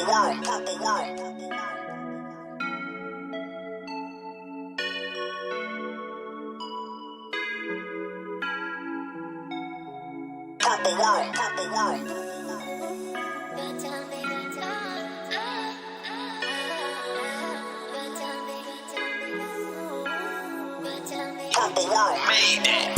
purpleworld, purpleworld. Purpleworld, purpleworld. Purpleworld. Made that.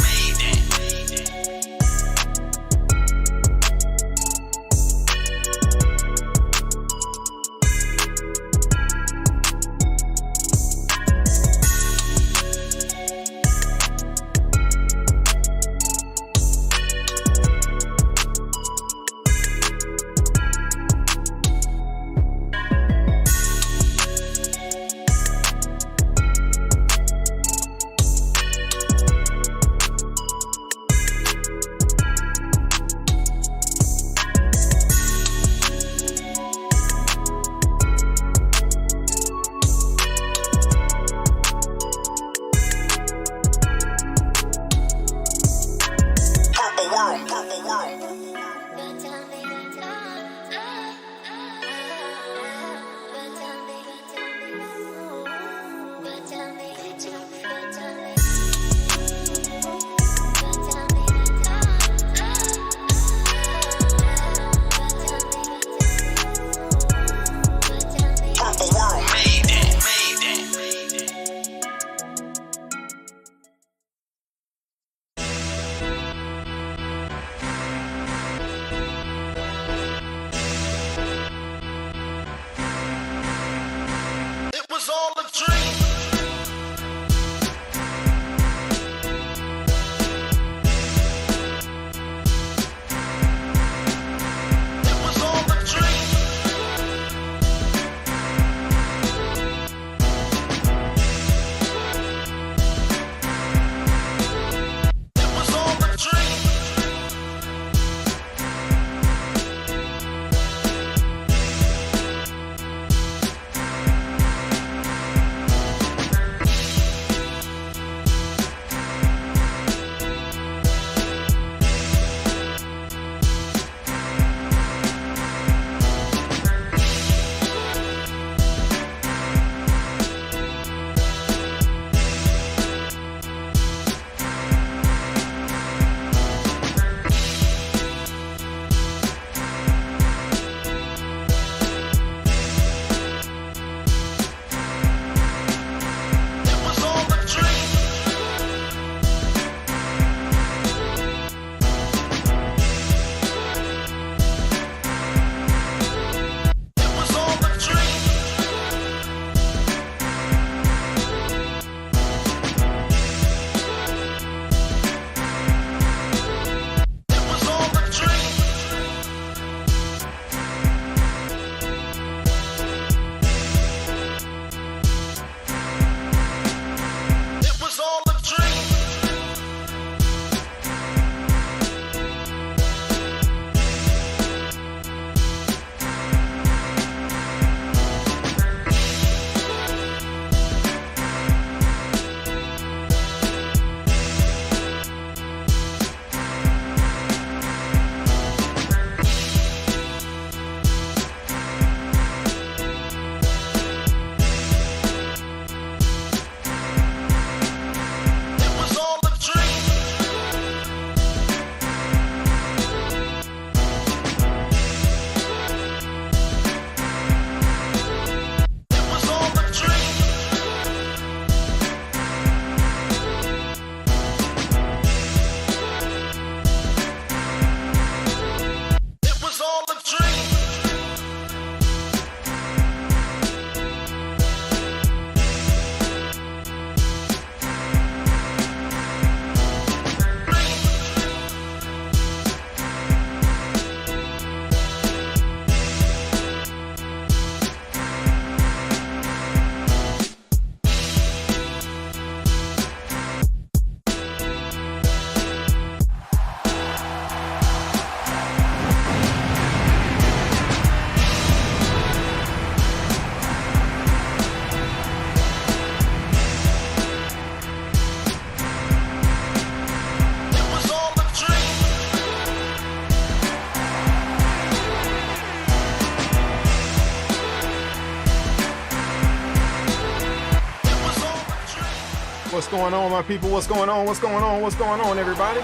What's going on, my people? What's going on? What's going on? What's going on, everybody?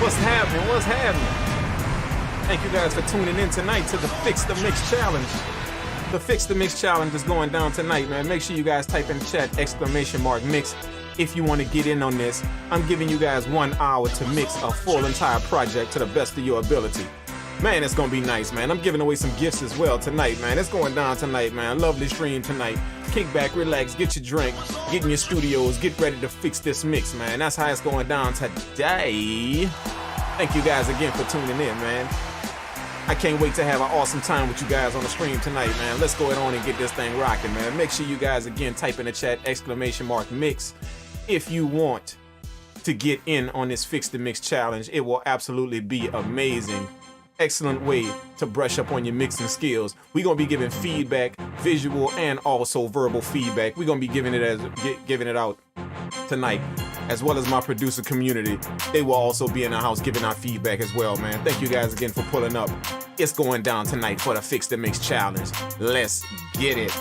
What's happening? What's happening? Thank you guys for tuning in tonight to the Fix the Mix Challenge. The Fix the Mix Challenge is going down tonight, man. Make sure you guys type in the chat !mix if you want to get in on this. I'm giving you guys 1 hour to mix a full entire project to the best of your ability. Man, it's gonna be nice, man. I'm giving away some gifts as well tonight, man. It's going down tonight, man. Lovely stream tonight. Kick back, relax, get your drink, get in your studios, get ready to fix this mix, man. That's how it's going down today. Thank you guys again for tuning in, man. I can't wait to have an awesome time with you guys on the stream tonight, man. Let's go on and get this thing rocking, man. Make sure you guys again type in the chat !mix if you want to get in on this Fix the Mix challenge. It will absolutely be amazing. Excellent way to brush up on your mixing skills. We're gonna be giving feedback, visual and also verbal feedback. We're gonna be giving it out tonight, as well as my producer community. They will also be in the house giving our feedback as well, man. Thank you guys again for pulling up. It's going down tonight for the Fix the Mix challenge. Let's get it.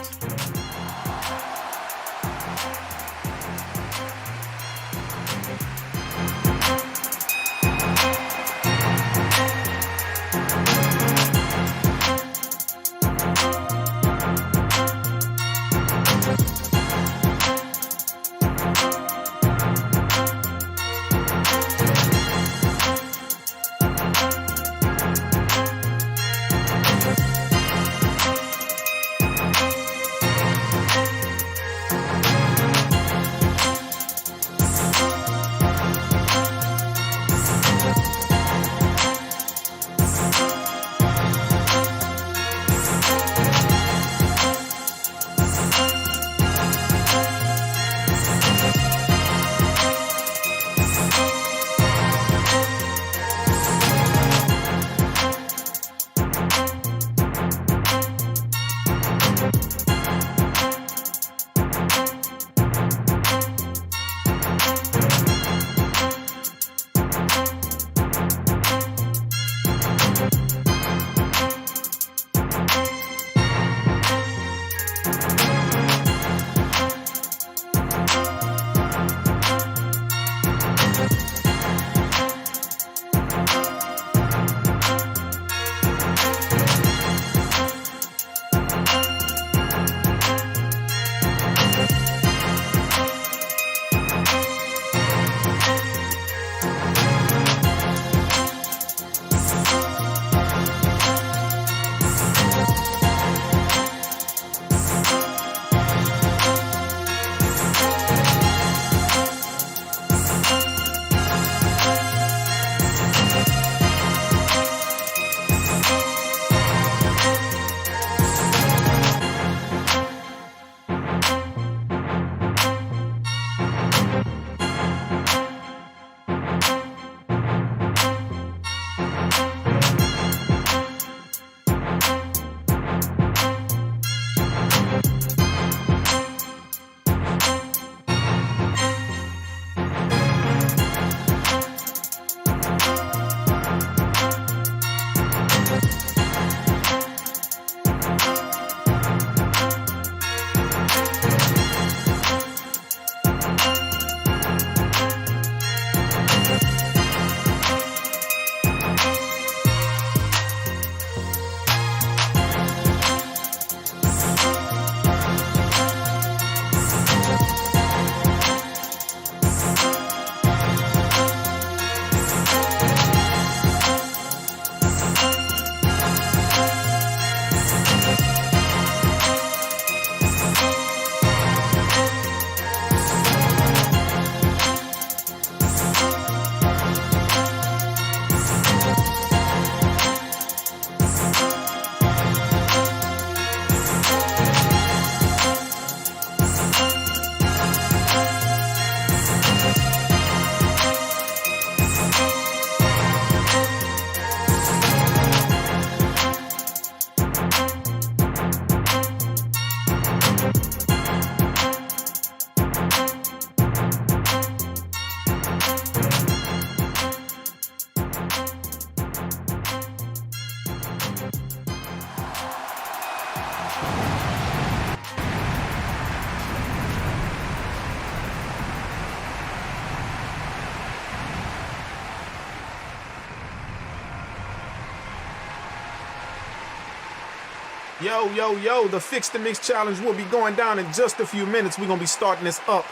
Yo, yo, yo, the Fix the Mix Challenge will be going down in just a few minutes. We're going to be starting this up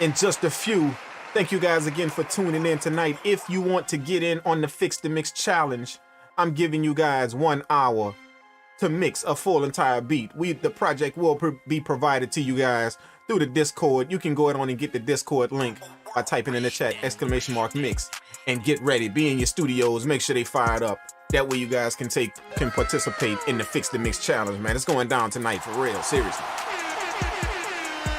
in just a few. Thank you guys again for tuning in tonight. If you want to get in on the Fix the Mix Challenge, I'm giving you guys 1 hour to mix a full entire beat. The project will be provided to you guys through the Discord. You can go ahead on and get the Discord link by typing in the chat !mix and get ready. Be in your studios. Make sure they fired up. That way you guys can participate in the Fix the Mix Challenge, man. It's going down tonight, for real, seriously.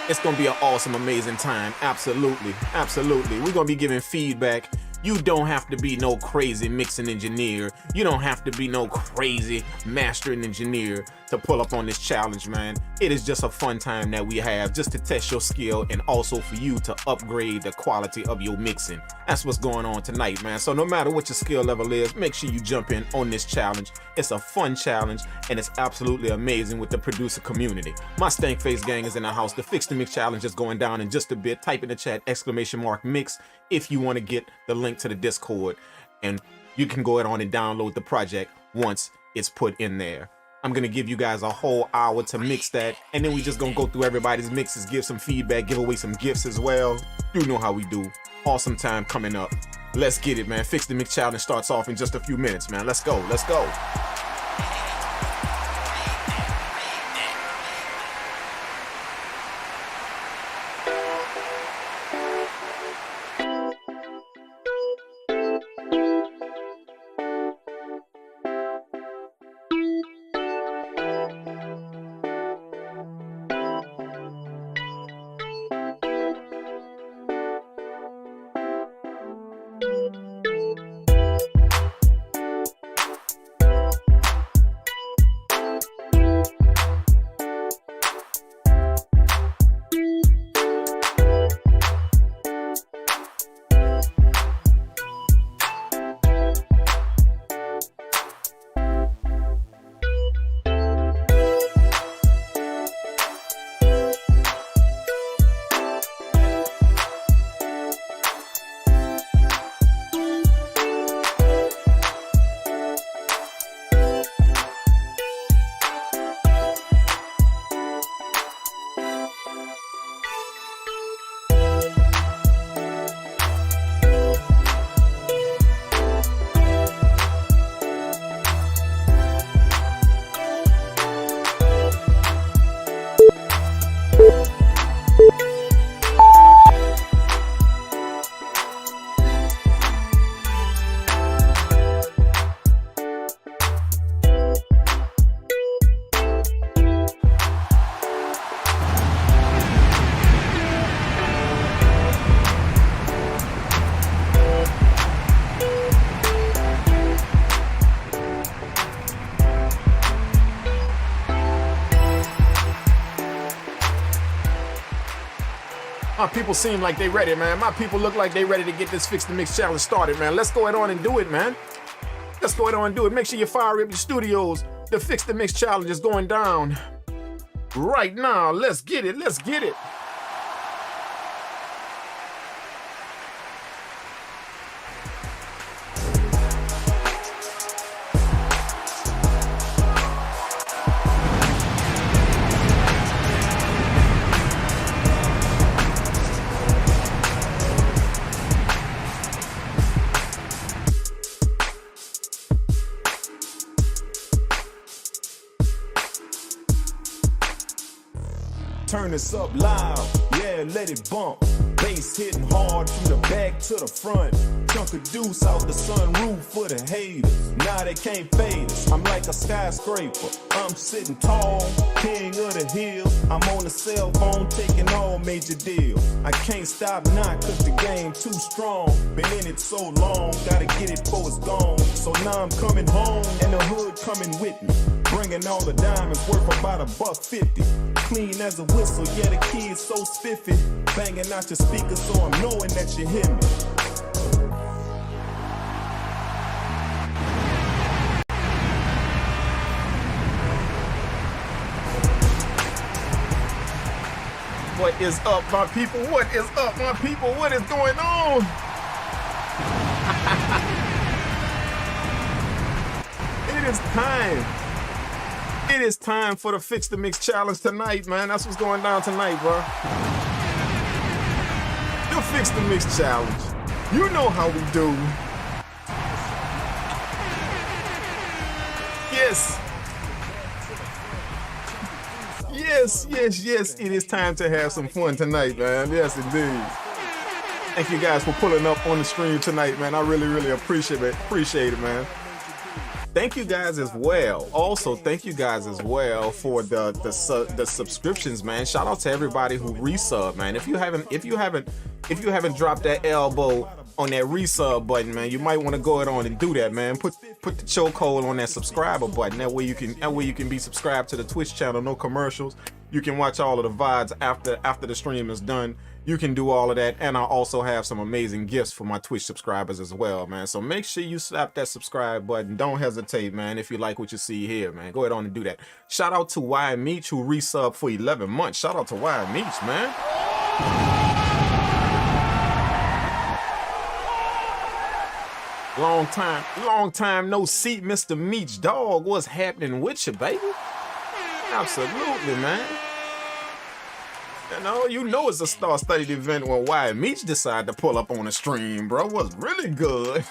It's gonna be an awesome, amazing time. Absolutely, absolutely. We're gonna be giving feedback. You don't have to be no crazy mixing engineer. You don't have to be no crazy mastering engineer to pull up on this challenge, man. It is just a fun time that we have just to test your skill and also for you to upgrade the quality of your mixing. That's what's going on tonight, man. So no matter what your skill level is, make sure you jump in on this challenge. It's a fun challenge and it's absolutely amazing with the producer community. My stank face gang is in the house. The Fix the Mix Challenge is going down in just a bit. Type in the chat !mix if you want to get the link to the Discord, and you can go ahead on and download the project once it's put in there. I'm gonna give you guys a whole hour to mix that, and then we just gonna go through everybody's mixes, give some feedback, give away some gifts as well. You know how we do. Awesome time coming up. Let's get it, man. Fix the Mix Challenge starts off in just a few minutes, man. Let's go, let's go. My people seem like they ready, man. My people look like they ready to get this Fix the Mix Challenge started, man. Let's go ahead on and do it, man. Let's go ahead on and do it. Make sure you fire up your studios. The Fix the Mix Challenge is going down right now. Let's get it. Let's get it. Turn this up loud, yeah, let it bump. Bass hitting hard from the back to the front. Chunk of deuce out the sunroof for the haters. Now they can't fade us. I'm like a skyscraper. I'm sitting tall, king of the hill. I'm on the cell phone taking all major deals. I can't stop now cause the game too strong. Been in it so long, gotta get it before it's gone. So now I'm coming home and the hood coming with me. Bringing all the diamonds worth about $150. Clean as a whistle, yeah, the kid's so spiffy. Banging out your speakers so I'm knowing that you hear me. What is up, my people? What is up, my people? What is going on? It is time. It is time for the Fix the Mix challenge tonight, man. That's what's going down tonight, bro. The Fix the Mix challenge. You know how we do. Yes. Yes, yes, yes. It is time to have some fun tonight, man. Yes, indeed. Thank you guys for pulling up on the stream tonight, man. I really, really appreciate it, man. Thank you guys as well. Also, thank you guys as well for the subscriptions, man. Shout out to everybody who resub, man. If you haven't dropped that elbow on that resub button, man, you might want to go ahead on and do that, man. Put the chokehold on that subscriber button. That way you can be subscribed to the Twitch channel. No commercials. You can watch all of the VODs after the stream is done. You can do all of that, and I also have some amazing gifts for my Twitch subscribers as well, man. So make sure you slap that subscribe button. Don't hesitate, man, if you like what you see here, man. Go ahead on and do that. Shout out to Y Meech, who resubbed for 11 months. Shout out to Y Meech, man. Long time no see, Mr. Meech, dog. What's happening with you, baby? Absolutely, man. You know it's a star-studded event when Y Meech decide to pull up on the stream, bro. What's really good.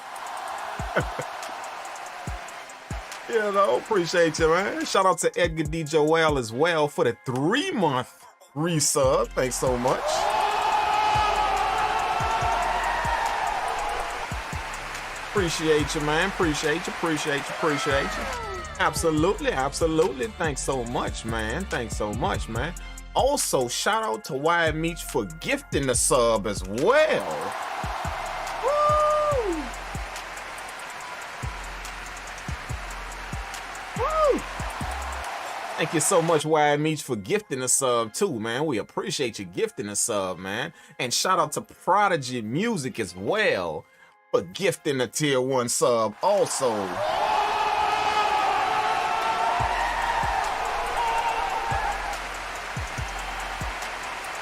Appreciate you, man. Shout out to Edgar D. Joel as well for the 3-month resub. Thanks so much. Appreciate you, man. Appreciate you. Absolutely. Thanks so much, man. Also, shout out to Y Meech for gifting the sub as well. Woo! Woo! Thank you so much, Y Meech, for gifting the sub too, man. We appreciate you gifting the sub, man. And shout out to Prodigy Music as well for gifting the tier 1 sub also.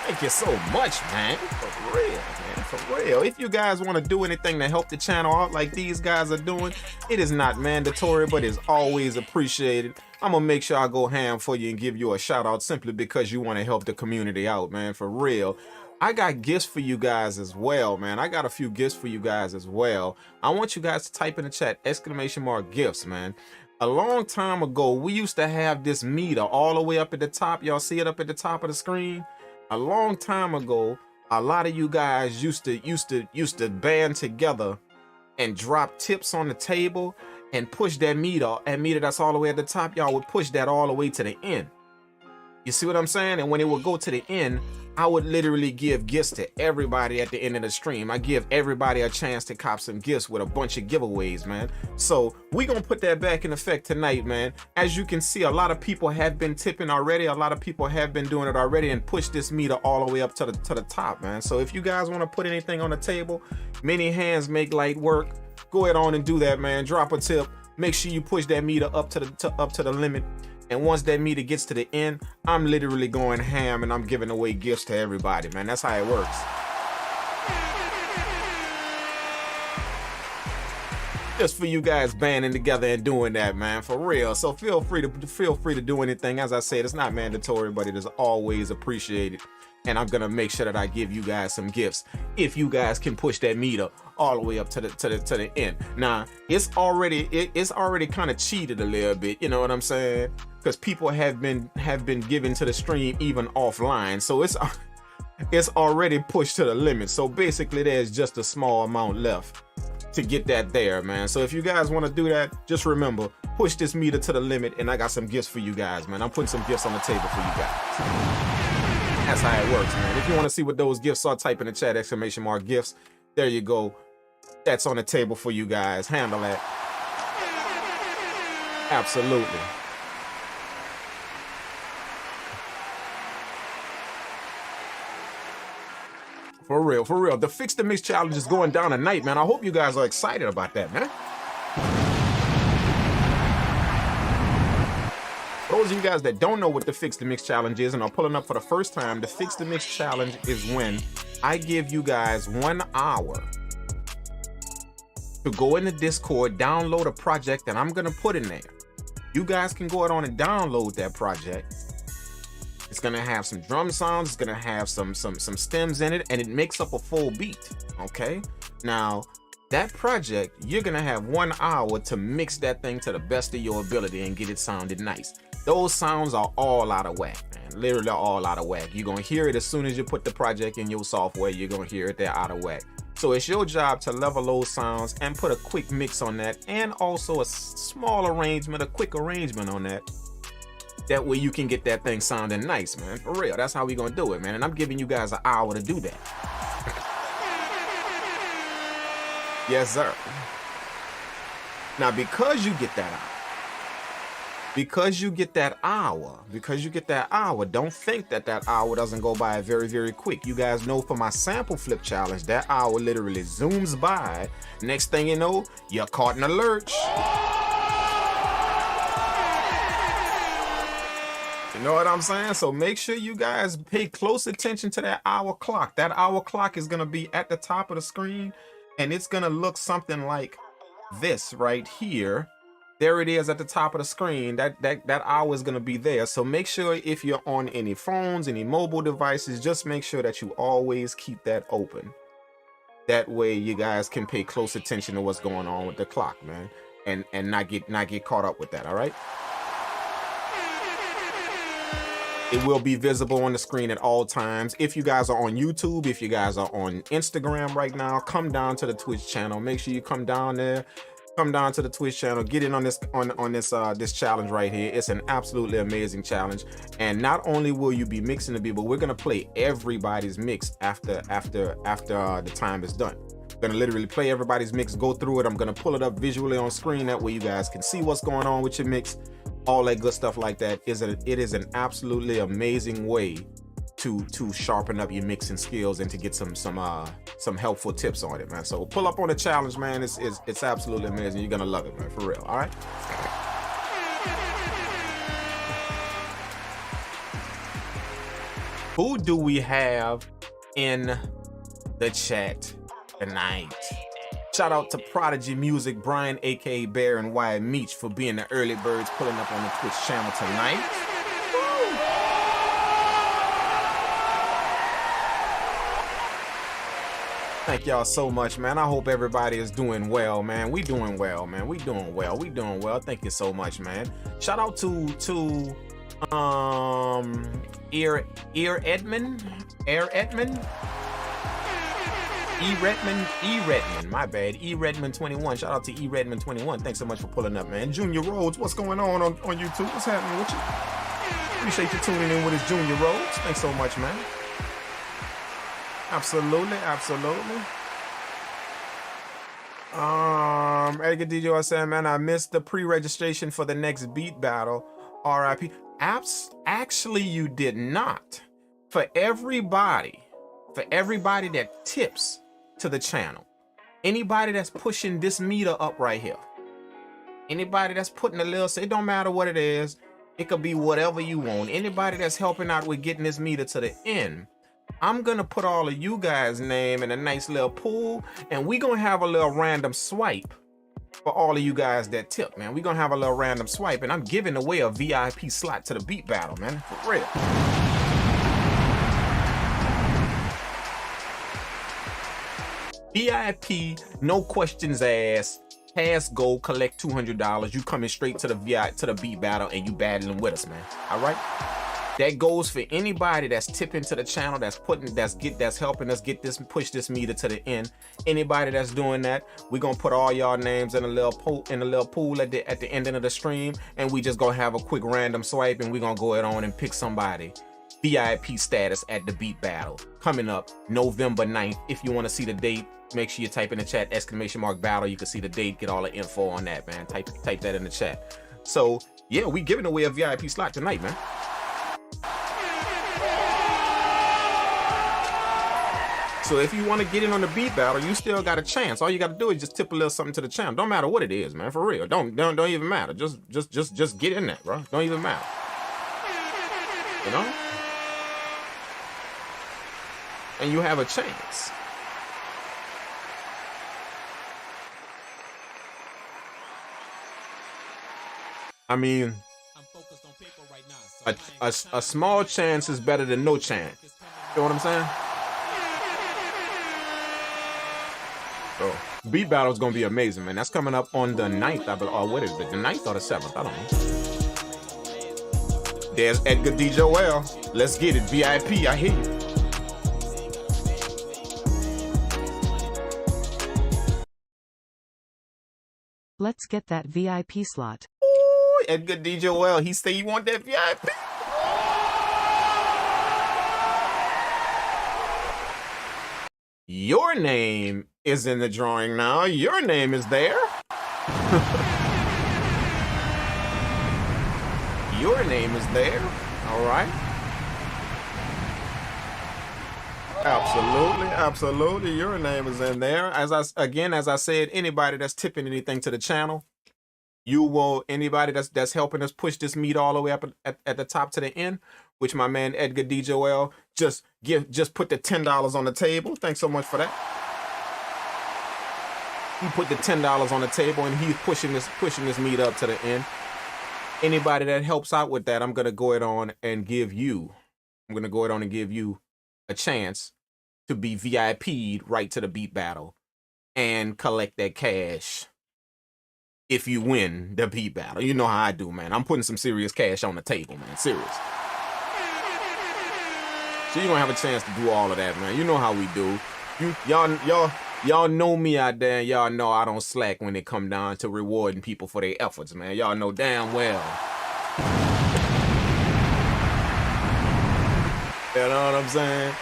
Thank you so much, man. For real, man. For real. If you guys want to do anything to help the channel out like these guys are doing, it is not mandatory, but it's always appreciated. I'm going to make sure I go ham for you and give you a shout out simply because you want to help the community out, man. For real. I got gifts for you guys as well, man. I got a few gifts for you guys as well. I want you guys to type in the chat, !gifts, man. A long time ago, we used to have this meter all the way up at the top. Y'all see it up at the top of the screen? A long time ago, a lot of you guys used to band together and drop tips on the table and push that meter that's all the way at the top. Y'all would push that all the way to the end. You see what I'm saying? And when it would go to the end, I would literally give gifts to everybody at the end of the stream. I give everybody a chance to cop some gifts with a bunch of giveaways, man. So we gonna put that back in effect tonight, man. As you can see, a lot of people have been tipping already. A lot of people have been doing it already and push this meter all the way up to the top, man. So if you guys want to put anything on the table, many hands make light work. Go ahead on and do that, man. Drop a tip. Make sure you push that meter up to the limit. And once that meter gets to the end, I'm literally going ham and I'm giving away gifts to everybody, man. That's how it works. Just for you guys banding together and doing that, man, for real. So feel free to do anything. As I said, it's not mandatory, but it is always appreciated. And I'm gonna make sure that I give you guys some gifts if you guys can push that meter all the way up to the end. Now it's already kind of cheated a little bit, you know what I'm saying? Because people have been given to the stream even offline, so it's already pushed to the limit. So basically, there's just a small amount left to get that there, man. So if you guys want to do that, just remember, push this meter to the limit, and I got some gifts for you guys, man. I'm putting some gifts on the table for you guys. That's how it works, man. If you want to see what those gifts are, type in the chat, !gifts. There you go. That's on the table for you guys. Handle that. Absolutely. For real, for real. The Fix the Mix challenge is going down tonight, man. I hope you guys are excited about that, man. For those of you guys that don't know what the Fix the Mix challenge is and are pulling up for the first time, the Fix the Mix challenge is when I give you guys 1 hour to go into Discord, download a project that I'm gonna put in there. You guys can go on and download that project. It's gonna have some drum sounds, it's gonna have some stems in it, and it makes up a full beat. Okay, now that project, you're gonna have 1 hour to mix that thing to the best of your ability and get it sounded nice. Those sounds are all out of whack, man. Literally all out of whack. You're gonna hear it as soon as you put the project in your software. You're gonna hear it, they're out of whack. So it's your job to level those sounds and put a quick mix on that, and also a small arrangement, a quick arrangement on that. That way you can get that thing sounding nice, man. For real, that's how we gonna do it, man. And I'm giving you guys an hour to do that. Yes, sir. Now, because you get that hour, don't think that hour doesn't go by very, very quick. You guys know for my sample flip challenge, that hour literally zooms by. Next thing you know, you're caught in a lurch. You know what I'm saying? So make sure you guys pay close attention to that hour clock. That hour clock is gonna be at the top of the screen, and it's gonna look something like this right here. There it is at the top of the screen. That hour is gonna be there. So make sure if you're on any phones, any mobile devices, just make sure that you always keep that open. That way you guys can pay close attention to what's going on with the clock, man, and not get caught up with that. All right. It will be visible on the screen at all times. If you guys are on YouTube, if you guys are on Instagram right now, come down to the Twitch channel. Make sure you come down there. Come down to the Twitch channel. Get in on this this challenge right here. It's an absolutely amazing challenge. And not only will you be mixing the beat, but we're gonna play everybody's mix after the time is done. I'm gonna literally play everybody's mix, go through it. I'm gonna pull it up visually on screen. That way you guys can see what's going on with your mix. All that good stuff like that. It is an absolutely amazing way to sharpen up your mixing skills and to get some helpful tips on it, man. So pull up on the challenge, man. It's absolutely amazing. You're gonna love it, man, for real. All right. Who do we have in the chat tonight? Shout out to Prodigy Music, Brian, aka Bear, and Wyatt Meach for being the early birds pulling up on the Twitch channel tonight. Woo! Thank y'all so much, man. I hope everybody is doing well, man. We doing well, man. We doing well. Thank you so much, man. Shout out to Air Edmond. E Redman, my bad. E Redman 21. Shout out to E Redman 21. Thanks so much for pulling up, man. Junior Rhodes, what's going on YouTube? What's happening with you? Appreciate you tuning in with us, Junior Rhodes. Thanks so much, man. Absolutely. Edgar DJ was saying, man, I missed the pre-registration for the next beat battle. RIP. Actually, you did not. For everybody that tips to the channel, anybody that's pushing this meter up right here, anybody that's putting a little, it don't matter what it is, it could be whatever you want, anybody that's helping out with getting this meter to the end, I'm gonna put all of you guys' name in a nice little pool, and we gonna have a little random swipe for all of you guys that tip, man. We gonna have a little random swipe, and I'm giving away a VIP slot to the beat battle, man, for real. VIP, no questions asked. Pass, go, collect $200. You coming straight to the beat battle, and you battling with us, man. All right. That goes for anybody that's tipping to the channel, that's helping us push this meter to the end. Anybody that's doing that, we're gonna put all y'all names in a little pool at the ending of the stream, and we just gonna have a quick random swipe, and we're gonna go ahead on and pick somebody. VIP status at the beat battle coming up November 9th. If you want to see the date, make sure you type in the chat !battle. You can see the date, get all the info on that, man. Type that in the chat. So yeah, we giving away a VIP slot tonight, man. So if you want to get in on the beat battle, you still got a chance. All you got to do is just tip a little something to the channel. Don't matter what it is, man. For real. Don't even matter. Just get in there, bro. Don't even matter. You know? And you have a chance. I mean, a small chance is better than no chance. You know what I'm saying? So, beat battle is gonna be amazing, man. That's coming up on the 9th, I believe. Oh, what is it? The 9th or the 7th? I don't know. There's Edgar D. Joel. Let's get it. VIP, I hear you. Let's get that VIP slot. Ooh, Edgar D. Joel, he say he want that VIP. Your name is in the drawing now. Your name is there. Your name is there. All right. Absolutely, absolutely. Your name is in there. As I said, anybody that's tipping anything to the channel, anybody that's helping us push this meet all the way up at the top to the end, which my man Edgar D. Joel just put the $10 on the table. Thanks so much for that. He put the $10 on the table and he's pushing this meet up to the end. Anybody that helps out with that, I'm gonna go ahead on and give you a chance to be VIP'd right to the beat battle and collect that cash if you win the beat battle. You know how I do, man. I'm putting some serious cash on the table, man. Serious. So you're gonna have a chance to do all of that, man. You know how we do. Y'all know me out there, and y'all know I don't slack when it come down to rewarding people for their efforts, man. Y'all know damn well. You know what I'm saying?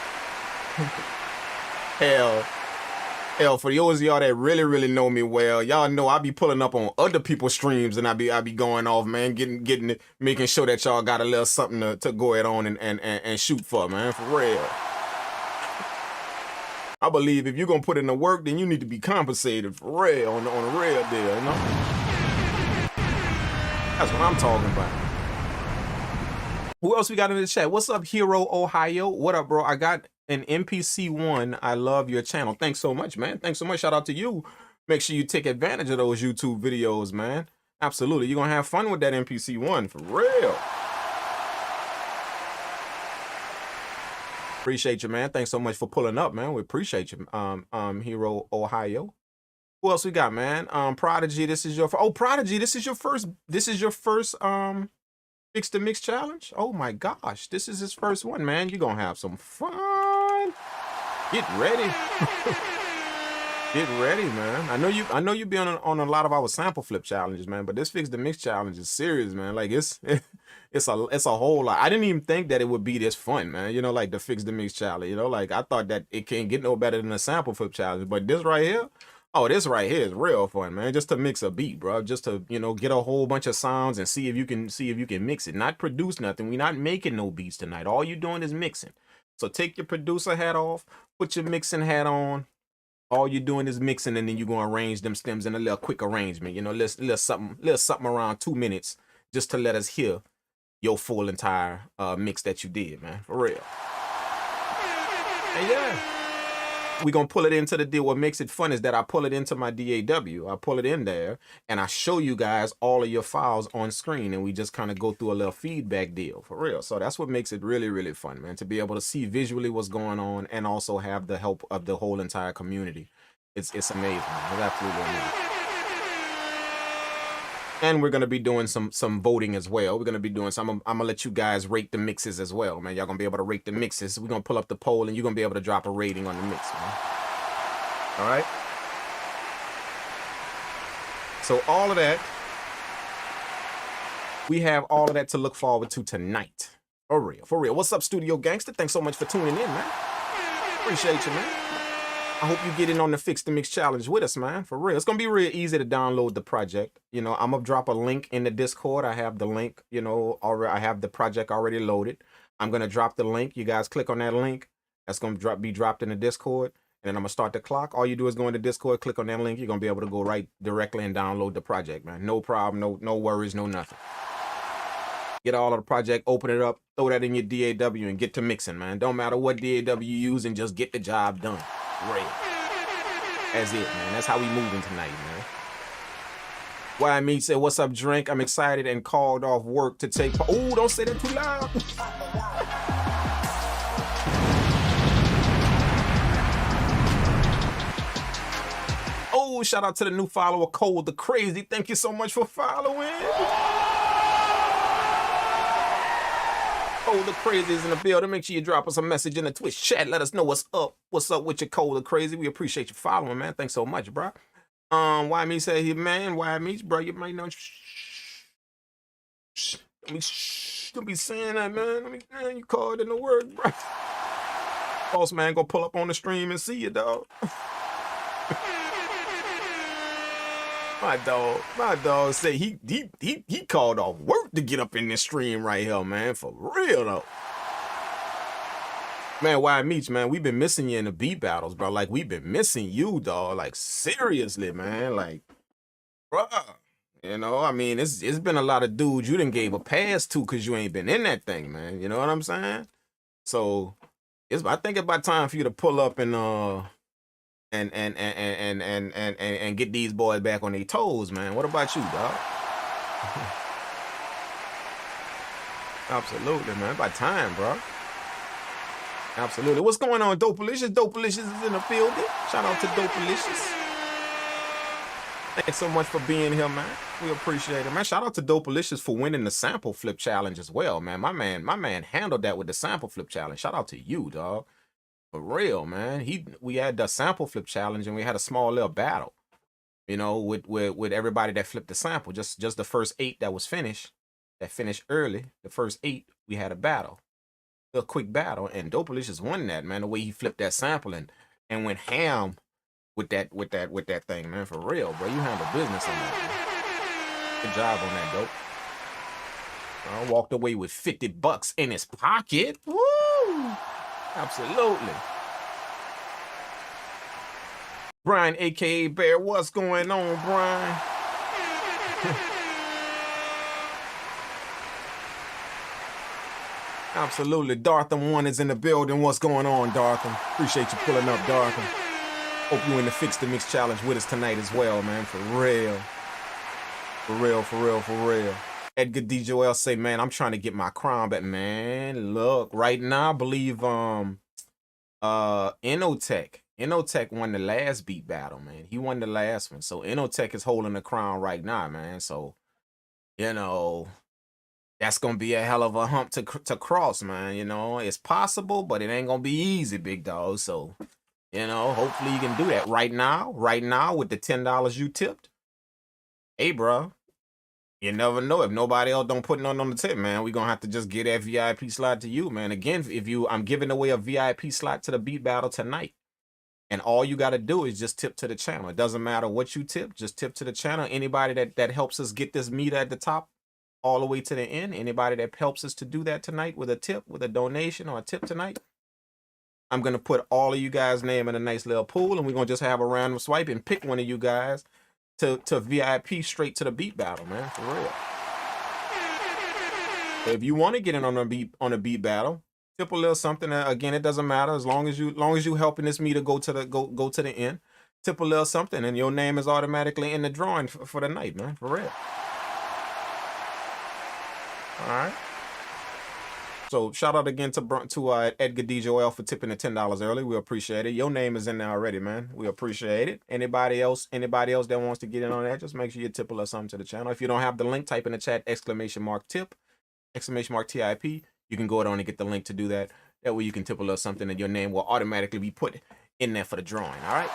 Hell, for those of y'all that really know me well, y'all know I be pulling up on other people's streams and I be going off, man, getting it, making sure that y'all got a little something to go ahead on and shoot for, man, for real. I believe if you're gonna put in the work, then you need to be compensated for real on a real deal, you know? That's what I'm talking about. Who else we got in the chat? What's up, Hero Ohio? What up, bro? I got an MPC 1. I love your channel. Thanks so much, man. Thanks so much. Shout out to you. Make sure you take advantage of those YouTube videos, man. Absolutely. You're gonna have fun with that MPC 1 for real. Appreciate you, man. Thanks so much for pulling up, man. We appreciate you, Hero Ohio. Who else we got, man? Prodigy, this is your Prodigy, this is your first Fix the Mix challenge. Oh my gosh, this is his first one, man. You're gonna have some fun. Get ready. Get ready, man. I know you be on a lot of our sample flip challenges, man, but this Fix the Mix challenge is serious, man. Like it's a whole lot. I didn't even think that it would be this fun, man. You know, like the Fix the Mix challenge, you know, like I thought that it can't get no better than a sample flip challenge, but this right here, this right here is real fun, man. Just to mix a beat, bro. Just to, you know, get a whole bunch of sounds and see if you can mix it. Not produce nothing. We're not making no beats tonight. All you're doing is mixing. So take your producer hat off, put your mixing hat on. All you're doing is mixing, and then you're gonna arrange them stems in a little quick arrangement. You know, little something around 2 minutes, just to let us hear your full entire mix that you did, man. For real. And yeah, we're gonna pull it into the deal. What makes it fun is that I pull it into my DAW. I pull it in there, and I show you guys all of your files on screen, and we just kind of go through a little feedback deal, for real. So that's what makes it really fun, man, to be able to see visually what's going on and also have the help of the whole entire community. It's amazing. It's absolutely amazing. And we're gonna be doing some voting as well. We're gonna be doing some. I'm gonna let you guys rate the mixes as well, man. Y'all gonna be able to rate the mixes. We're gonna pull up the poll, and you're gonna be able to drop a rating on the mix, man. All right. So all of that, we have all of that to look forward to tonight. For real, for real. What's up, Studio Gangster? Thanks so much for tuning in, man. Appreciate you, man. I hope you get in on the Fix the Mix challenge with us, man. For real. It's going to be real easy to download the project. You know, I'm going to drop a link in the Discord. I have the link, you know, already. I have the project already loaded. I'm going to drop the link. You guys click on that link. That's going to be dropped in the Discord. And then I'm going to start the clock. All you do is go into Discord, click on that link. You're going to be able to go right directly and download the project, man. No problem. No worries. No nothing. Get all of the project, open it up, throw that in your DAW and get to mixing, man. Don't matter what DAW you use, and just get the job done. Great. That's it, man. That's how we moving tonight, man. Why me said, what's up, Drink? I'm excited and called off work to take. Oh, don't say that too loud. Oh, shout out to the new follower, Cole the Crazy. Thank you so much for following. Cole the Crazy is in the building. Make sure you drop us a message in the Twitch chat. Let us know what's up. What's up with your Cole the Crazy? We appreciate you following, man. Thanks so much, bro. Why me say he, man? Why me, bro? You might know. Don't be saying that, man. Man, you called in the word, bro. Boss man gonna pull up on the stream and see you, dog. My dog said he called off work to get up in this stream right here, man. For real though. Man, why Meech, man? We've been missing you in the beat battles, bro. Like, we've been missing you, dog. Like, seriously, man. Like, bro. You know, I mean, it's been a lot of dudes you done gave a pass to because you ain't been in that thing, man. You know what I'm saying? So I think it's about time for you to pull up and get these boys back on their toes, man. What about you, dog? Absolutely, man. About time, bro. Absolutely. What's going on, Dopalicious? Dopalicious is in the building. Shout out to Dopalicious. Thanks so much for being here, man. We appreciate it, man. Shout out to Dopalicious for winning the sample flip challenge as well, man. My man handled that with the sample flip challenge. Shout out to you, dog. For real, man. We had the sample flip challenge and we had a small little battle, you know, with everybody that flipped the sample. Just the first 8 that finished early. The first 8 we had a battle. A quick battle, and Dopalicious won that, man. The way he flipped that sample and went ham with that thing, man. For real, bro. You handled business on that, man. Good job on that, Dope. I walked away with $50 in his pocket. Woo! Absolutely. Brian, aka Bear, what's going on, Brian? Absolutely. Dartham1 is in the building. What's going on, Dartham? Appreciate you pulling up, Dartham. Hope you in the Fix the Mix challenge with us tonight as well, man. For real. For real, for real, for real. Edgar D. Joel say, man, I'm trying to get my crown back. Man, look, right now, I believe Inotech won the last beat battle, man. He won the last one. So Inotech is holding the crown right now, man. So, you know, that's going to be a hell of a hump to cross, man. You know, it's possible, but it ain't going to be easy, big dog. So, you know, hopefully you can do that right now with the $10 you tipped. Hey, bro, you never know. If nobody else don't put none on the tip, man, we're going to have to just get that VIP slot to you, man. Again, I'm giving away a VIP slot to the beat battle tonight. And all you got to do is just tip to the channel. It doesn't matter what you tip, just tip to the channel. Anybody that helps us get this meter at the top all the way to the end, anybody that helps us to do that tonight with a tip, with a donation or a tip tonight, I'm going to put all of you guys' name in a nice little pool, and we're going to just have a random swipe and pick one of you guys to VIP straight to the beat battle, man, for real. So if you want to get in on a beat battle, tip a little something. Again, it doesn't matter as long as you helping this meter go to the end. Tip a little something, and your name is automatically in the drawing for the night, man, for real. All right. So shout out again to Edgar D. Joel for tipping the $10 early. We appreciate it. Your name is in there already, man. We appreciate it. Anybody else that wants to get in on that, just make sure you tip a little something to the channel. If you don't have the link, type in the chat !tip, !TIP. You can go down and get the link to do that. That way you can tip a little something and your name will automatically be put in there for the drawing. All right.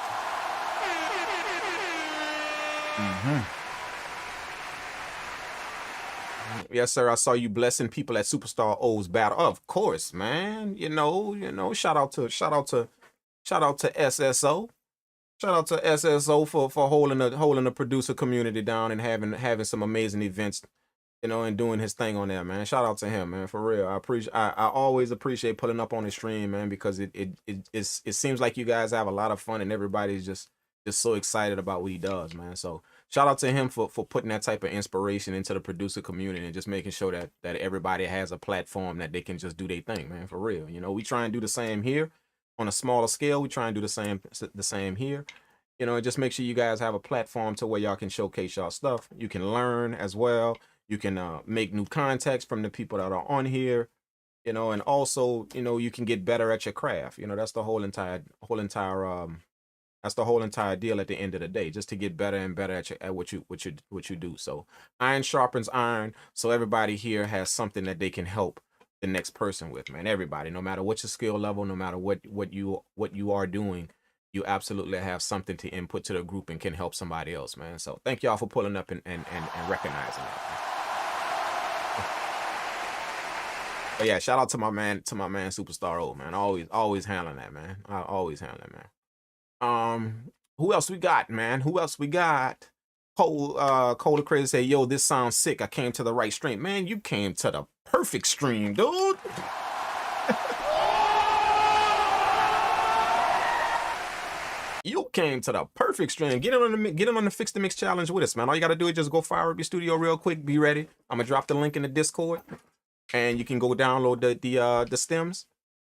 Yes, sir. I saw you blessing people at Superstar O's battle. Of course, man. You know. Shout out to SSO. Shout out to SSO for holding the producer community down and having some amazing events, you know, and doing his thing on there, man. Shout out to him, man. For real. I always appreciate pulling up on the stream, man, because it seems like you guys have a lot of fun and everybody's just so excited about what he does, man. So shout out to him for putting that type of inspiration into the producer community and just making sure that everybody has a platform that they can just do their thing, man, for real. You know, we try and do the same here on a smaller scale. We try and do the same here, You know, and just make sure you guys have a platform to where y'all can showcase y'all stuff. You can learn as well. You can make new contacts from the people that are on here, you know, and also, you know, you can get better at your craft. You know, that's the whole entire that's the whole entire deal at the end of the day, just to get better and better at what you do. So iron sharpens iron. So everybody here has something that they can help the next person with, man. Everybody, no matter what your skill level, no matter what you are doing, you absolutely have something to input to the group and can help somebody else, man. So thank y'all for pulling up and recognizing that, man. But yeah, shout out to my man Superstar O, man. Always handling that, man. I always handle that, man. Who else we got, man? Who else we got? Cole the Crazy say, yo, this sounds sick. I came to the right stream. Man, you came to the perfect stream, dude. You came to the perfect stream. Get in on the Fix the Mix challenge with us, man. All you gotta do is just go fire up your studio real quick. Be ready. I'm gonna drop the link in the Discord, and you can go download the stems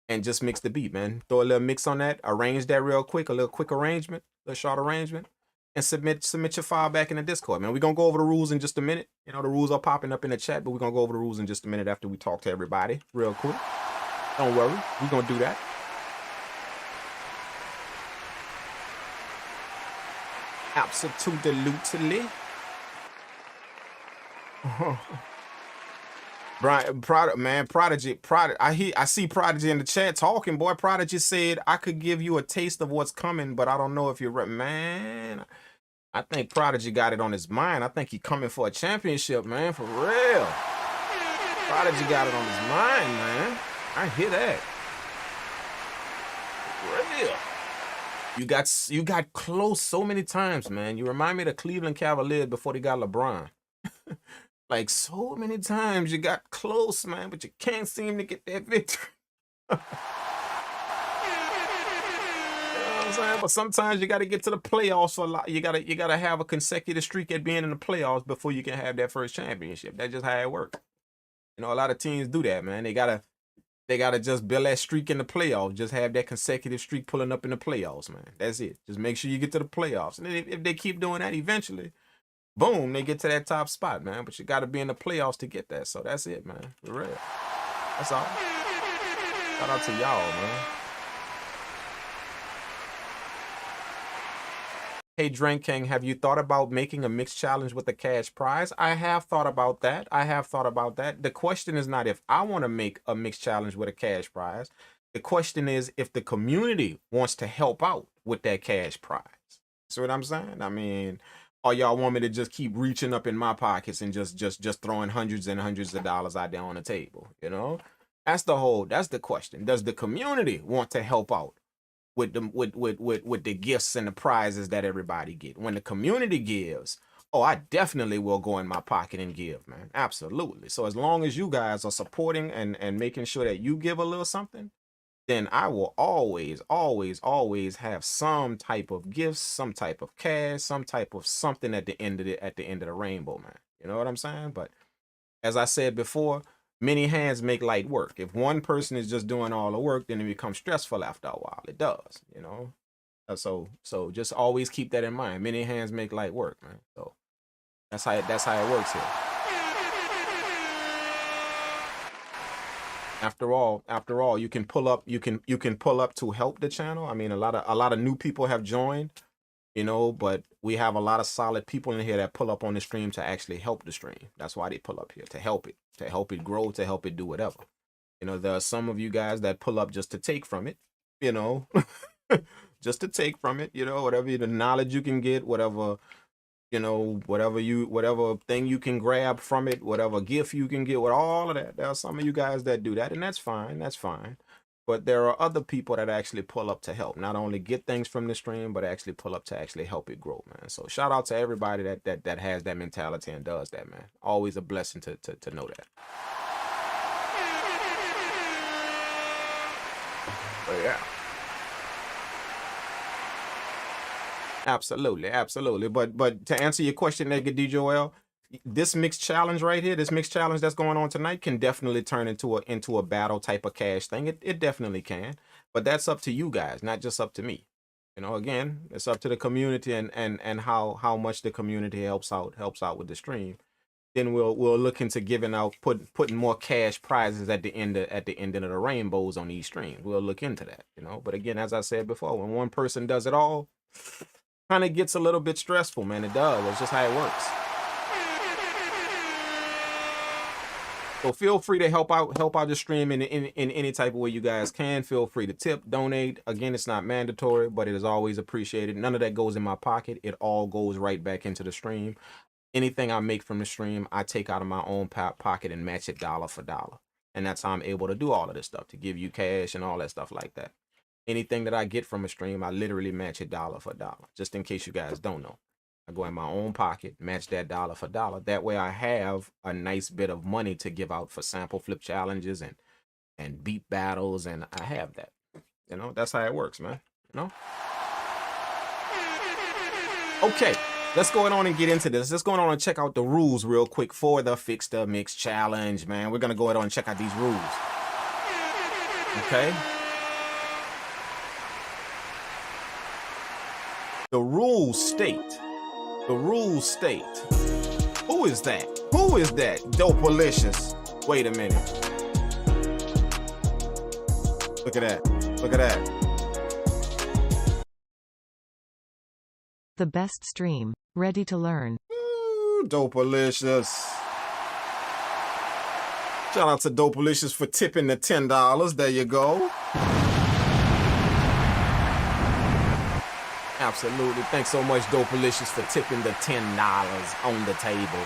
and just mix the beat, man. Throw a little mix on that, arrange that real quick, a little quick arrangement, a little short arrangement, and submit your file back in the Discord, man. We're gonna go over the rules in just a minute. You know, the rules are popping up in the chat, but we're gonna go over the rules in just a minute after we talk to everybody real quick. Don't worry, we're gonna do that. Absolutely. Brian, Prodigy. I see Prodigy in the chat talking, boy. Prodigy said, I could give you a taste of what's coming, but I don't know if you're right. Man, I think Prodigy got it on his mind. I think he coming for a championship, man, for real. Prodigy got it on his mind, man. I hear that. For real. You got close so many times, man. You remind me of the Cleveland Cavaliers before they got LeBron. Like, so many times you got close, man, but you can't seem to get that victory. You know what I'm saying? But sometimes you got to get to the playoffs for a lot. You gotta have a consecutive streak at being in the playoffs before you can have that first championship. That's just how it works. You know, a lot of teams do that, man. They gotta just build that streak in the playoffs. Just have that consecutive streak pulling up in the playoffs, man. That's it. Just make sure you get to the playoffs. And if they keep doing that, eventually, boom, they get to that top spot, man. But you got to be in the playoffs to get that. So that's it, man. For real. That's all. Shout out to y'all, man. Hey, Drink King, have you thought about making a mixed challenge with a cash prize? I have thought about that. The question is not if I want to make a mixed challenge with a cash prize. The question is if the community wants to help out with that cash prize. See what I'm saying? I mean, or y'all want me to just keep reaching up in my pockets and just throwing hundreds and hundreds of dollars out there on the table, you know? That's the question. Does the community want to help out with the gifts and the prizes that everybody get? When the community gives, oh, I definitely will go in my pocket and give, man. Absolutely. So as long as you guys are supporting and making sure that you give a little something, then I will always have some type of gifts, some type of cash, some type of something at the end of the rainbow, man. You know what I'm saying? But as I said before, many hands make light work. If one person is just doing all the work, then it becomes stressful after a while. It does, you know. So just always keep that in mind. Many hands make light work, man. So that's how it works here. After all, you can pull up to help the channel. I mean, a lot of new people have joined, you know, but we have a lot of solid people in here that pull up on the stream to actually help the stream. That's why they pull up here, to help it grow, to help it do whatever. You know, there are some of you guys that pull up just to take from it, you know, just to take from it, you know, whatever the knowledge you can get, whatever, you know, whatever thing you can grab from it, whatever gift you can get, with all of that. There are some of you guys that do that, and that's fine. But there are other people that actually pull up to help, not only get things from the stream, but actually pull up to actually help it grow, man. So shout out to everybody that has that mentality and does that, man. Always a blessing to know that. But yeah. Absolutely. But to answer your question, Nigga D Joel, this mixed challenge right here, this mixed challenge that's going on tonight can definitely turn into a battle type of cash thing. It definitely can. But that's up to you guys, not just up to me. You know, again, it's up to the community and how much the community helps out with the stream. Then we'll look into giving out putting more cash prizes at the end of the rainbows on these streams. We'll look into that, you know. But again, as I said before, when one person does it all, kind of gets a little bit stressful, man. It does. It's just how it works. So feel free to help out the stream in any type of way you guys can. Feel free to tip, donate. Again, it's not mandatory, but it is always appreciated. None of that goes in my pocket. It all goes right back into the stream. Anything I make from the stream, I take out of my own pocket and match it dollar for dollar. And that's how I'm able to do all of this stuff, to give you cash and all that stuff like that. Anything that I get from a stream, I literally match it dollar for dollar, just in case you guys don't know. I go in my own pocket, match that dollar for dollar. That way I have a nice bit of money to give out for sample flip challenges and beat battles, and I have that. You know, that's how it works, man. You know? Okay, let's go on and get into this. Let's go on and check out the rules real quick for the Fix the Mix challenge, man. We're gonna go ahead and check out these rules. Okay. The rules state. Who is that? Who is that? Dopalicious. Wait a minute. Look at that. Look at that. The best stream. Ready to learn. Ooh, Dopalicious. Shout out to Dopalicious for tipping the $10. There you go. Absolutely. Thanks so much, Dopalicious, for tipping the $10 on the table.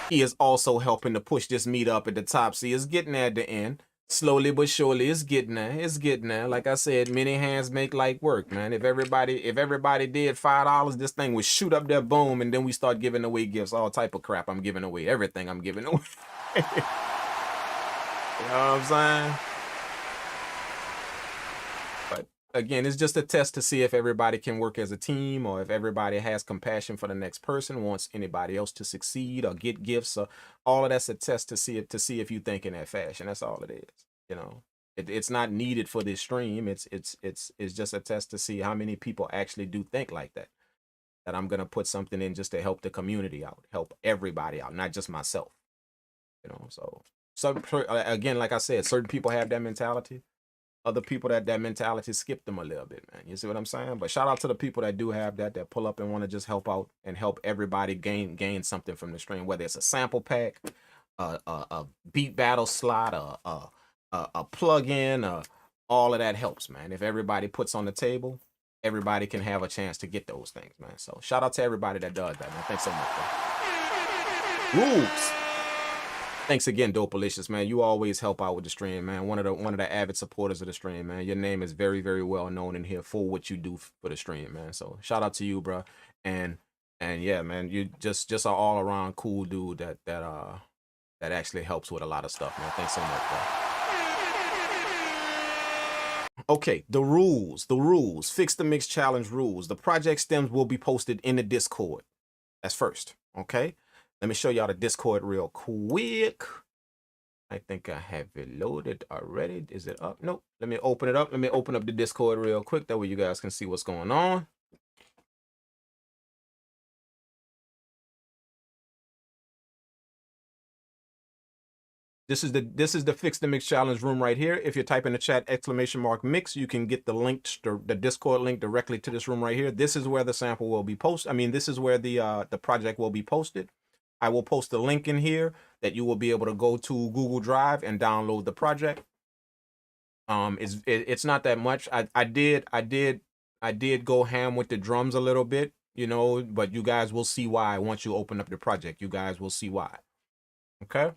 He is also helping to push this meet up at the top. See, it's getting there at the end. Slowly but surely, it's getting there. It's getting there. Like I said, many hands make light work, man. If everybody did $5, this thing would shoot up there, boom, and then we start giving away gifts. All type of crap I'm giving away. Everything I'm giving away. You know what I'm saying? Again, it's just a test to see if everybody can work as a team, or if everybody has compassion for the next person, wants anybody else to succeed or get gifts. Or all of that's a test to see if you think in that fashion. That's all it is. You know, it's not needed for this stream. It's just a test to see how many people actually do think like that. That I'm gonna put something in just to help the community out, help everybody out, not just myself. You know, so again, like I said, certain people have that mentality. Other people that mentality skipped them a little bit, man. You see what I'm saying? But shout out to the people that do have that pull up and want to just help out and help everybody gain something from the stream, whether it's a sample pack, a beat battle slot, a plug-in, all of that helps, man. If everybody puts on the table, everybody can have a chance to get those things, man. So shout out to everybody that does that, man. Thanks so much, bro. Rules. Thanks again, Dopalicious, man. You always help out with the stream, man. One of the avid supporters of the stream, man. Your name is very, very well known in here for what you do for the stream, man. So shout out to you, bro. And yeah, man, you just an all around cool dude that actually helps with a lot of stuff, man. Thanks so much, bro. Okay, the rules. Fix the Mix challenge rules. The project stems will be posted in the Discord. That's first, okay? Let me show y'all the Discord real quick. I think I have it loaded already. Is it up? Nope. Let me open it up. Let me open up the Discord real quick. That way you guys can see what's going on. This is the Fix the Mix challenge room right here. If you type in the chat !mix, you can get the link, the Discord link directly to this room right here. This is where the sample will be posted. I mean, this is where the project will be posted. I will post a link in here that you will be able to go to Google Drive and download the project. It's not that much. I did go ham with the drums a little bit, you know, but you guys will see why once you open up the project. You guys will see why. Okay.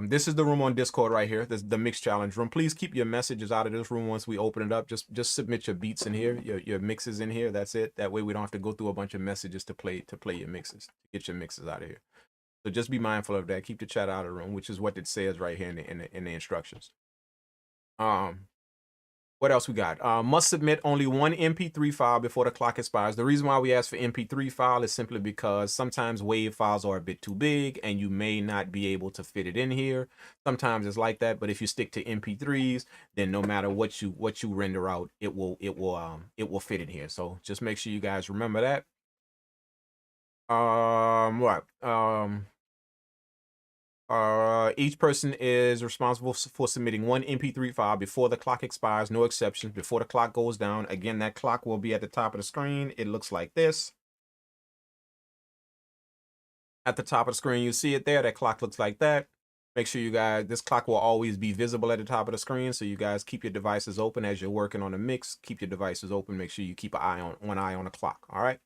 This is the room on Discord right here. This is the Mix Challenge room. Please keep your messages out of this room once we open it up. Just submit your beats in here, your mixes in here. That's it. That way we don't have to go through a bunch of messages to play your mixes, to get your mixes out of here. So just be mindful of that. Keep the chat out of the room, which is what it says right here in the instructions. What else we got? Must submit only one MP3 file before the clock expires. The reason why we ask for MP3 file is simply because sometimes WAV files are a bit too big and you may not be able to fit it in here. Sometimes it's like that, but if you stick to MP3s, then no matter what you render out, it will fit in here. So just make sure you guys remember that. Each person is responsible for submitting one MP3 file before the clock expires, no exceptions, before the clock goes down. Again, that clock will be at the top of the screen. It looks like this. At the top of the screen, you see it there. That clock looks like that. Make sure you guys, this clock will always be visible at the top of the screen. So you guys keep your devices open as you're working on a mix. Keep your devices open. Make sure you keep one eye on the clock. All right.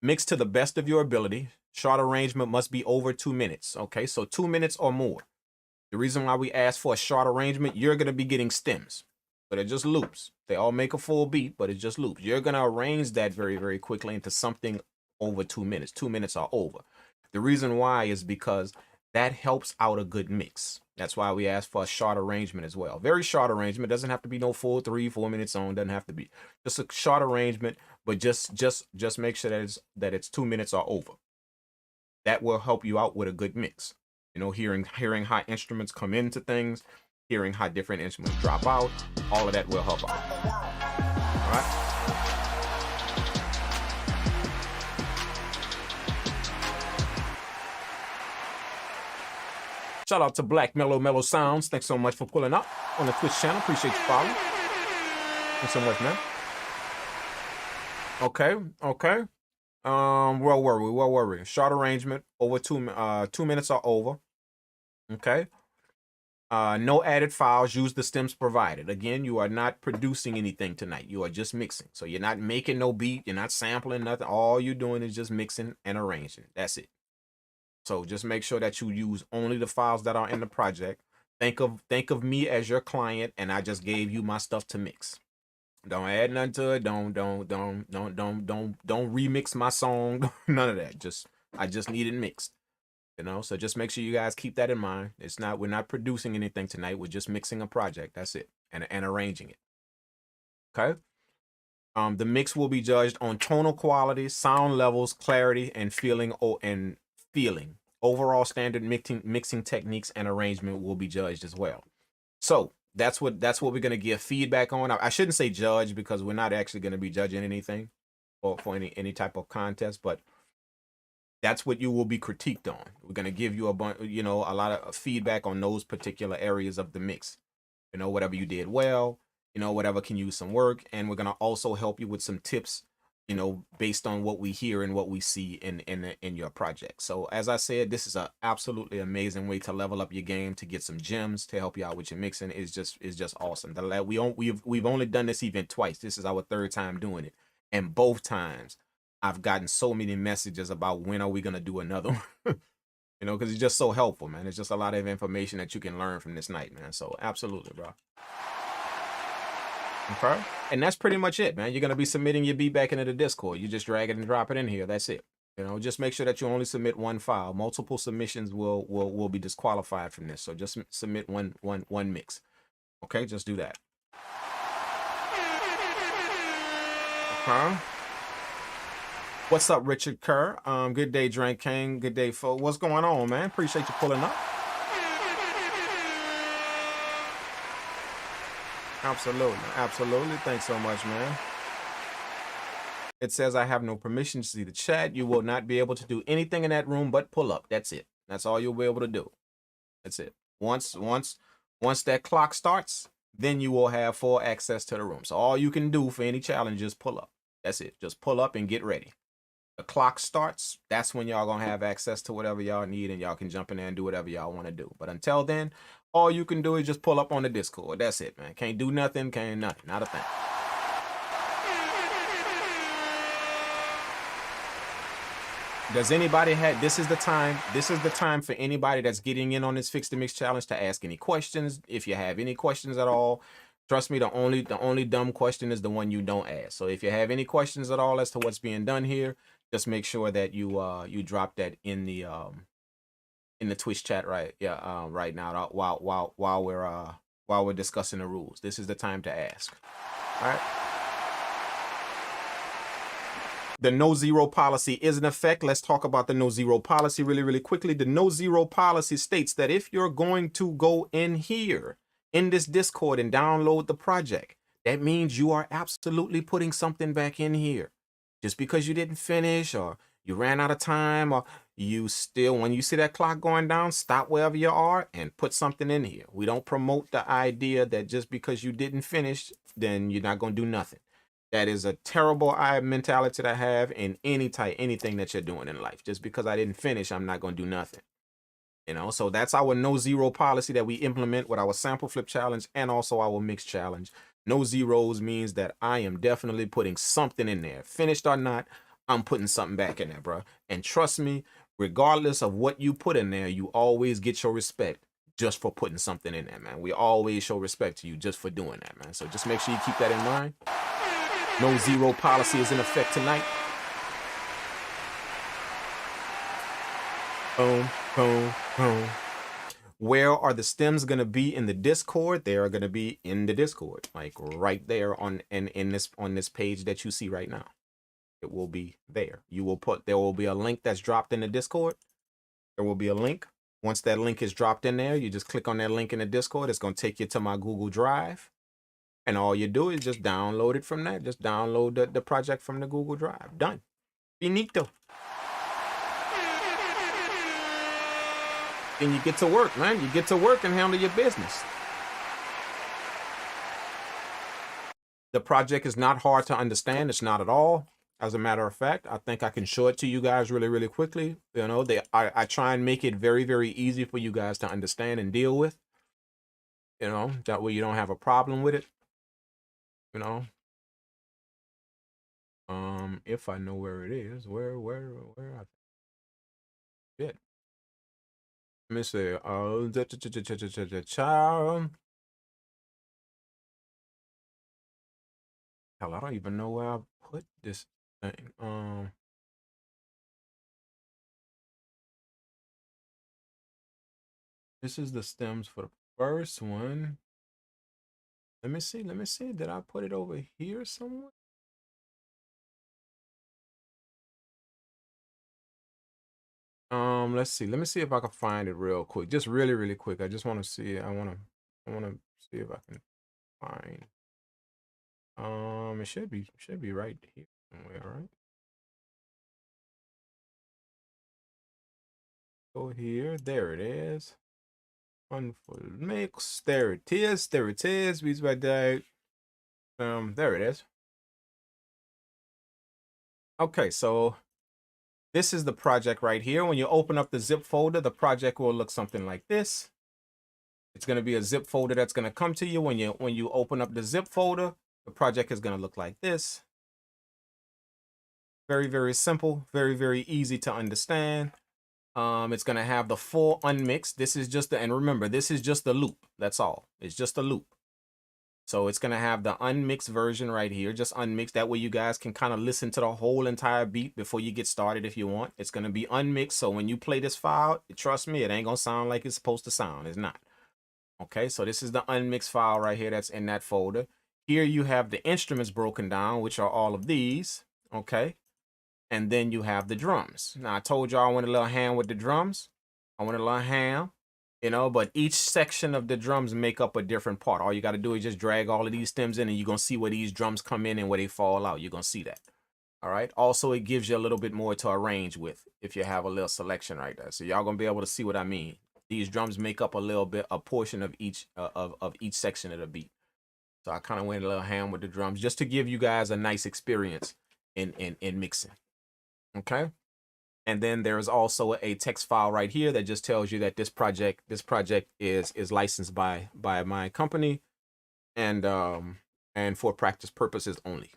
Mix to the best of your ability. Short arrangement must be over 2 minutes. Okay, so 2 minutes or more. The reason why we ask for a short arrangement, you're going to be getting stems, but it just loops. They all make a full beat, but it just loops. You're going to arrange that very, very quickly into something over 2 minutes. 2 minutes or over. The reason why is because that helps out a good mix. That's why we ask for a short arrangement as well. Very short arrangement. Doesn't have to be no full 3-4 minutes on. Doesn't have to be just a short arrangement, but just make sure that it's 2 minutes or over. That will help you out with a good mix. You know, hearing how instruments come into things, hearing how different instruments drop out, all of that will help out. All right. Shout out to Black Mellow Sounds. Thanks so much for pulling up on the Twitch channel. Appreciate you following. Thanks so much, man. Okay. Where were we? Short arrangement over 2 minutes or over. Okay. No added files. Use the stems provided. Again, you are not producing anything tonight. You are just mixing. So you're not making no beat. You're not sampling nothing. All you're doing is just mixing and arranging. That's it. So just make sure that you use only the files that are in the project. Think of me as your client, and I just gave you my stuff to mix. Don't add nothing to it. Don't remix my song. None of that. I just need it mixed. You know, so just make sure you guys keep that in mind. We're not producing anything tonight. We're just mixing a project. That's it. And arranging it. Okay. The mix will be judged on tonal quality, sound levels, clarity, and feeling. Overall standard mixing techniques and arrangement will be judged as well. So that's what we're gonna give feedback on. I shouldn't say judge because we're not actually gonna be judging anything for any type of contest, but that's what you will be critiqued on. We're gonna give you a lot of feedback on those particular areas of the mix. You know, whatever you did well, you know, whatever can use some work, and we're gonna also help you with some tips, you know, based on what we hear and what we see in your project. So as I said, this is an absolutely amazing way to level up your game, to get some gems to help you out with your mixing. Is just awesome. We've only done this event twice. This is our third time doing it, and both times I've gotten so many messages about when are we gonna do another one. You know, because it's just so helpful, man. It's just a lot of information that you can learn from this night, man. So absolutely, bro. Okay, and that's pretty much it, man. You're gonna be submitting your beat back into the Discord. You just drag it and drop it in here. That's it. You know, just make sure that you only submit one file. Multiple submissions will be disqualified from this. So just submit one mix. Okay, just do that. Okay. What's up, Richard Kerr? Good day, Drink Kang. Good day, folks. What's going on, man? Appreciate you pulling up. Absolutely. Thanks so much, man. It says I have no permission to see the chat. You will not be able to do anything in that room but pull up. That's it. That's all you'll be able to do. That's it. Once that clock starts, then you will have full access to the room. So all you can do for any challenge is pull up. That's it. Just pull up and get ready. The clock starts, that's when y'all gonna have access to whatever y'all need, and y'all can jump in there and do whatever y'all want to do. But until then, all you can do is just pull up on the Discord. That's it, man. Can't do nothing, can't nothing, not a thing. Does anybody have, this is the time for anybody that's getting in on this Fix the Mix challenge to ask any questions. If you have any questions at all, trust me, the only dumb question is the one you don't ask. So if you have any questions at all as to what's being done here, just make sure that you drop that in the Twitch chat right now while while we're discussing the rules. This is the time to ask. All right. The no zero policy is in effect. Let's talk about the no zero policy really, really quickly. The no zero policy states that if you're going to go in here in this Discord and download the project, that means you are absolutely putting something back in here. Just because you didn't finish or you ran out of time or you still, when you see that clock going down, stop wherever you are and put something in here. We don't promote the idea that just because you didn't finish, then you're not going to do nothing. That is a terrible mentality to have in anything that you're doing in life. Just because I didn't finish, I'm not going to do nothing. You know, so that's our no zero policy that we implement with our sample flip challenge and also our mix challenge. No zeros means that I am definitely putting something in there. Finished or not, I'm putting something back in there, bro. And trust me, regardless of what you put in there, you always get your respect just for putting something in there, man. We always show respect to you just for doing that, man. So just make sure you keep that in mind. No zero policy is in effect tonight. Boom, boom, boom. Where are the stems going to be in the Discord? They are going to be in the Discord, like right there on this page that you see right now. It will be there. There will be a link that's dropped in the Discord. There will be a link. Once that link is dropped in there, you just click on that link in the Discord. It's going to take you to my Google Drive. And all you do is just download it from that. Just download the project from the Google Drive. Done. Finito. Then you get to work, man. You get to work and handle your business. The project is not hard to understand. It's not at all. As a matter of fact, I think I can show it to you guys really, really quickly. You know, I try and make it very, very easy for you guys to understand and deal with. You know, that way you don't have a problem with it. You know, if I know where it is, where I did. Let me see. Hell, I don't even know where I put this thing. This is the stems for the first one. Let me see. Did I put it over here somewhere? Let's see. Let me see if I can find it real quick. Just really, really quick. I just want to see. I want to see if I can find. It should be right here somewhere, right? Go here. There it is. Wonderful mix. There it is. There it is. There it is. Okay, so this is the project right here. When you open up the zip folder, the project will look something like this. It's going to be a zip folder that's going to come to you. When you open up the zip folder, the project is going to look like this. Very, very simple. Very, very easy to understand. It's going to have the full unmixed. This is just and remember, this is just the loop. That's all. It's just a loop. So it's going to have the unmixed version right here, just unmixed. That way you guys can kind of listen to the whole entire beat before you get started if you want. It's going to be unmixed. So when you play this file, trust me, it ain't going to sound like it's supposed to sound. It's not. Okay, so this is the unmixed file right here that's in that folder. Here you have the instruments broken down, which are all of these. Okay. And then you have the drums. Now, I told y'all I went a little ham with the drums. I went a little ham, you know, but each section of the drums make up a different part. All you got to do is just drag all of these stems in and you're going to see where these drums come in and where they fall out. You're going to see that. All right. Also, it gives you a little bit more to arrange with if you have a little selection right there. So y'all going to be able to see what I mean. These drums make up a little bit, a portion of each section of the beat. So I kind of went a little ham with the drums just to give you guys a nice experience in mixing. Okay, and then there's also a text file right here that just tells you that this project is licensed by my company and for practice purposes only.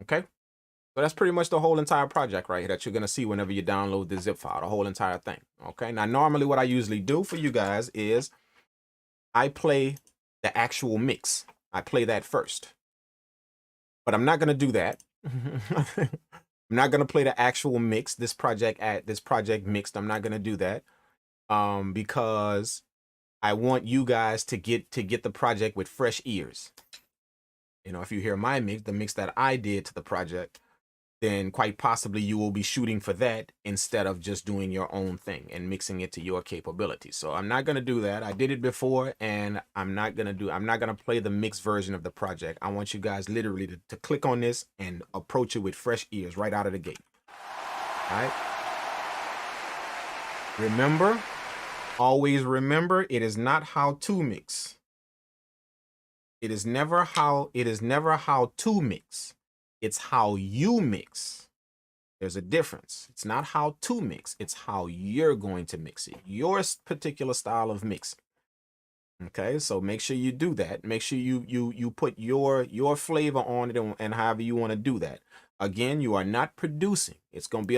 Okay, so that's pretty much the whole entire project right here that you're gonna see whenever you download the zip file, the whole entire thing. Okay, now normally what I usually do for you guys is I play the actual mix. I play that first, but I'm not gonna do that. I'm not going to play the actual mix, this project mixed. I'm not going to do that because I want you guys to get the project with fresh ears. You know, if you hear my mix, the mix that I did to the project, then quite possibly you will be shooting for that instead of just doing your own thing and mixing it to your capabilities. So I'm not going to do that. I did it before, and I'm not going to play the mixed version of the project. I want you guys literally to click on this and approach it with fresh ears right out of the gate. All right. Remember, always remember, it is not how to mix. It is never how to mix. It's how you mix. There's a difference. It's not how to mix. It's how you're going to mix it. Your particular style of mixing. Okay, so make sure you do that. Make sure you put your flavor on it and however you want to do that. Again, you are not producing. It's gonna be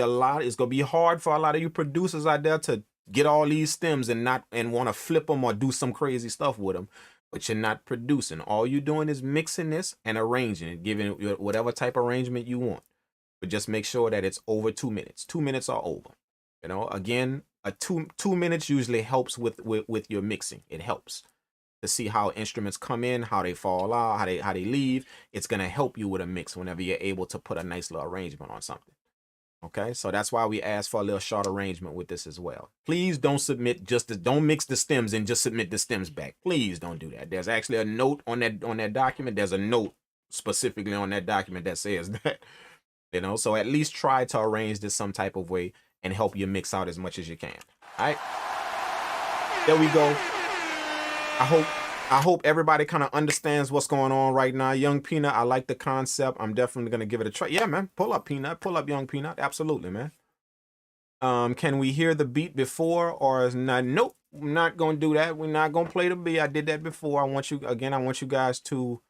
hard for a lot of you producers out there to get all these stems and want to flip them or do some crazy stuff with them. But you're not producing. All you're doing is mixing this and arranging it, giving it whatever type of arrangement you want. But just make sure that it's over 2 minutes. 2 minutes are over. You know, again, a two minutes usually helps with your mixing. It helps to see how instruments come in, how they fall out, how they leave. It's gonna help you with a mix whenever you're able to put a nice little arrangement on something. Okay, so that's why we asked for a little short arrangement with this as well. Please don't submit don't mix the stems and just submit the stems back. Please don't do that. There's actually a note on that document. There's a note specifically on that document that says that, you know, so at least try to arrange this some type of way and help you mix out as much as you can. All right, there we go. I hope everybody kind of understands what's going on right now. Young Peanut, I like the concept. I'm definitely going to give it a try. Yeah, man. Pull up, Peanut. Pull up, Young Peanut. Absolutely, man. Can we hear the beat before or is not? Nope. I'm not going to do that. We're not going to play the beat. I did that before. I want you guys to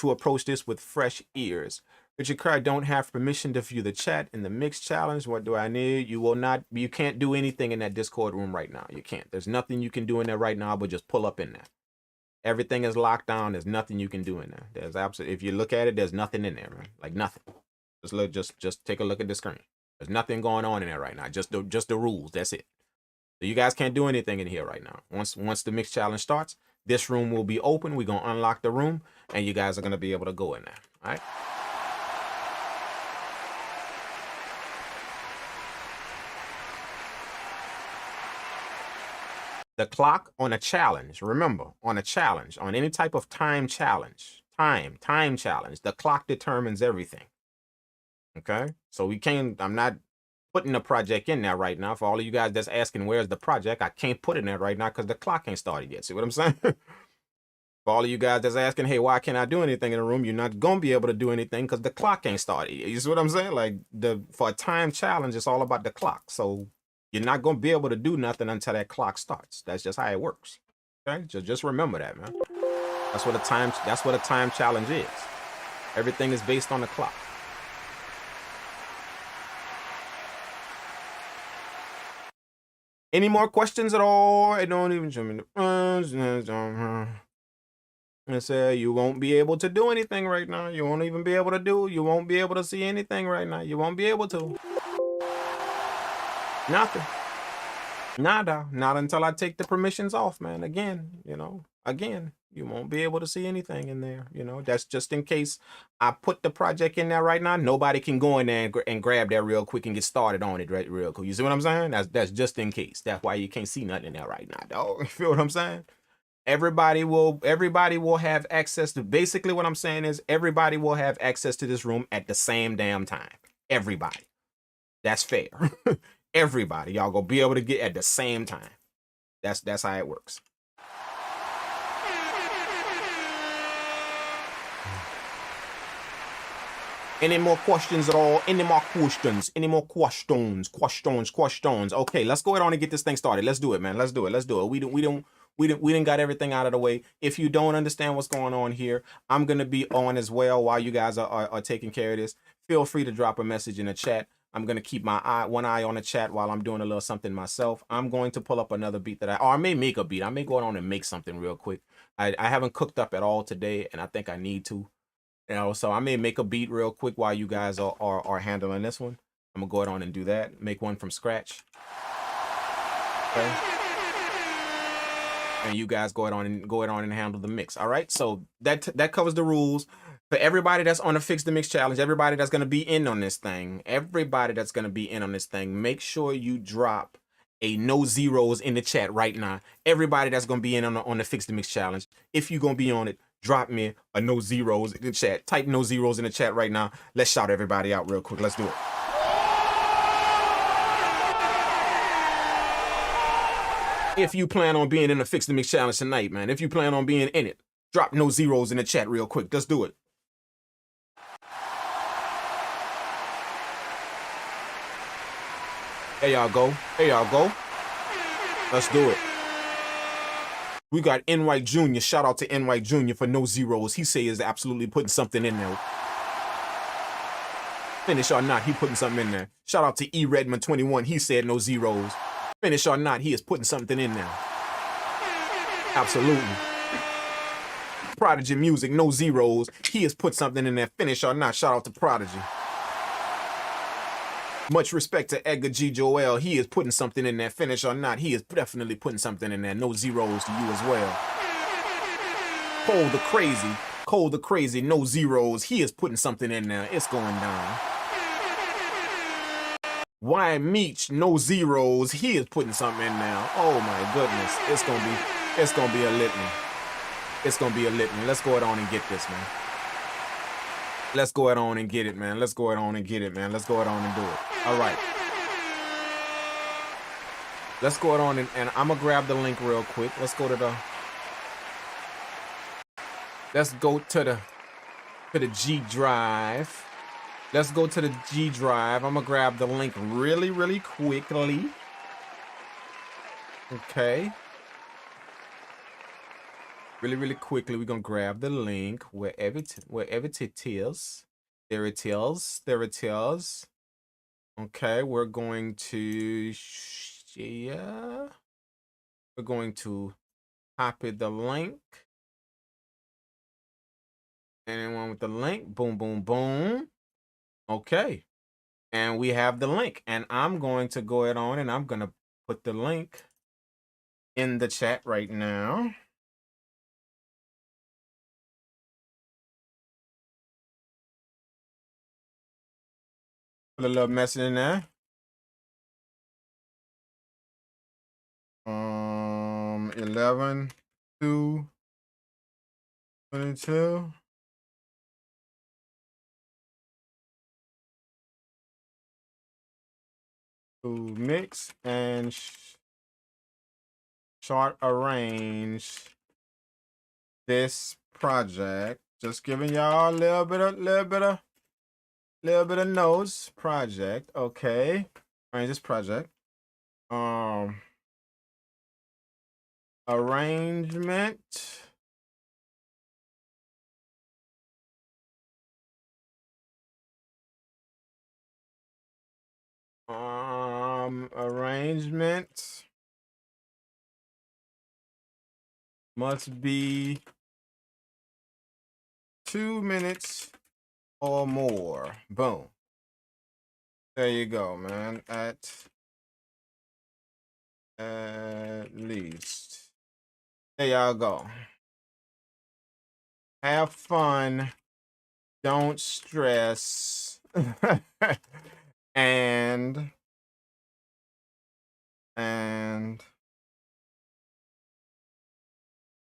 approach this with fresh ears. Richard Kerr, I don't have permission to view the chat in the mix challenge. What do I need? You can't do anything in that Discord room right now. You can't. There's nothing you can do in there right now, but just pull up in there. Everything is locked down. There's nothing you can do in there. There's absolutely, if you look at it, there's nothing in there, man. Like nothing. Just take a look at the screen. There's nothing going on in there right now. Just the rules. That's it. So you guys can't do anything in here right now. Once the mix challenge starts, this room will be open. We're gonna unlock the room, and you guys are gonna be able to go in there. All right. The clock on a challenge, remember, on a challenge, on any type of time challenge, time challenge, the clock determines everything. Okay? So I'm not putting the project in there right now. For all of you guys that's asking, where's the project? I can't put it in there right now because the clock ain't started yet. See what I'm saying? For all of you guys that's asking, hey, why can't I do anything in the room? You're not going to be able to do anything because the clock ain't started yet. You see what I'm saying? Like, for a time challenge, it's all about the clock. So you're not going to be able to do nothing until that clock starts. That's just how it works. Okay? Just remember that, man. That's what a time challenge is. Everything is based on the clock. Any more questions at all? I don't even jump in the and say you won't be able to do anything right now. You won't even be able to see anything right now. You won't be able to. Nothing. Nada. Not until I take the permissions off, man. Again, you won't be able to see anything in there. That's just in case I put the project in there right now. Nobody can go in there and grab that real quick and get started on it real quick. You see what I'm saying? That's just in case. That's why you can't see nothing in there right now, dog. You feel what I'm saying? Everybody will have access to, basically what I'm saying is everybody will have access to this room at the same damn time. Everybody. That's fair. Everybody, y'all gonna be able to get at the same time. That's how it works. Any more questions at all? Any more questions? Any more questions? Questions. Okay, let's go ahead on and get this thing started. Let's do it, man. Let's do it. We didn't got everything out of the way. If you don't understand what's going on here, I'm gonna be on as well while you guys are taking care of this. Feel free to drop a message in the chat. I'm going to keep one eye on the chat while I'm doing a little something myself. I'm going to pull up another beat or I may make a beat. I may go on and make something real quick. I haven't cooked up at all today, and I think I need to. So I may make a beat real quick while you guys are handling this one. I'm going to go ahead on and do that. Make one from scratch. Okay. and you guys go ahead on and handle the mix. All right, so that covers the rules for everybody that's on the Fix the Mix challenge. Everybody that's going to be in on this thing, make sure you drop a no zeros in the chat right now. Everybody that's going to be in on the Fix the Mix challenge, if you're going to be on it, drop me a no zeros in the chat. Type no zeros in the chat right now. Let's shout everybody out real quick. Let's do it. If you plan on being in the Fix the Mix challenge tonight, man, if you plan on being in it, drop no zeros in the chat real quick. Let's do it. There y'all go. There y'all go. Let's do it. We got NY Jr. Shout out to NY Jr. for no zeros. He say is absolutely putting something in there. Finish or not, he putting something in there. Shout out to E Redmond 21. He said no zeros. Finish or not, he is putting something in there. Absolutely. Prodigy Music, no zeros. He has put something in there. Finish or not, shout out to Prodigy. Much respect to Edgar G. Joel. He is putting something in there. Finish or not, he is definitely putting something in there. No zeros to you as well. Cole the Crazy, no zeros. He is putting something in there. It's going down. Why Meech, no zeros. He is putting something in now. Oh my goodness. It's gonna be a litany. It's gonna be a litany. Let's go ahead on and get this, man. Let's go ahead on and get it, man. Let's go ahead on and get it, man. Let's go ahead on and do it. All right. Let's go ahead on and I'm gonna grab the link real quick. Let's go to the G drive. Let's go to the G drive. I'm gonna grab the link really quickly. Okay. Really quickly, we're gonna grab the link wherever it is. There it is. Okay, we're going to share. We're going to copy the link. Anyone with the link? Boom, boom, boom. Okay, and we have the link, and I'm going to go ahead on and I'm gonna put the link in the chat right now. Put a little message in there. 11/2/22. To mix and chart arrange this project. Just giving y'all a little bit of notes. Project, okay. Arrange this project. Arrangement. Arrangement must be 2 minutes or more. Boom. There you go, man. At least. There y'all go. Have fun. Don't stress.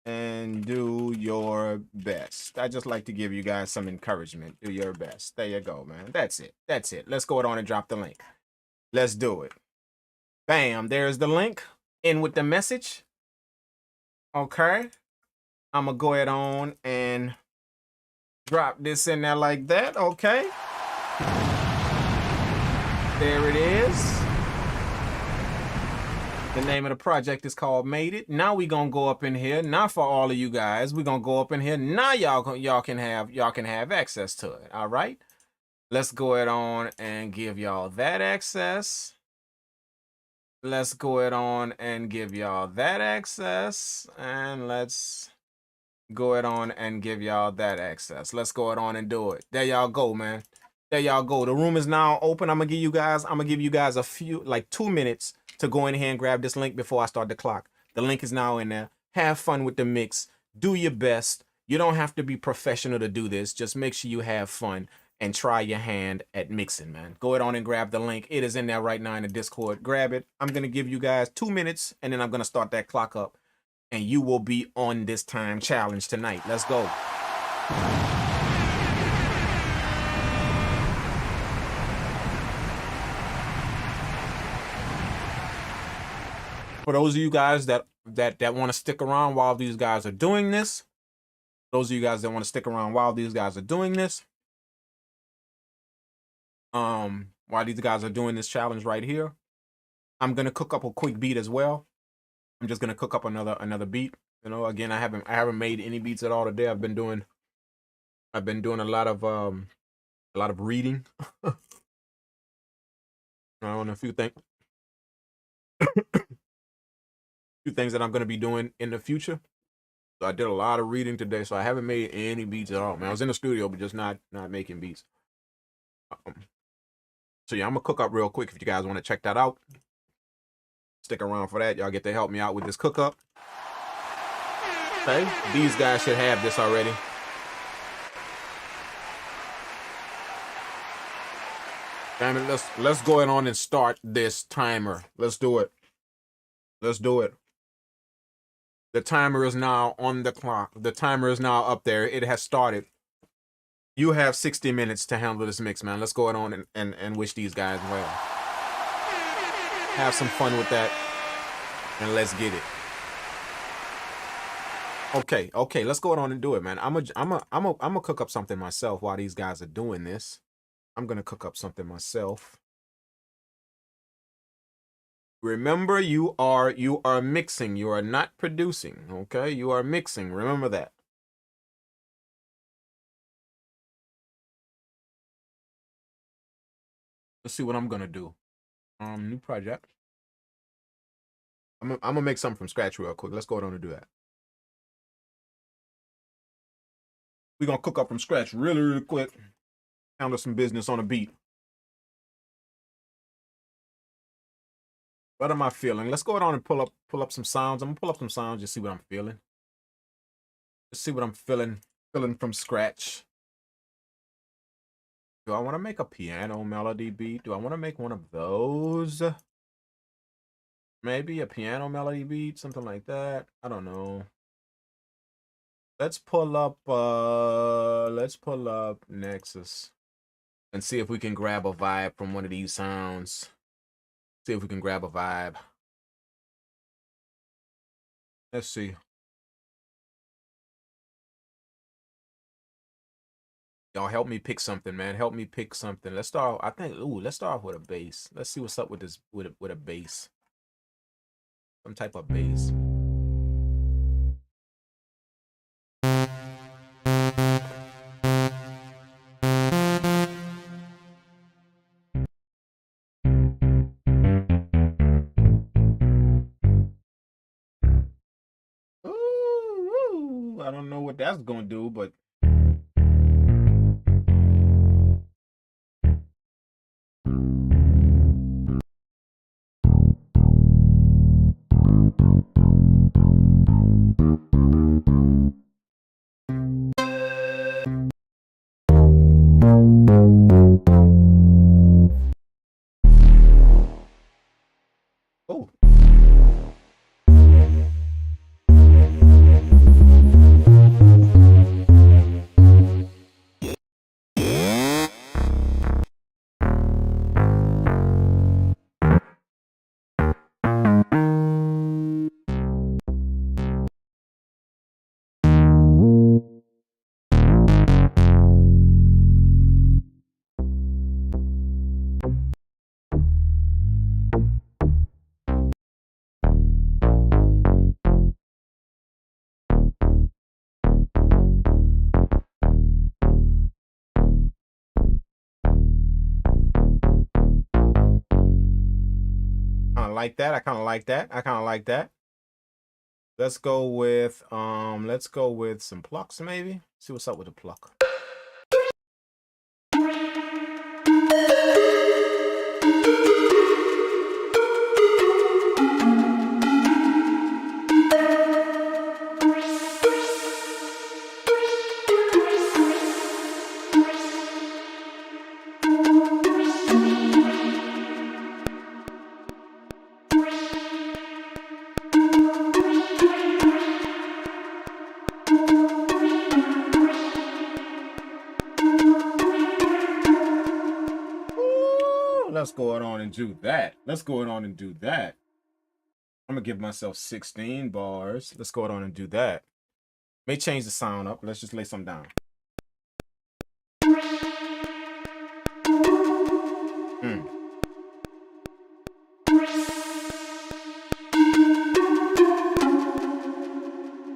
and do your best. I just like to give you guys some encouragement. Do your best. There you go, man. That's it. Let's go on and drop the link. Let's do it. Bam, there's the link. In with the message. Okay. I'm gonna go ahead on and drop this in there like that. Okay. There it is. The name of the project is called Made It. Now we gonna go up in here. Not for all of you guys. We're gonna go up in here. Now y'all can have access to it. All right. Let's go ahead on and give y'all that access. Let's go ahead on and give y'all that access. And let's go ahead on and give y'all that access. Let's go ahead on and do it. There y'all go, man. There y'all go. The room is now open. I'm gonna give you guys a few, like 2 minutes to go in here and grab this link before I start the clock. The link is now in there. have fun with the mix, do your best. You don't have to be professional to do this. Just make sure you have fun and try your hand at mixing, man. Go ahead on and grab the link. It is in there right now in the Discord. Grab it. I'm going to give you guys 2 minutes, and then I'm going to start that clock up, and you will be on this time challenge tonight. Let's go. For those of you guys that want to stick around while these guys are doing this, while these guys are doing this challenge right here, I'm gonna cook up a quick beat as well. I'm just gonna cook up another beat. You know, again, I haven't made any beats at all today. I've been doing a lot of reading on a few things. Few things that I'm going to be doing in the future. So I did a lot of reading today, so I haven't made any beats at all, man. I was in the studio, but just not making beats. So yeah, I'm gonna cook up real quick. If you guys want to check that out, stick around for that. Y'all get to help me out with this cook up. Okay, these guys should have this already. Damn it, let's go ahead on and start this timer. Let's do it. The timer is now on the clock. The timer is now up there. It has started. You have 60 minutes to handle this mix, man. Let's go on and wish these guys well. Have some fun with that, and let's get it. Okay, let's go on and do it, man. I'm gonna cook up something myself while these guys are doing this. I'm gonna cook up something myself. Remember, you are mixing. You are not producing, okay? You are mixing. Remember that. Let's see what I'm gonna do. New project. I'm gonna make something from scratch real quick. Let's go on and do that. We're gonna cook up from scratch really quick. Handle some business on a beat. What am I feeling? Let's go on and pull up some sounds. I'm gonna pull up some sounds, just see what I'm feeling. Let's see what I'm feeling from scratch. Do I want to make a piano melody beat? Do I want to make one of those? Maybe a piano melody beat, something like that. I don't know. Let's pull up Nexus and see if we can grab a vibe from one of these sounds. See if we can grab a vibe. Let's see. Y'all help me pick something, man. Help me pick something. Let's start. Let's start off with a bass. Let's see what's up with this with a bass. Some type of bass. Ooh, I don't know what that's gonna do, but oh. Like that. I kind of like that. Let's go with some plucks maybe. See what's up with the pluck. Let's go on and do that. Let's go on and do that. I'm gonna give myself 16 bars. Let's go on and do that. May change the sound up. Let's just lay some down.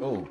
Oh.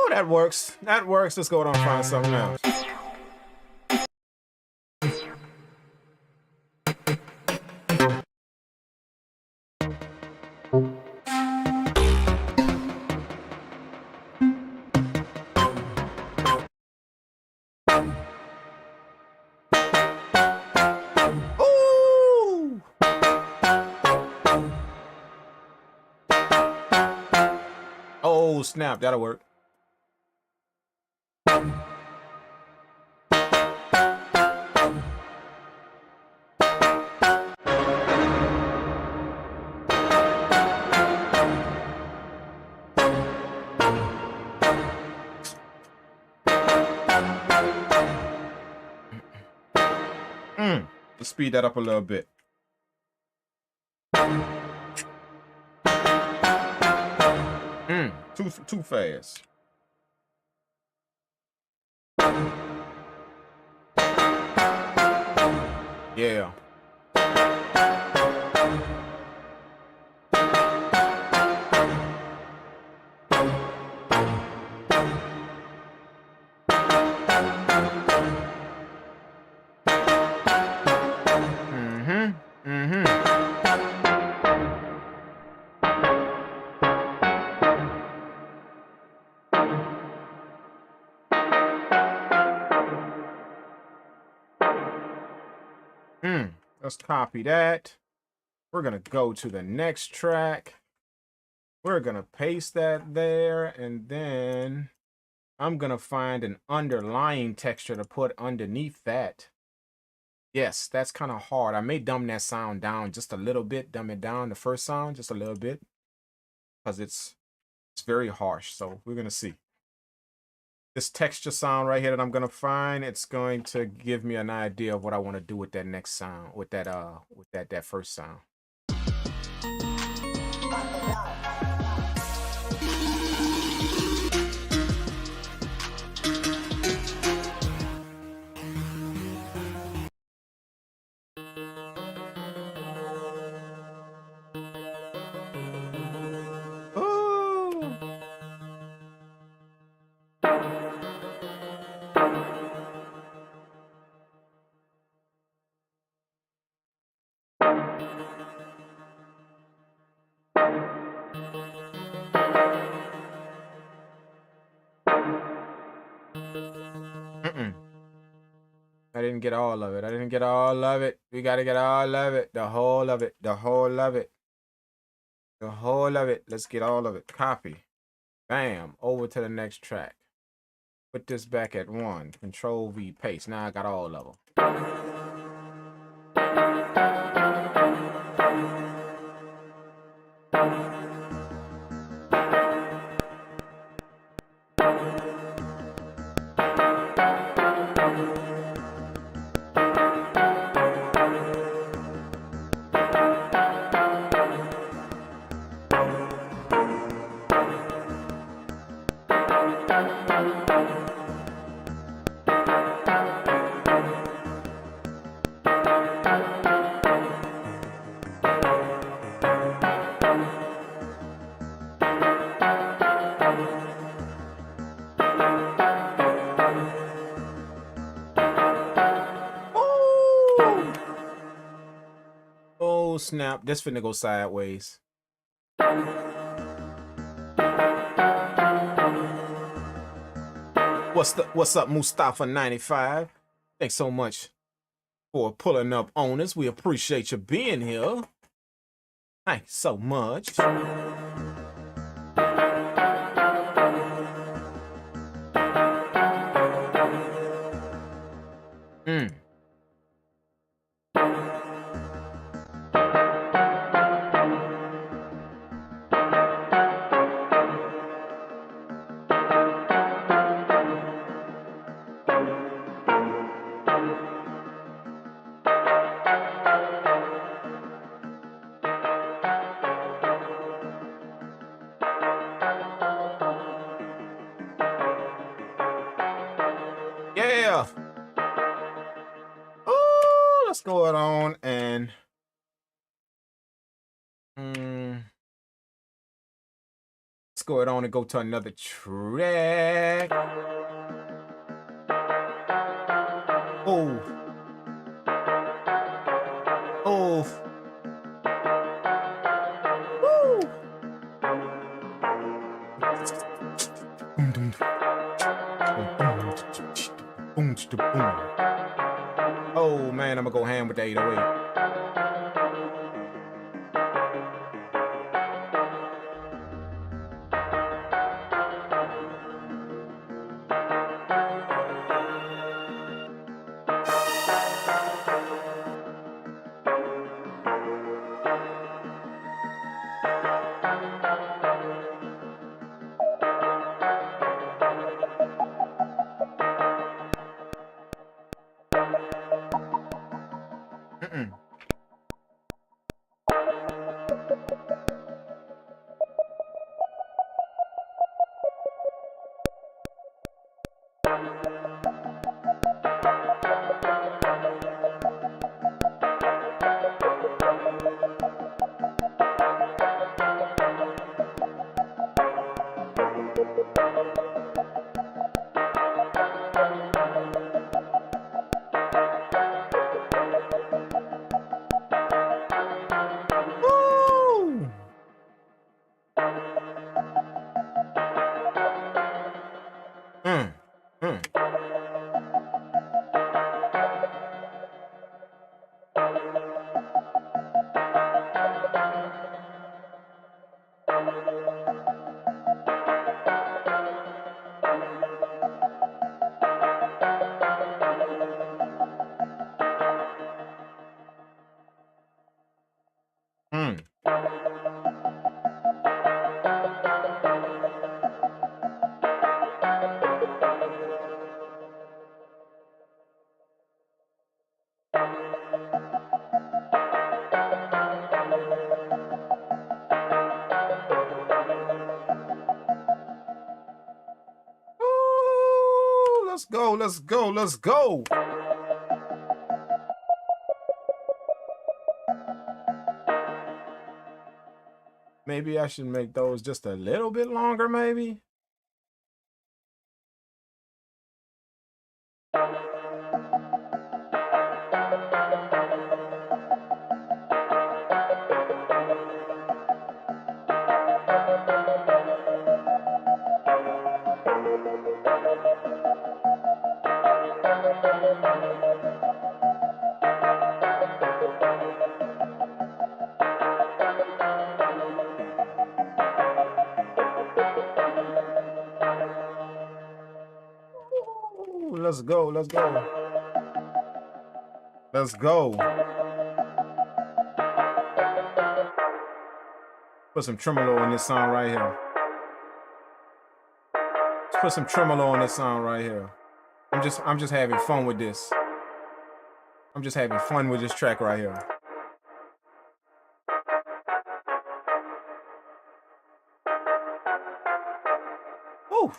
That works. That works. Let's go on and find something else. Ooh! Oh, snap. That'll work. Let's speed that up a little bit. Too fast. Yeah. Let's copy that. We're gonna go to the next track. We're gonna paste that there, and then I'm gonna find an underlying texture to put underneath that. Yes, that's kind of hard. I may dumb that sound down just a little bit, dumb it down, the first sound just a little bit, because it's very harsh. So we're gonna see. This texture sound right here that I'm gonna find, it's going to give me an idea of what I want to do with that next sound, with that that first sound. I didn't get all of it. I didn't get all of it. We got to get all of it. The whole of it. The whole of it. The whole of it. Let's get all of it. Copy. Bam. Over to the next track. Put this back at 1. Control V, paste. Now I got all of them. Oh snap, this finna go sideways. What's up, Mustafa 95? Thanks so much for pulling up on us. We appreciate you being here. Thanks so much. Yeah. Oh, let's go it on and let's go it on and go to another track. Oh. Oh. Woo. Oh man, I'm gonna go ham with the 808. Let's go, let's go, let's go. Maybe I should make those just a little bit longer, maybe. Let's go, let's go. Let's go. Put some tremolo in this song right here. Let's put some tremolo on this song right here. I'm just having fun with this. I'm just having fun with this track right here. Woo!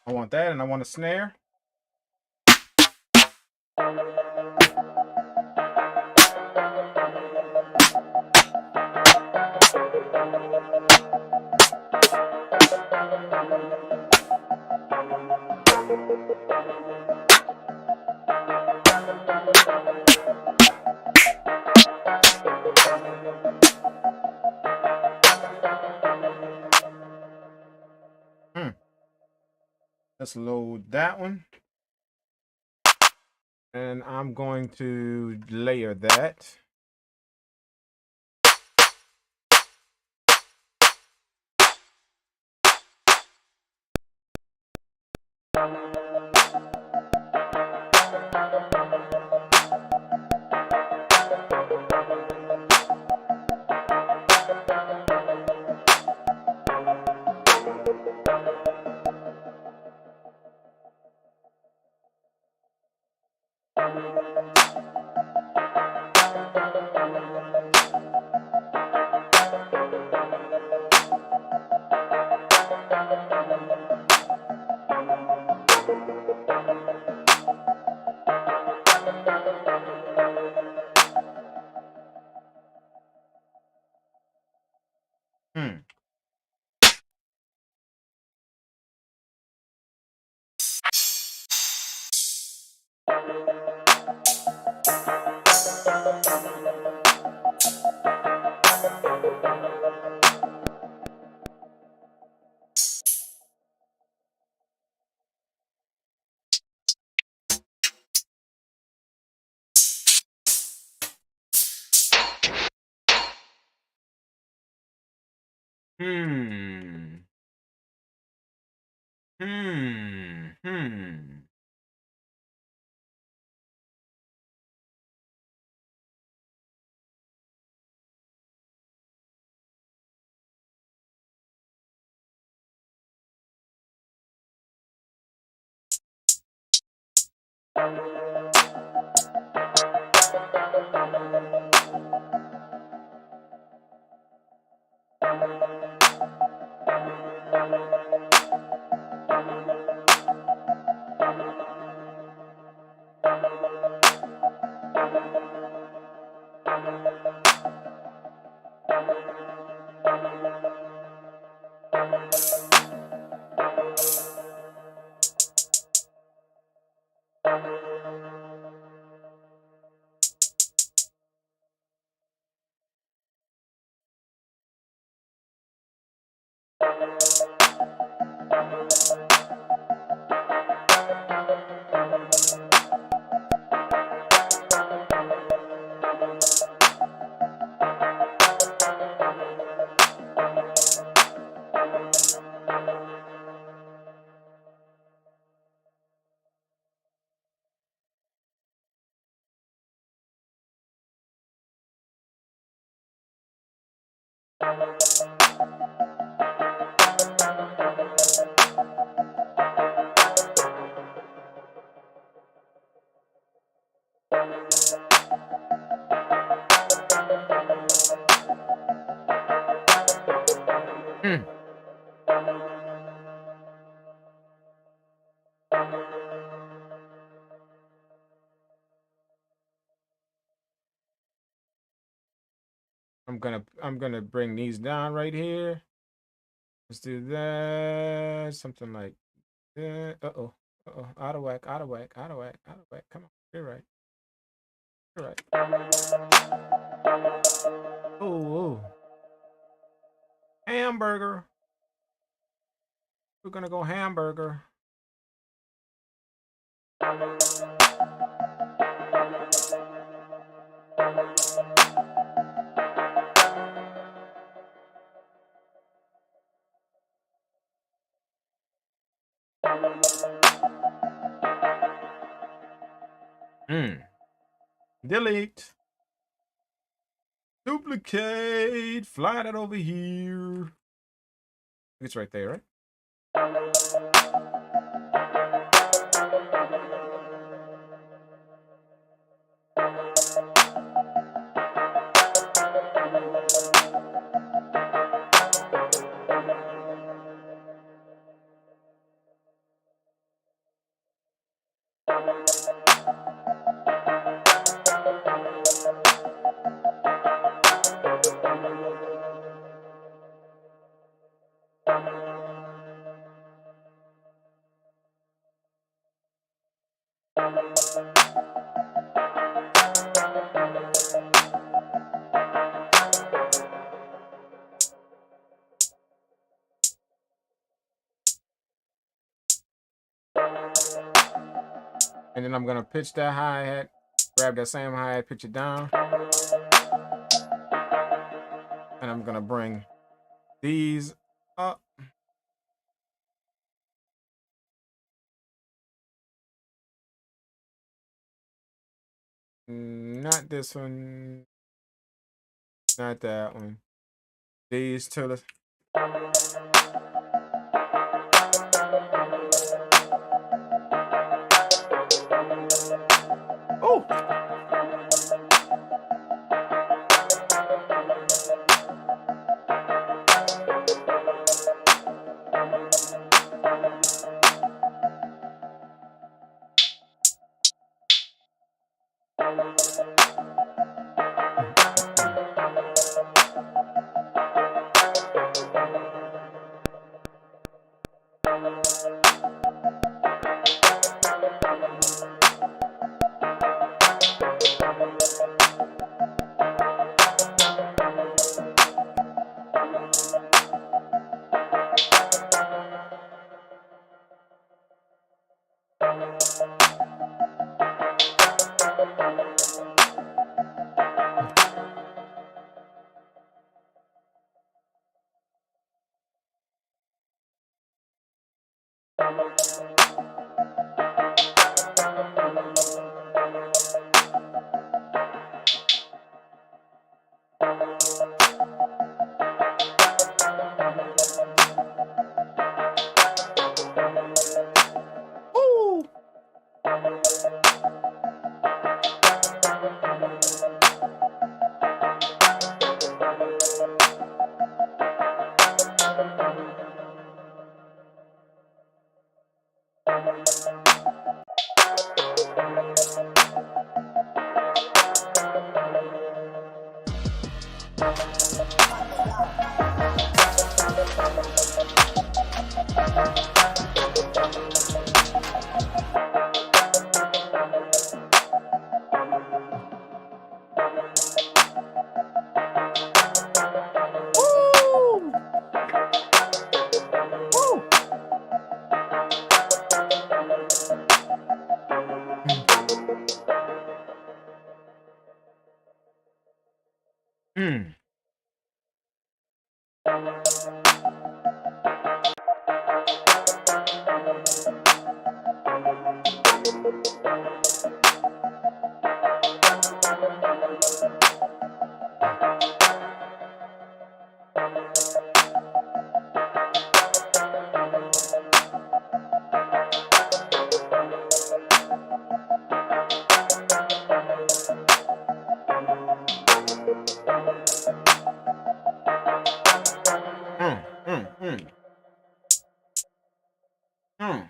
I want that, and I want a snare. Let's load that one. And I'm going to layer that. I'm gonna bring these down right here. Let's do that. Something like that. Uh-oh. Uh-oh. Out of whack, out of whack, out of whack, out of whack. Come on. You're right. You're right. Oh. Hamburger. We're gonna go hamburger. Delete. Duplicate. Fly that over here. It's right there, right? And then I'm gonna pitch that hi-hat, grab that same hi-hat, pitch it down. And I'm gonna bring these up. Not this one. Not that one. These two. Oh! Mm. Mm.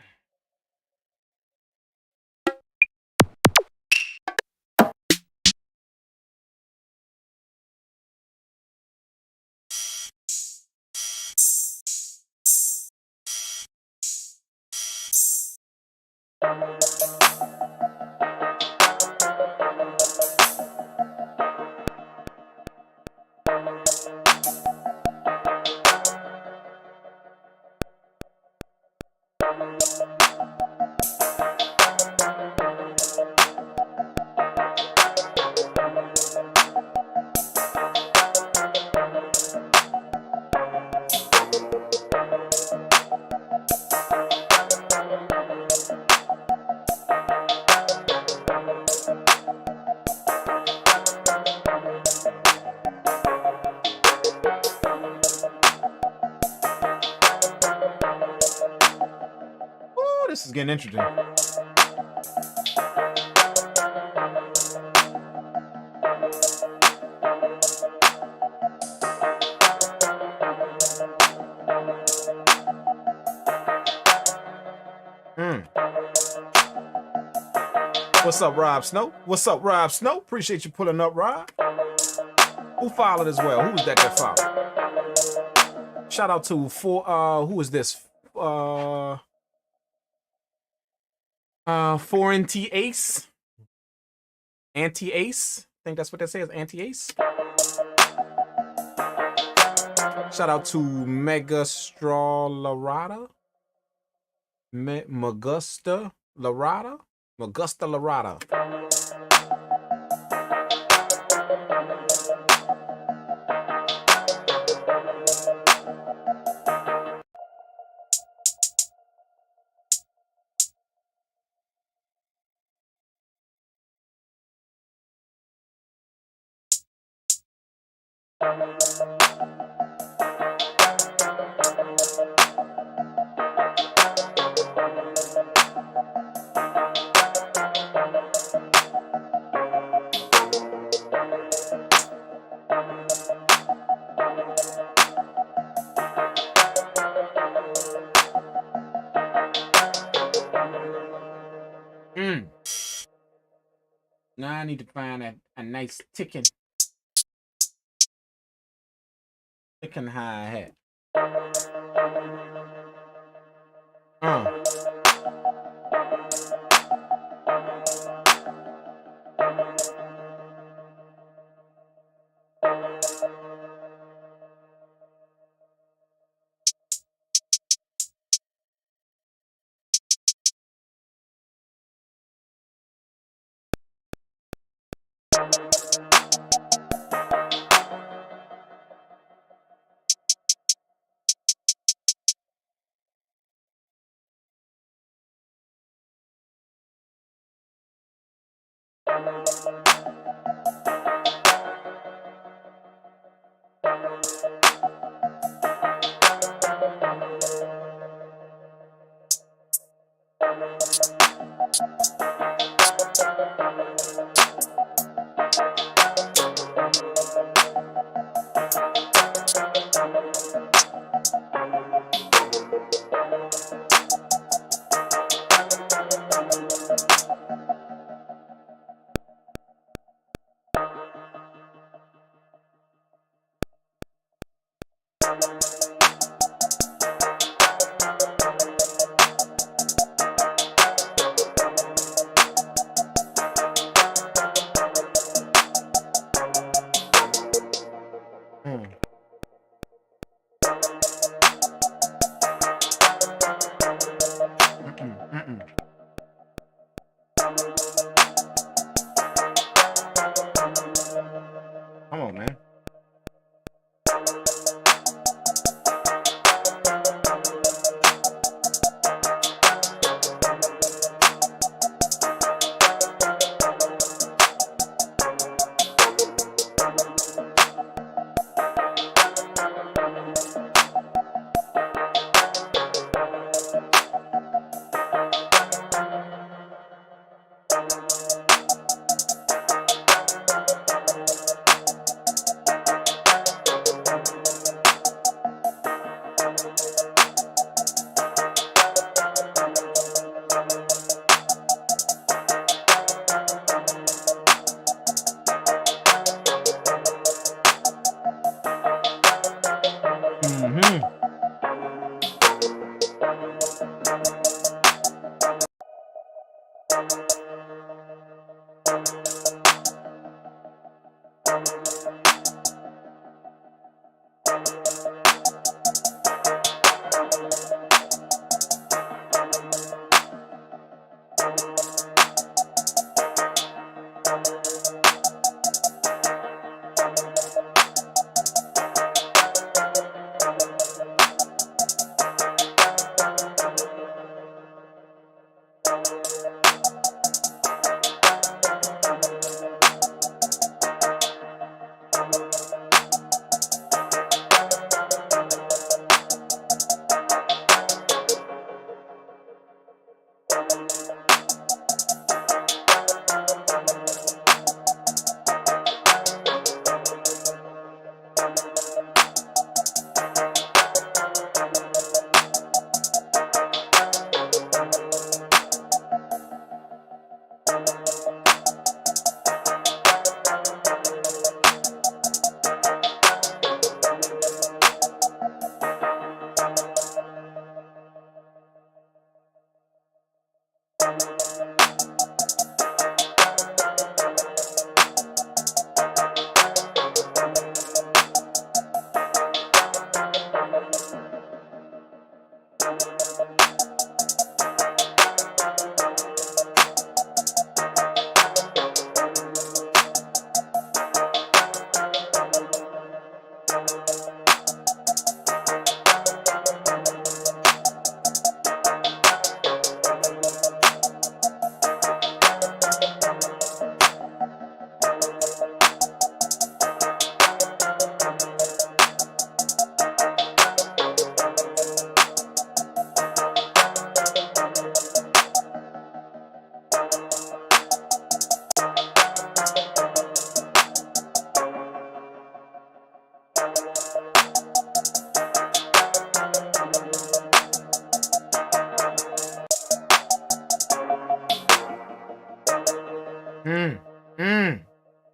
Ooh, this is getting interesting. What's up, Rob Snow? What's up, Rob Snow? Appreciate you pulling up, Rob. Who followed as well? Who was that followed? Shout out to who is this? Foreign T Ace. Anti-Ace. I think that's what that says, Anti-Ace. Shout out to Megastraw Larada. Magusta Larada. Magusta Larada. Now I need to find a nice ticking hi-hat.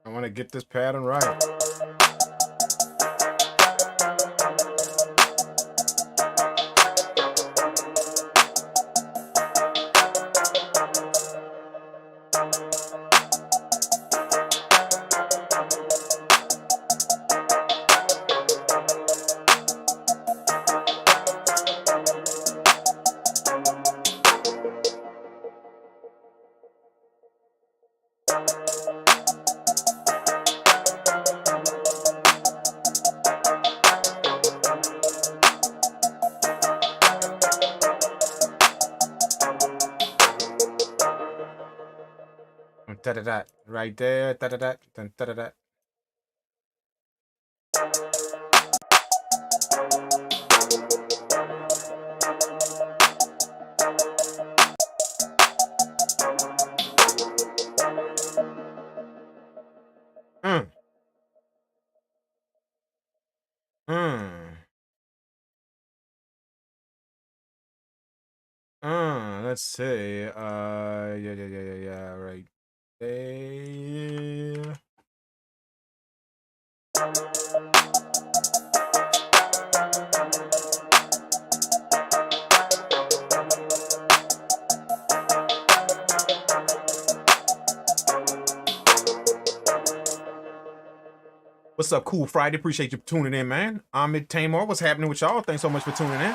I want to get this pattern right. Da-da-da, right there, da-da-da, dun, da-da-da. Let's see. Yeah, right there. What's up, Cool Friday? Appreciate you tuning in, man. Ahmed Tamar, what's happening with y'all? Thanks so much for tuning in.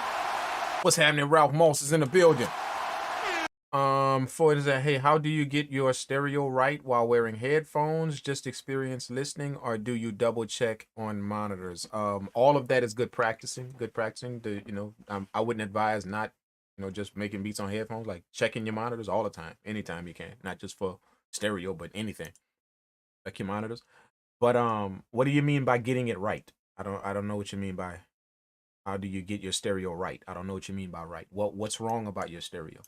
What's happening? Ralph Moss is in the building. For that, hey, how do you get your stereo right while wearing headphones? Just experience listening, or do you double check on monitors? All of that is good practicing. Good practicing. I wouldn't advise not, just making beats on headphones. Like checking your monitors all the time, anytime you can. Not just for stereo, but anything. Check your monitors. But what do you mean by getting it right? I don't know what you mean by how do you get your stereo right? I don't know what you mean by right. What's wrong about your stereo?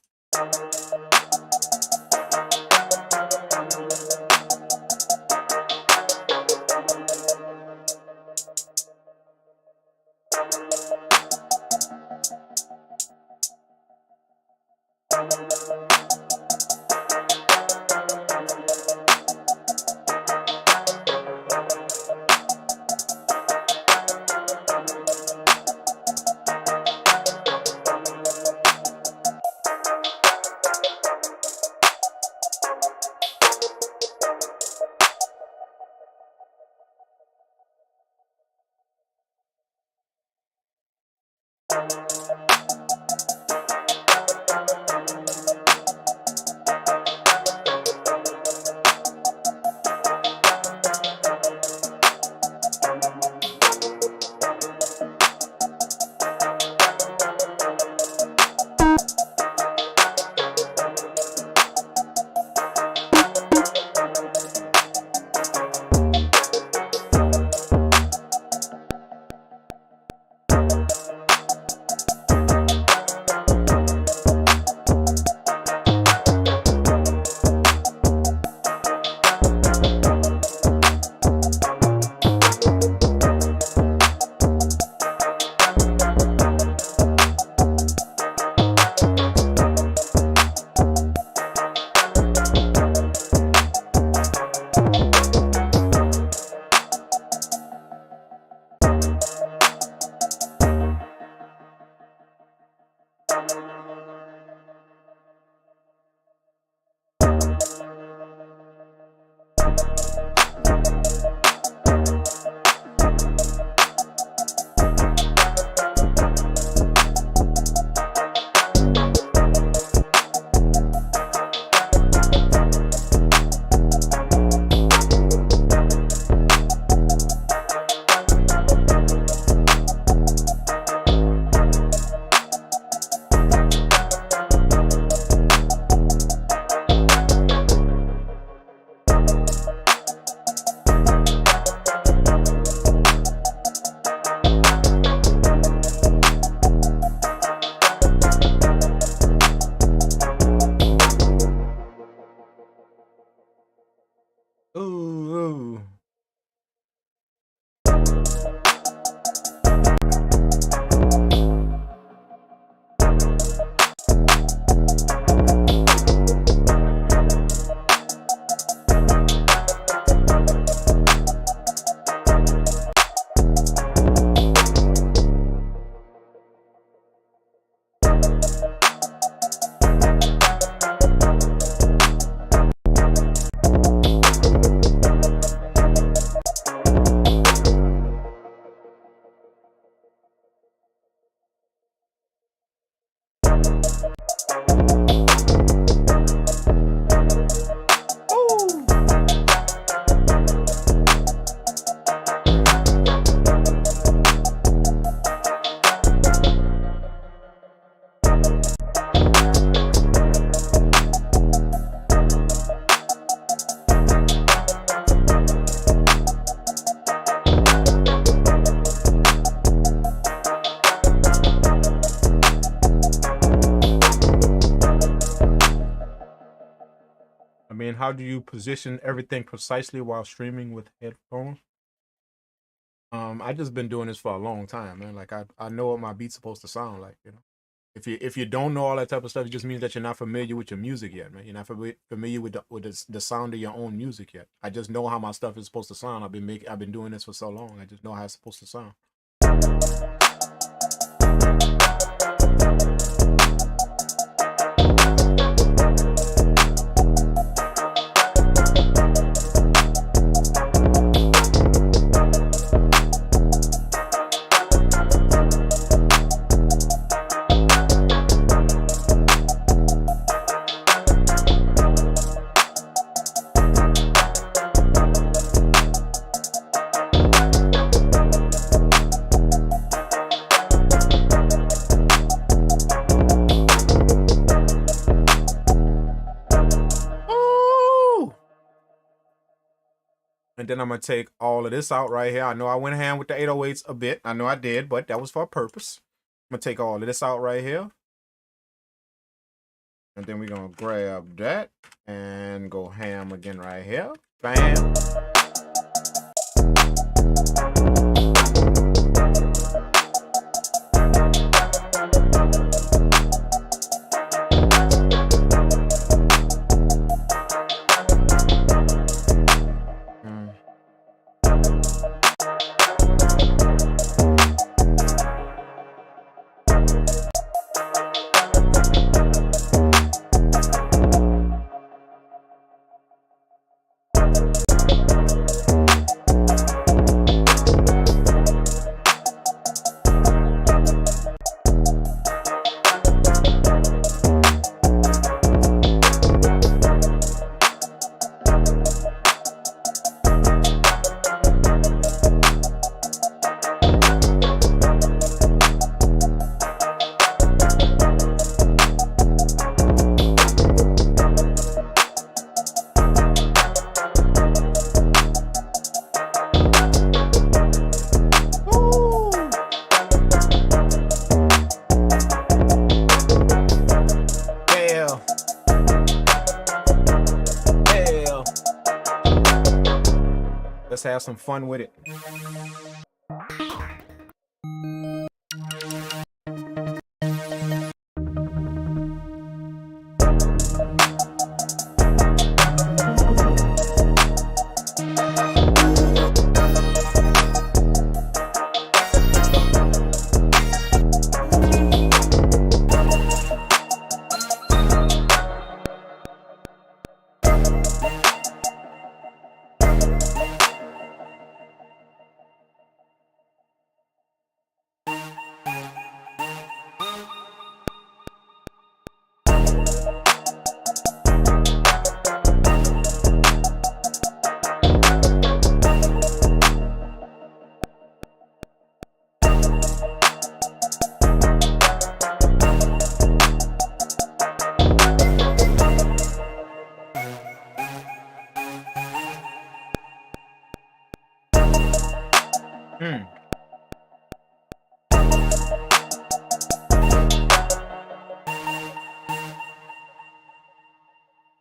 Ooh. I mean, how do you position everything precisely while streaming with headphones? I just been doing this for a long time, man. Like I know what my beat's supposed to sound like, you know. If you don't know all that type of stuff, it just means that you're not familiar with your music yet, man. You're not familiar with the sound of your own music yet. I just know how my stuff is supposed to sound. I've been doing this for so long. I just know how it's supposed to sound. And then I'm going to take all of this out right here. I know I went hand with the 808s a bit. I know I did, but that was for a purpose. I'm going to take all of this out right here. And then we're going to grab that and go ham again right here. Bam. Let's have some fun with it.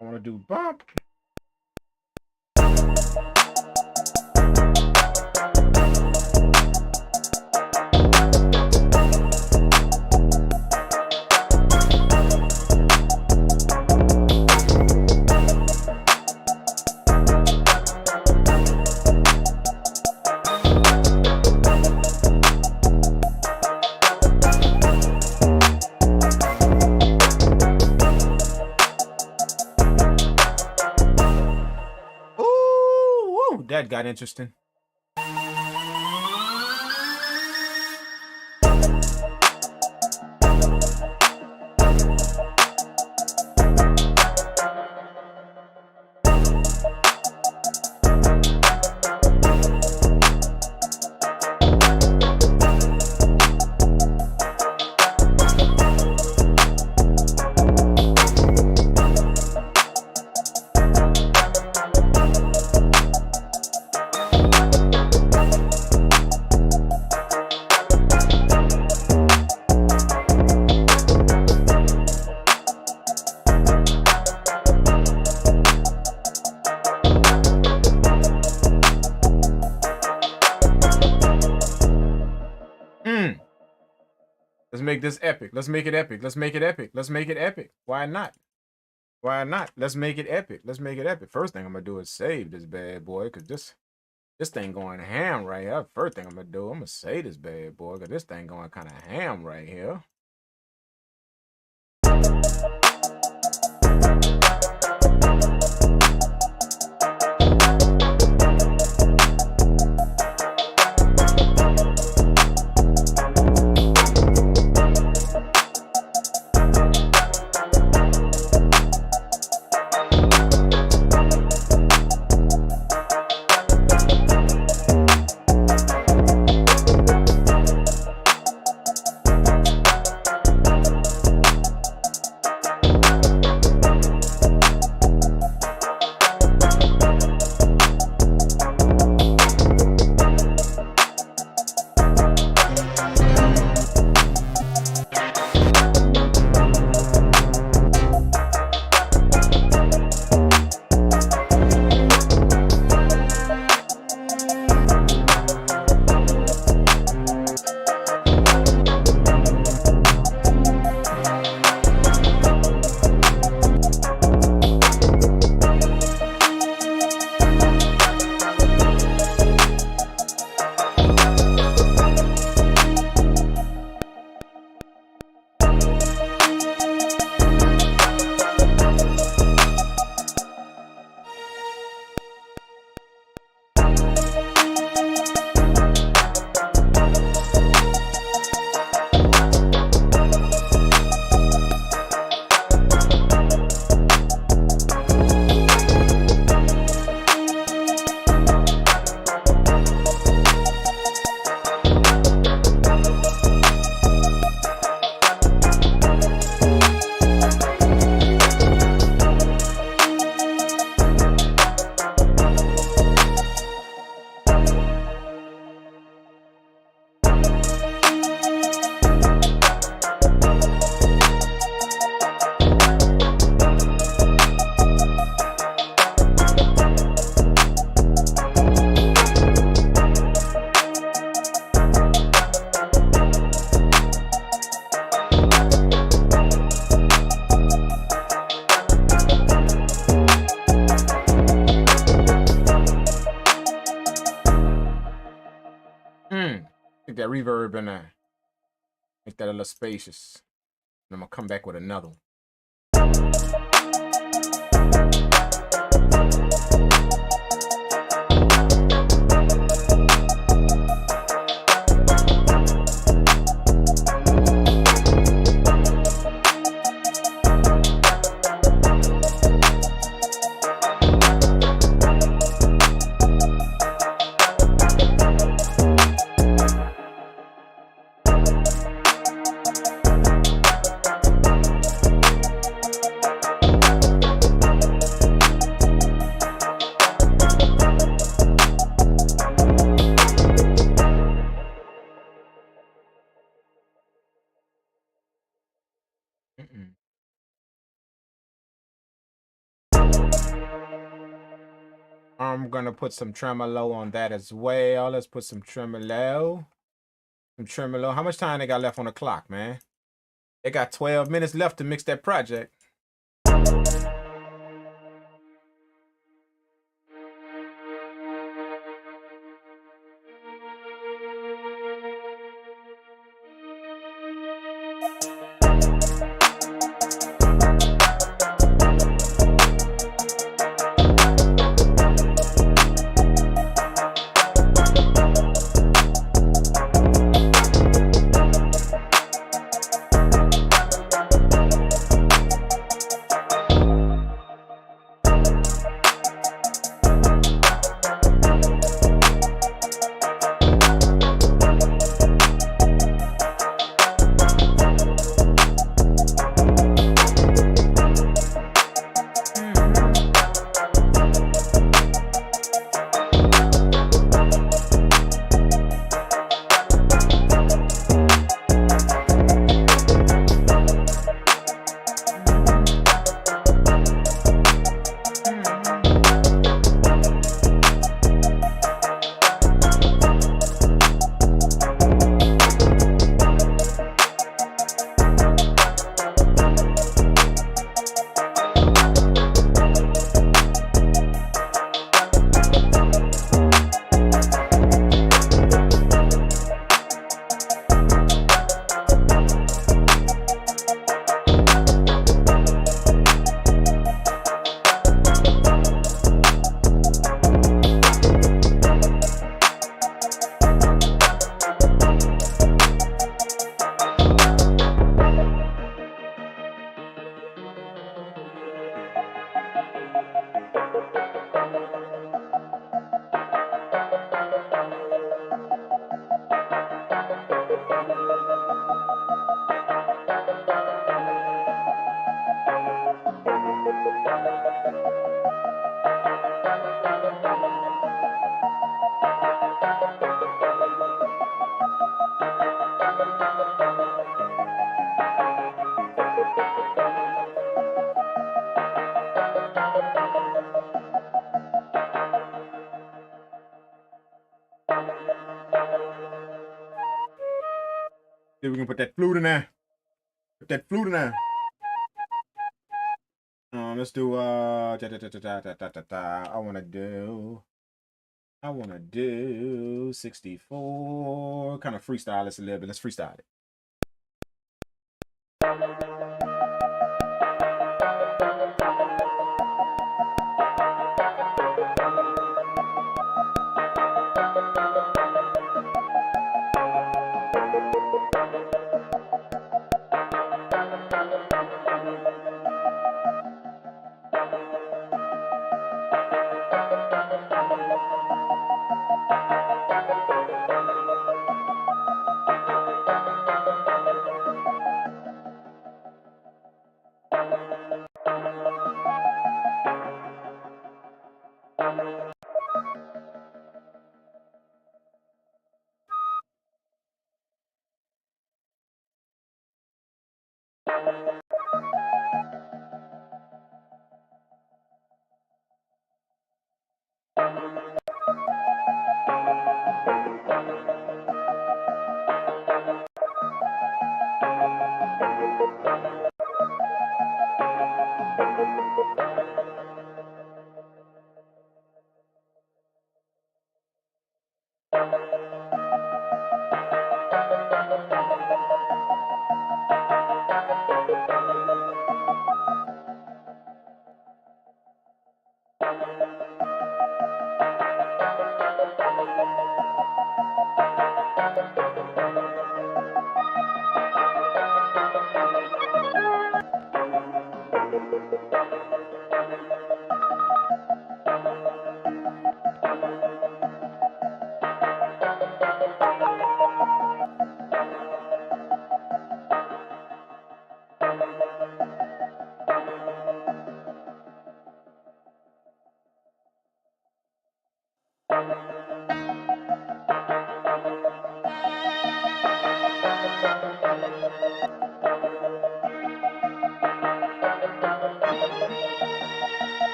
I want to do bump. That got interesting. Let's make this epic. Let's make it epic. Let's make it epic. Let's make it epic. Why not? Why not? Let's make it epic. Let's make it epic. First thing I'm gonna do is save this bad boy, cause this thing going ham right here. First thing I'm gonna do, I'm gonna save this bad boy, cause this thing going kind of ham right here. Take that reverb in there. Make that a little spacious. And I'm gonna come back with another one. I'm gonna put some tremolo on that as well. Let's put some tremolo. Some tremolo. How much time they got left on the clock, man? They got 12 minutes left to mix that project. See if we can put that flute in there. Put that flute in there. Let's do I wanna do 64. Kind of freestyle this a little bit. Let's freestyle it.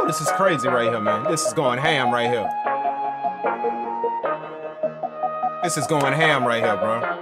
This is crazy right here, man. This is going ham right here. This is going ham right here, bro.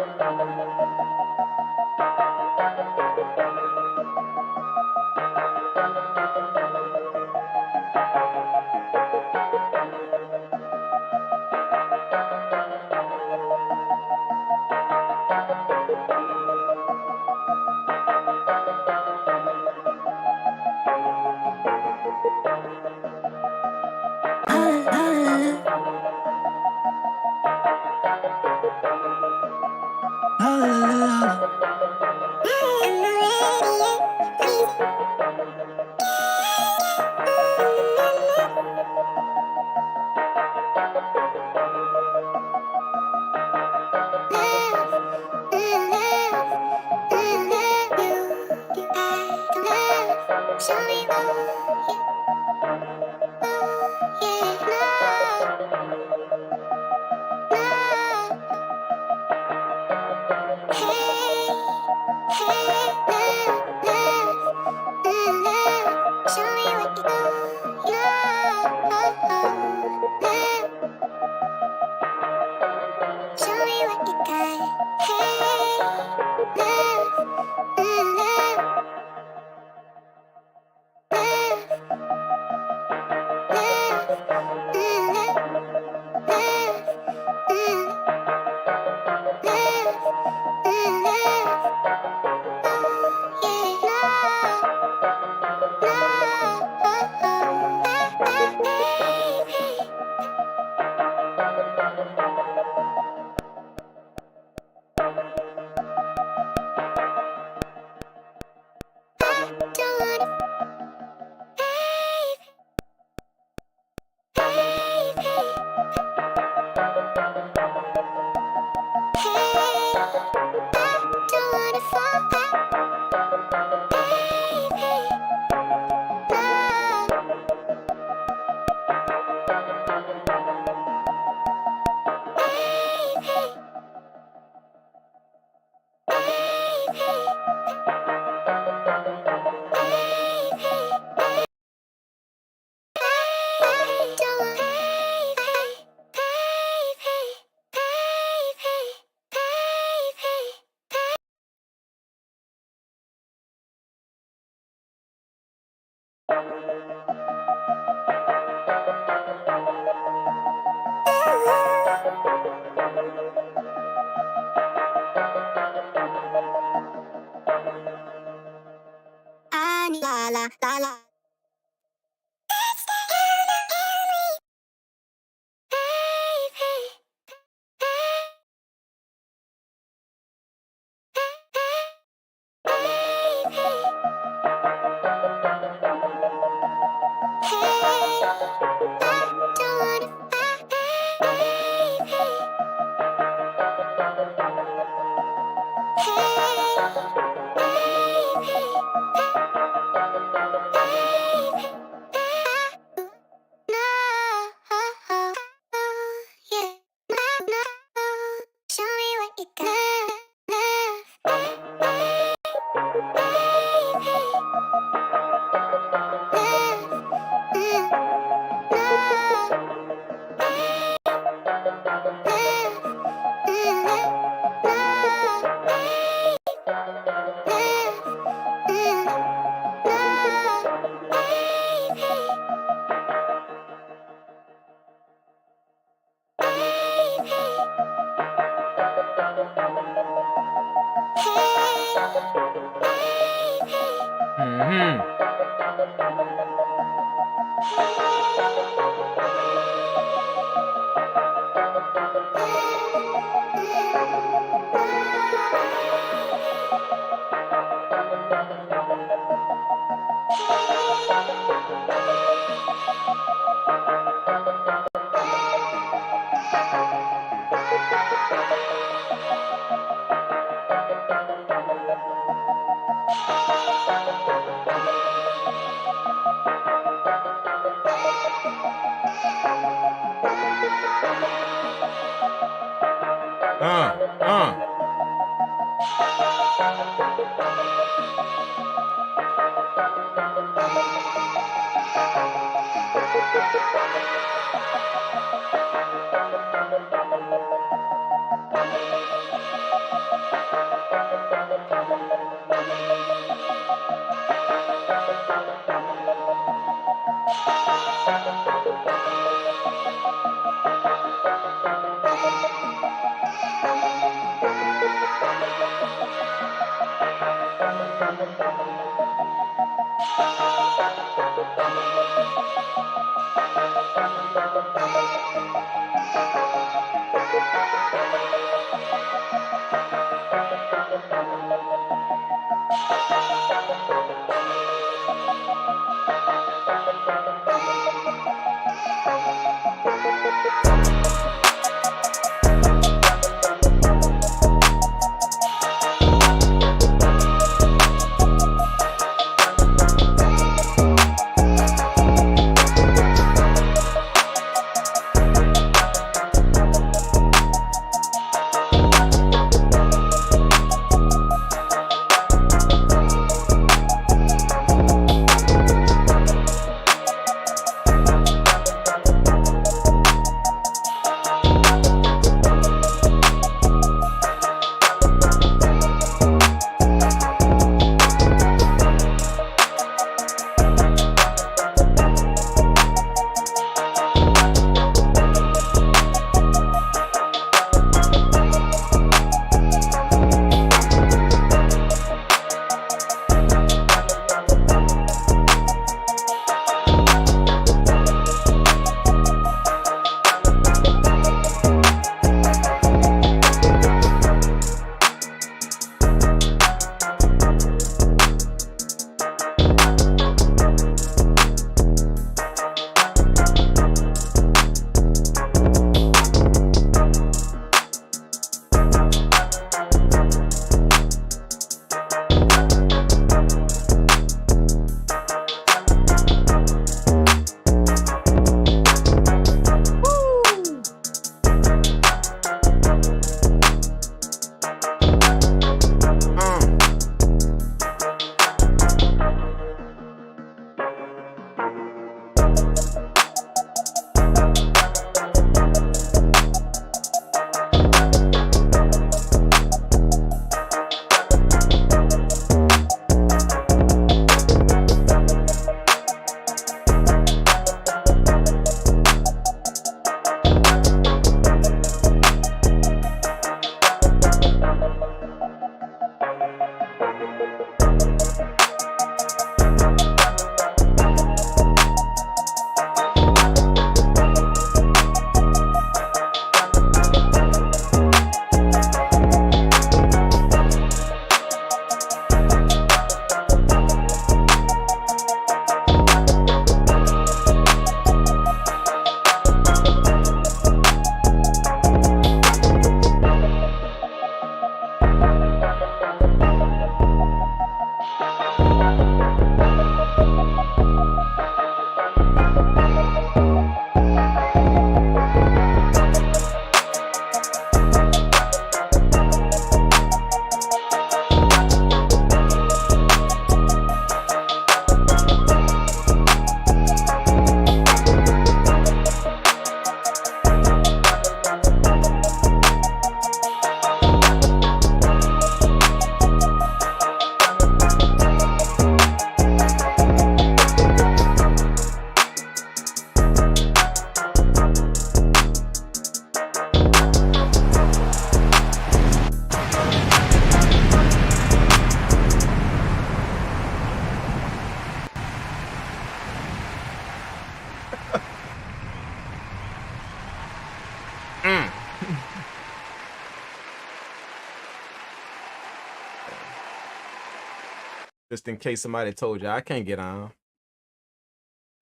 Just in case somebody told you I can't get on.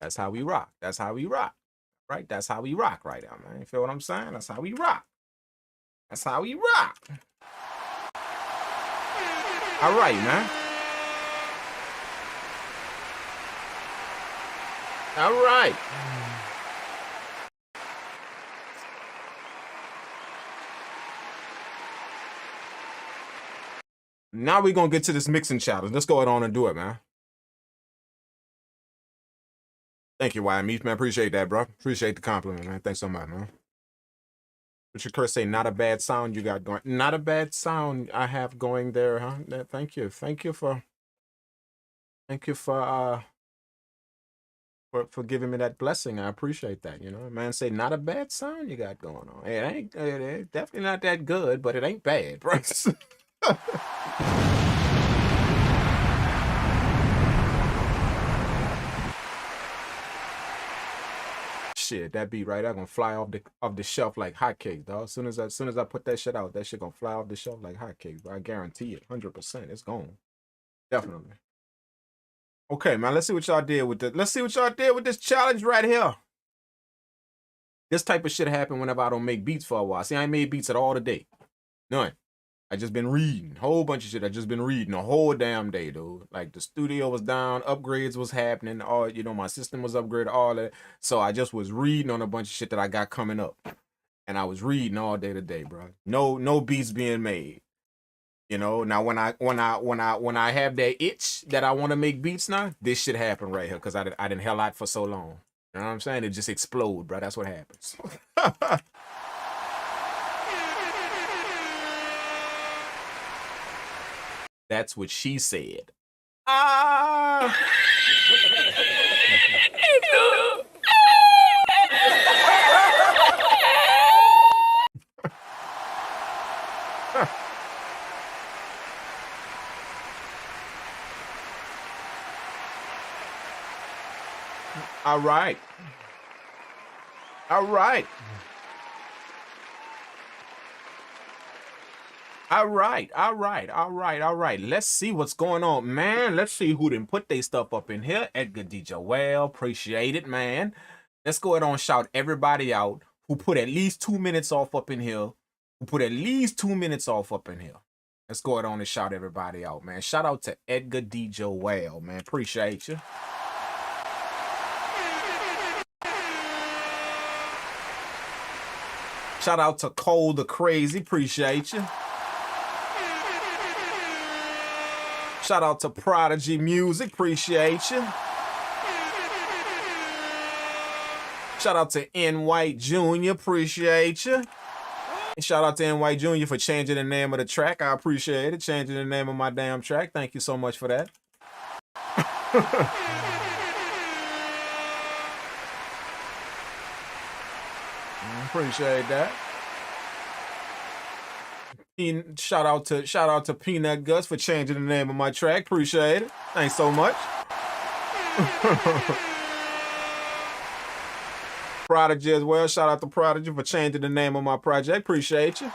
That's how we rock. That's how we rock. Right? That's how we rock right now, man. You feel what I'm saying? That's how we rock. That's how we rock. All right, man. All right. Now we're going to get to this mixing challenge. Let's go ahead on and do it, man. Thank you, YME, man. Appreciate that, bro. Appreciate the compliment, man. Thanks so much, man. Richard Kerr say, not a bad sound you got going. Not a bad sound I have going there, huh? Thank you. Thank you for giving me that blessing. I appreciate that. You know, man, say not a bad sound you got going on. It ain't definitely not that good, but it ain't bad, bro. Shit, that beat right, I'm gonna fly off the shelf like hotcakes, dog. As soon as I put that shit out, that shit gonna fly off the shelf like hotcakes. I guarantee it, 100%. It's gone, definitely. Okay, man. Let's see what y'all did with this. Let's see what y'all did with this challenge right here. This type of shit happen whenever I don't make beats for a while. See, I ain't made beats at all today. None. I just been reading. Whole bunch of shit. I just been reading the whole damn day, dude. Like, the studio was down, upgrades was happening, all, you know, my system was upgraded, all that. So I just was reading on a bunch of shit that I got coming up. And I was reading all day today, bro. No beats being made. You know, now when I have that itch that I want to make beats now, this shit happen right here, because I didn't hell out for so long. You know what I'm saying? It just explode, bro. That's what happens. That's what she said. Ah! All right. All right. All right, all right, all right, all right. Let's see what's going on, man. Let's see who didn't put their stuff up in here. Edgar D. Joel, appreciate it, man. Let's go ahead and shout everybody out who put at least 2 minutes off up in here. Who put at least 2 minutes off up in here. Let's go ahead on and shout everybody out, man. Shout out to Edgar D. Joel, man. Appreciate you. Shout out to Cole the Crazy. Appreciate you. Shout out to Prodigy Music. Appreciate you. Shout out to N. White Jr. Appreciate you. And shout out to N. White Jr. for changing the name of the track. I appreciate it. Changing the name of my damn track. Thank you so much for that. Appreciate that. Shout out to Peanut Gus for changing the name of my track. Appreciate it. Thanks so much. Prodigy as well. Shout out to Prodigy for changing the name of my project. Appreciate you.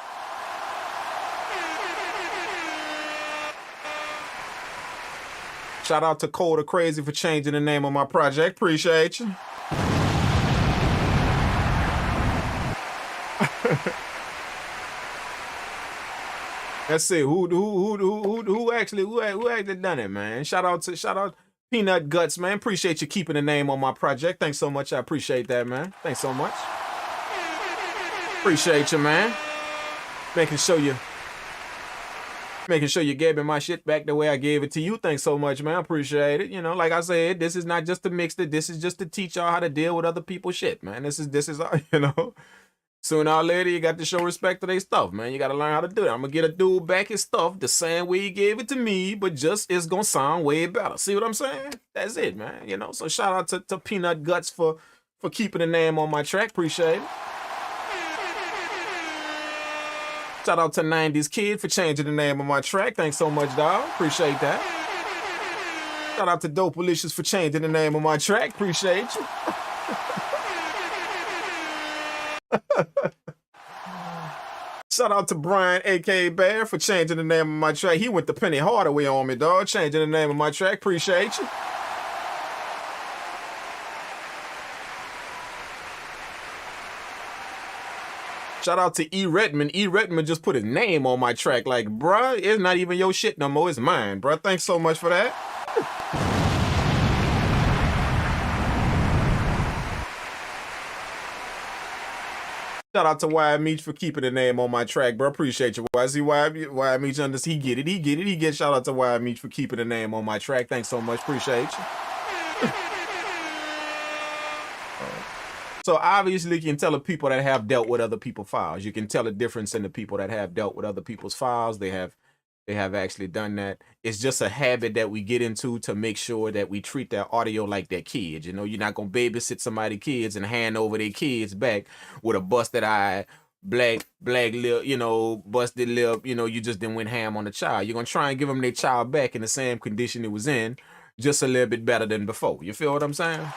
Shout out to Cole the Crazy for changing the name of my project. Appreciate you. Let's see who actually done it, man. Shout out Peanut Guts, man. Appreciate you keeping the name on my project. Thanks so much. I appreciate that, man. Thanks so much. Appreciate you, man. Making sure you gave me my shit back the way I gave it to you. Thanks so much, man. I appreciate it. You know, like I said, this is not just to mix it. This is just to teach y'all how to deal with other people's shit, man. This is you know. Sooner or later, you got to show respect to their stuff, man. You got to learn how to do it. I'm going to get a dude back his stuff the same way he gave it to me, but just it's going to sound way better. See what I'm saying? That's it, man. You know, so shout out to Peanut Guts for keeping the name on my track. Appreciate it. Shout out to 90s Kid for changing the name of my track. Thanks so much, dog. Appreciate that. Shout out to Dopalicious for changing the name of my track. Appreciate you. Shout out to Brian, aka Bear, for changing the name of my track. He went the Penny Hardaway on me, dog. Changing the name of my track. Appreciate you. Shout out to E. Redmond. E. Redmond just put his name on my track. Like, bruh, it's not even your shit no more. It's mine, bruh. Thanks so much for that. Shout out to Wyatt Meach for keeping the name on my track, bro. Appreciate you, YZ. Wyatt Meach under he get it. He get it. He get shout out to Wyatt Meach for keeping the name on my track. Thanks so much. Appreciate you. So obviously you can tell the people that have dealt with other people's files. You can tell the difference in the people that have dealt with other people's files. They have actually done that. It's just a habit that we get into to make sure that we treat their audio like their kids. You know, you're not gonna babysit somebody's kids and hand over their kids back with a busted eye, black lip, you know, busted lip, you know, you just didn't went ham on the child. You're gonna try and give them their child back in the same condition it was in, just a little bit better than before. You feel what I'm saying?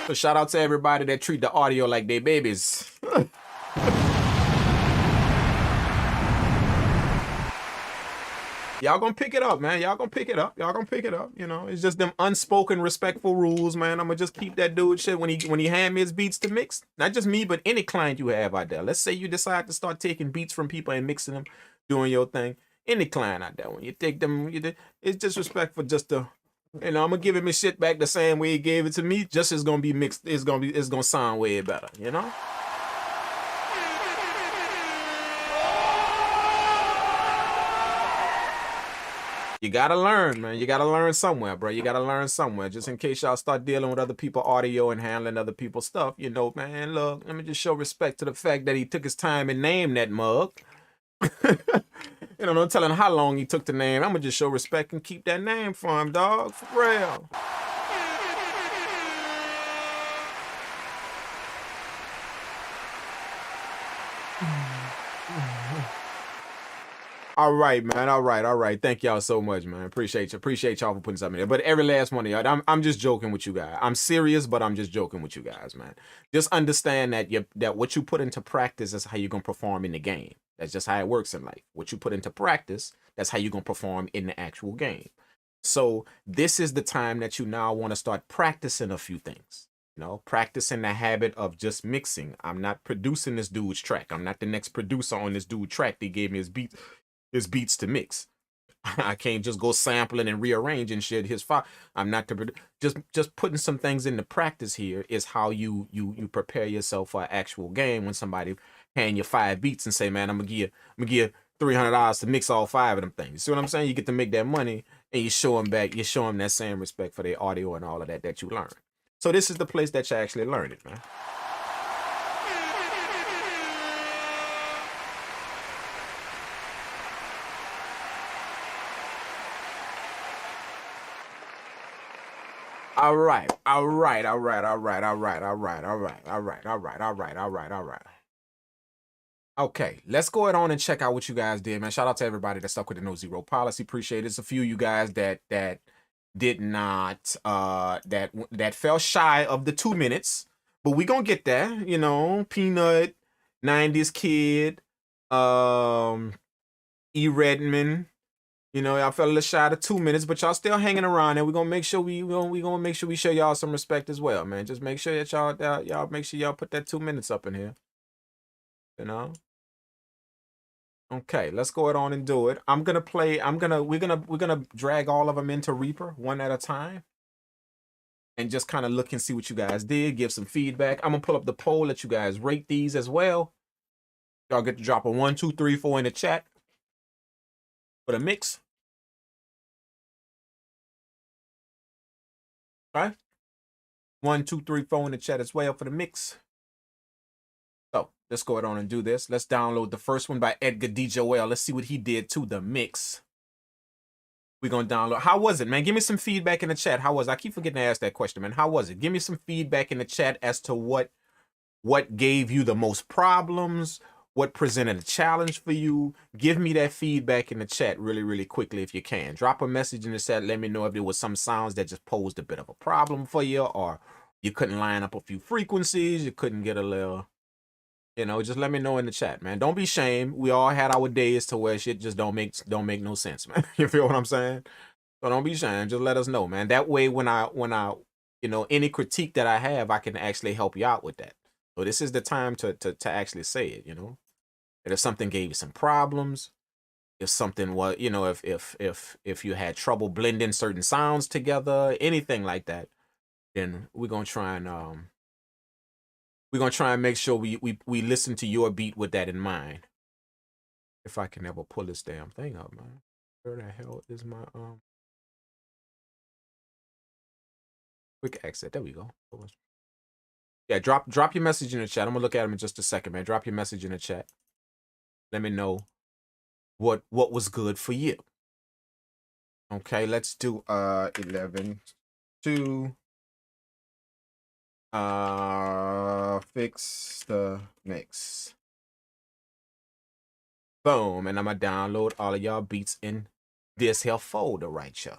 So shout out to everybody that treat the audio like they babies. Y'all gonna pick it up, man. Y'all gonna pick it up. Y'all gonna pick it up. You know, it's just them unspoken, respectful rules, man. I'm gonna just keep that dude shit when he hand me his beats to mix. Not just me, but any client you have out there. Let's say you decide to start taking beats from people and mixing them, doing your thing. Any client out there, when you take them, it's disrespectful just to. You know, I'm gonna give him his shit back the same way he gave it to me. Just it's gonna be mixed. It's gonna sound way better. You know. You gotta learn, man. You gotta learn somewhere, bro. You gotta learn somewhere. Just in case y'all start dealing with other people's audio and handling other people's stuff, you know, man. Look, let me just show respect to the fact that he took his time and named that mug. You know, no telling how long he took to name. I'm gonna just show respect and keep that name for him, dog. For real. All right, man. All right. Thank y'all so much, man. Appreciate you. Appreciate y'all for putting something in there. But every last one of y'all, I'm just joking with you guys. I'm serious, but I'm just joking with you guys, man. Just understand that that what you put into practice is how you're gonna perform in the game. That's just how it works in life. What you put into practice, that's how you're gonna perform in the actual game. So this is the time that you now want to start practicing a few things. You know, practicing the habit of just mixing. I'm not producing this dude's track. I'm not the next producer on this dude's track. They gave me his beats to mix. I can't just go sampling and rearranging shit. His file. I'm not the just putting some things into practice here is how you prepare yourself for an actual game when somebody hand you 5 beats and say, man, I'm gonna give you $300 to mix all 5 of them things. You see what I'm saying? You get to make that money and you show them back. You show them that same respect for their audio and all of that you learn. So this is the place that you actually learn it, man. All right. Okay, let's go ahead on and check out what you guys did, man. Shout out to everybody that stuck with the no zero policy. Appreciate it. It's a few of you guys that did not that fell shy of the 2 minutes, but we gonna get there. You know, Peanut, 90s Kid, E. Redmond. You know, y'all fell a little shy of 2 minutes, but y'all still hanging around, and we're gonna make sure we show y'all some respect as well, man. Just make sure that y'all make sure y'all put that 2 minutes up in here. You know. Okay, let's go ahead on and do it. We're gonna drag all of them into Reaper one at a time, and just kind of look and see what you guys did. Give some feedback. I'm gonna pull up the poll, let you guys rate these as well. Y'all get to drop a 1, 2, 3, 4 in the chat for the mix. Right? 1, 2, 3, 4 in the chat as well for the mix. So let's go ahead on and do this. Let's download the first one by Edgar D. Joel. Let's see what he did to the mix. We're gonna download. How was it, man? Give me some feedback in the chat. How was it? I keep forgetting to ask that question, man. How was it? Give me some feedback in the chat as to what gave you the most problems, what presented a challenge for you. Give me that feedback in the chat really, really quickly if you can. Drop a message in the chat. Let me know if there was some sounds that just posed a bit of a problem for you, or you couldn't line up a few frequencies, you couldn't get a little You know, just let me know in the chat, man. Don't be shamed. We all had our days to where shit just don't make no sense, man. You feel what I'm saying? So don't be shamed. Just let us know, man. That way, when I you know, any critique that I have, I can actually help you out with that. So this is the time to actually say it. You know, and if something gave you some problems, if something was, you know, if you had trouble blending certain sounds together, anything like that, then we're gonna try and make sure we listen to your beat with that in mind. If I can ever pull this damn thing up, man. Where the hell is my quick exit? There we go. Yeah, drop your message in the chat. I'm gonna look at them in just a second, man. Drop your message in the chat. Let me know what was good for you. Okay, let's do 11 2 fix the mix. Boom, and I'm gonna download all of y'all beats in this here folder right here.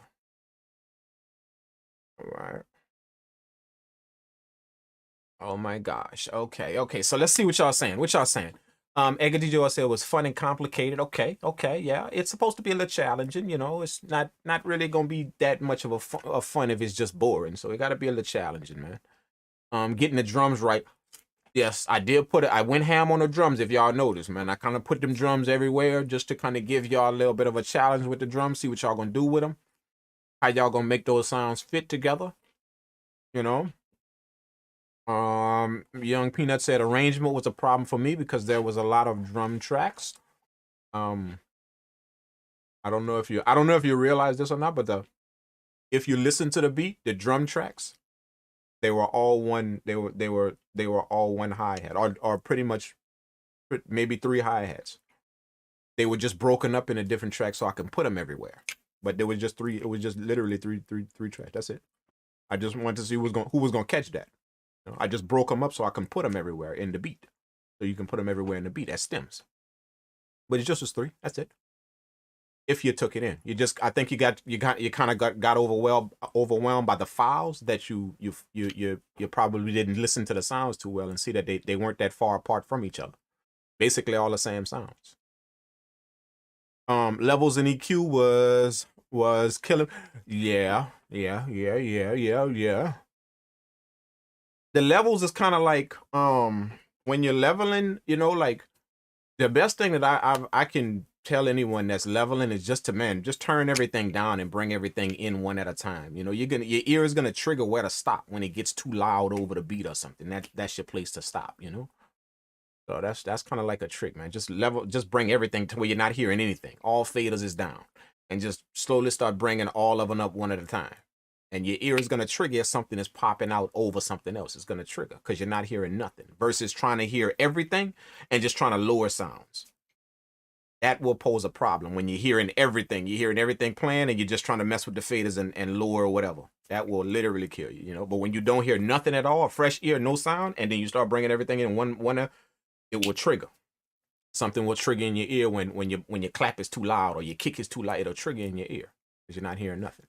All right. Oh my gosh. Okay. So let's see what y'all saying. Edgar DJ said it was fun and complicated. Okay, yeah. It's supposed to be a little challenging, you know. It's not really gonna be that much of a fun if it's just boring. So it gotta be a little challenging, man. Getting the drums right. Yes, I did I went ham on the drums, if y'all noticed, man. I kind of put them drums everywhere just to kind of give y'all a little bit of a challenge with the drums, see what y'all gonna do with them. How y'all gonna make those sounds fit together, you know? Young Peanut said arrangement was a problem for me because there was a lot of drum tracks. I don't know if you realize this or not, but if you listen to the beat, the drum tracks, they were all one hi-hat, or pretty much maybe 3 hi-hats. They were just broken up into different tracks so I can put them everywhere. But there was just 3, it was just literally three tracks. That's it. I just wanted to see who was gonna catch that. You know, I just broke them up so I can put them everywhere in the beat. So you can put them everywhere in the beat as stems. But it just was 3. That's it. If you took it in, I think you kind of got overwhelmed by the files that you probably didn't listen to the sounds too well and see that they weren't that far apart from each other. Basically all the same sounds. Levels in EQ was killing. Yeah. The levels is kind of like when you're leveling, you know, like the best thing that I can tell anyone that's leveling is just turn everything down and bring everything in one at a time. You know, your ear is gonna trigger where to stop when it gets too loud over the beat or something. That's your place to stop, you know. So that's kind of like a trick, man. Just bring everything to where you're not hearing anything. All faders is down, and just slowly start bringing all of them up one at a time. And your ear is gonna trigger if something is popping out over something else. It's gonna trigger because you're not hearing nothing. Versus trying to hear everything and just trying to lower sounds. That will pose a problem when you're hearing everything. You're hearing everything playing and you're just trying to mess with the faders and lower or whatever. That will literally kill you, you know. But when you don't hear nothing at all, fresh ear, no sound, and then you start bringing everything in one, it will trigger. Something will trigger in your ear when your clap is too loud or your kick is too loud. It'll trigger in your ear because you're not hearing nothing.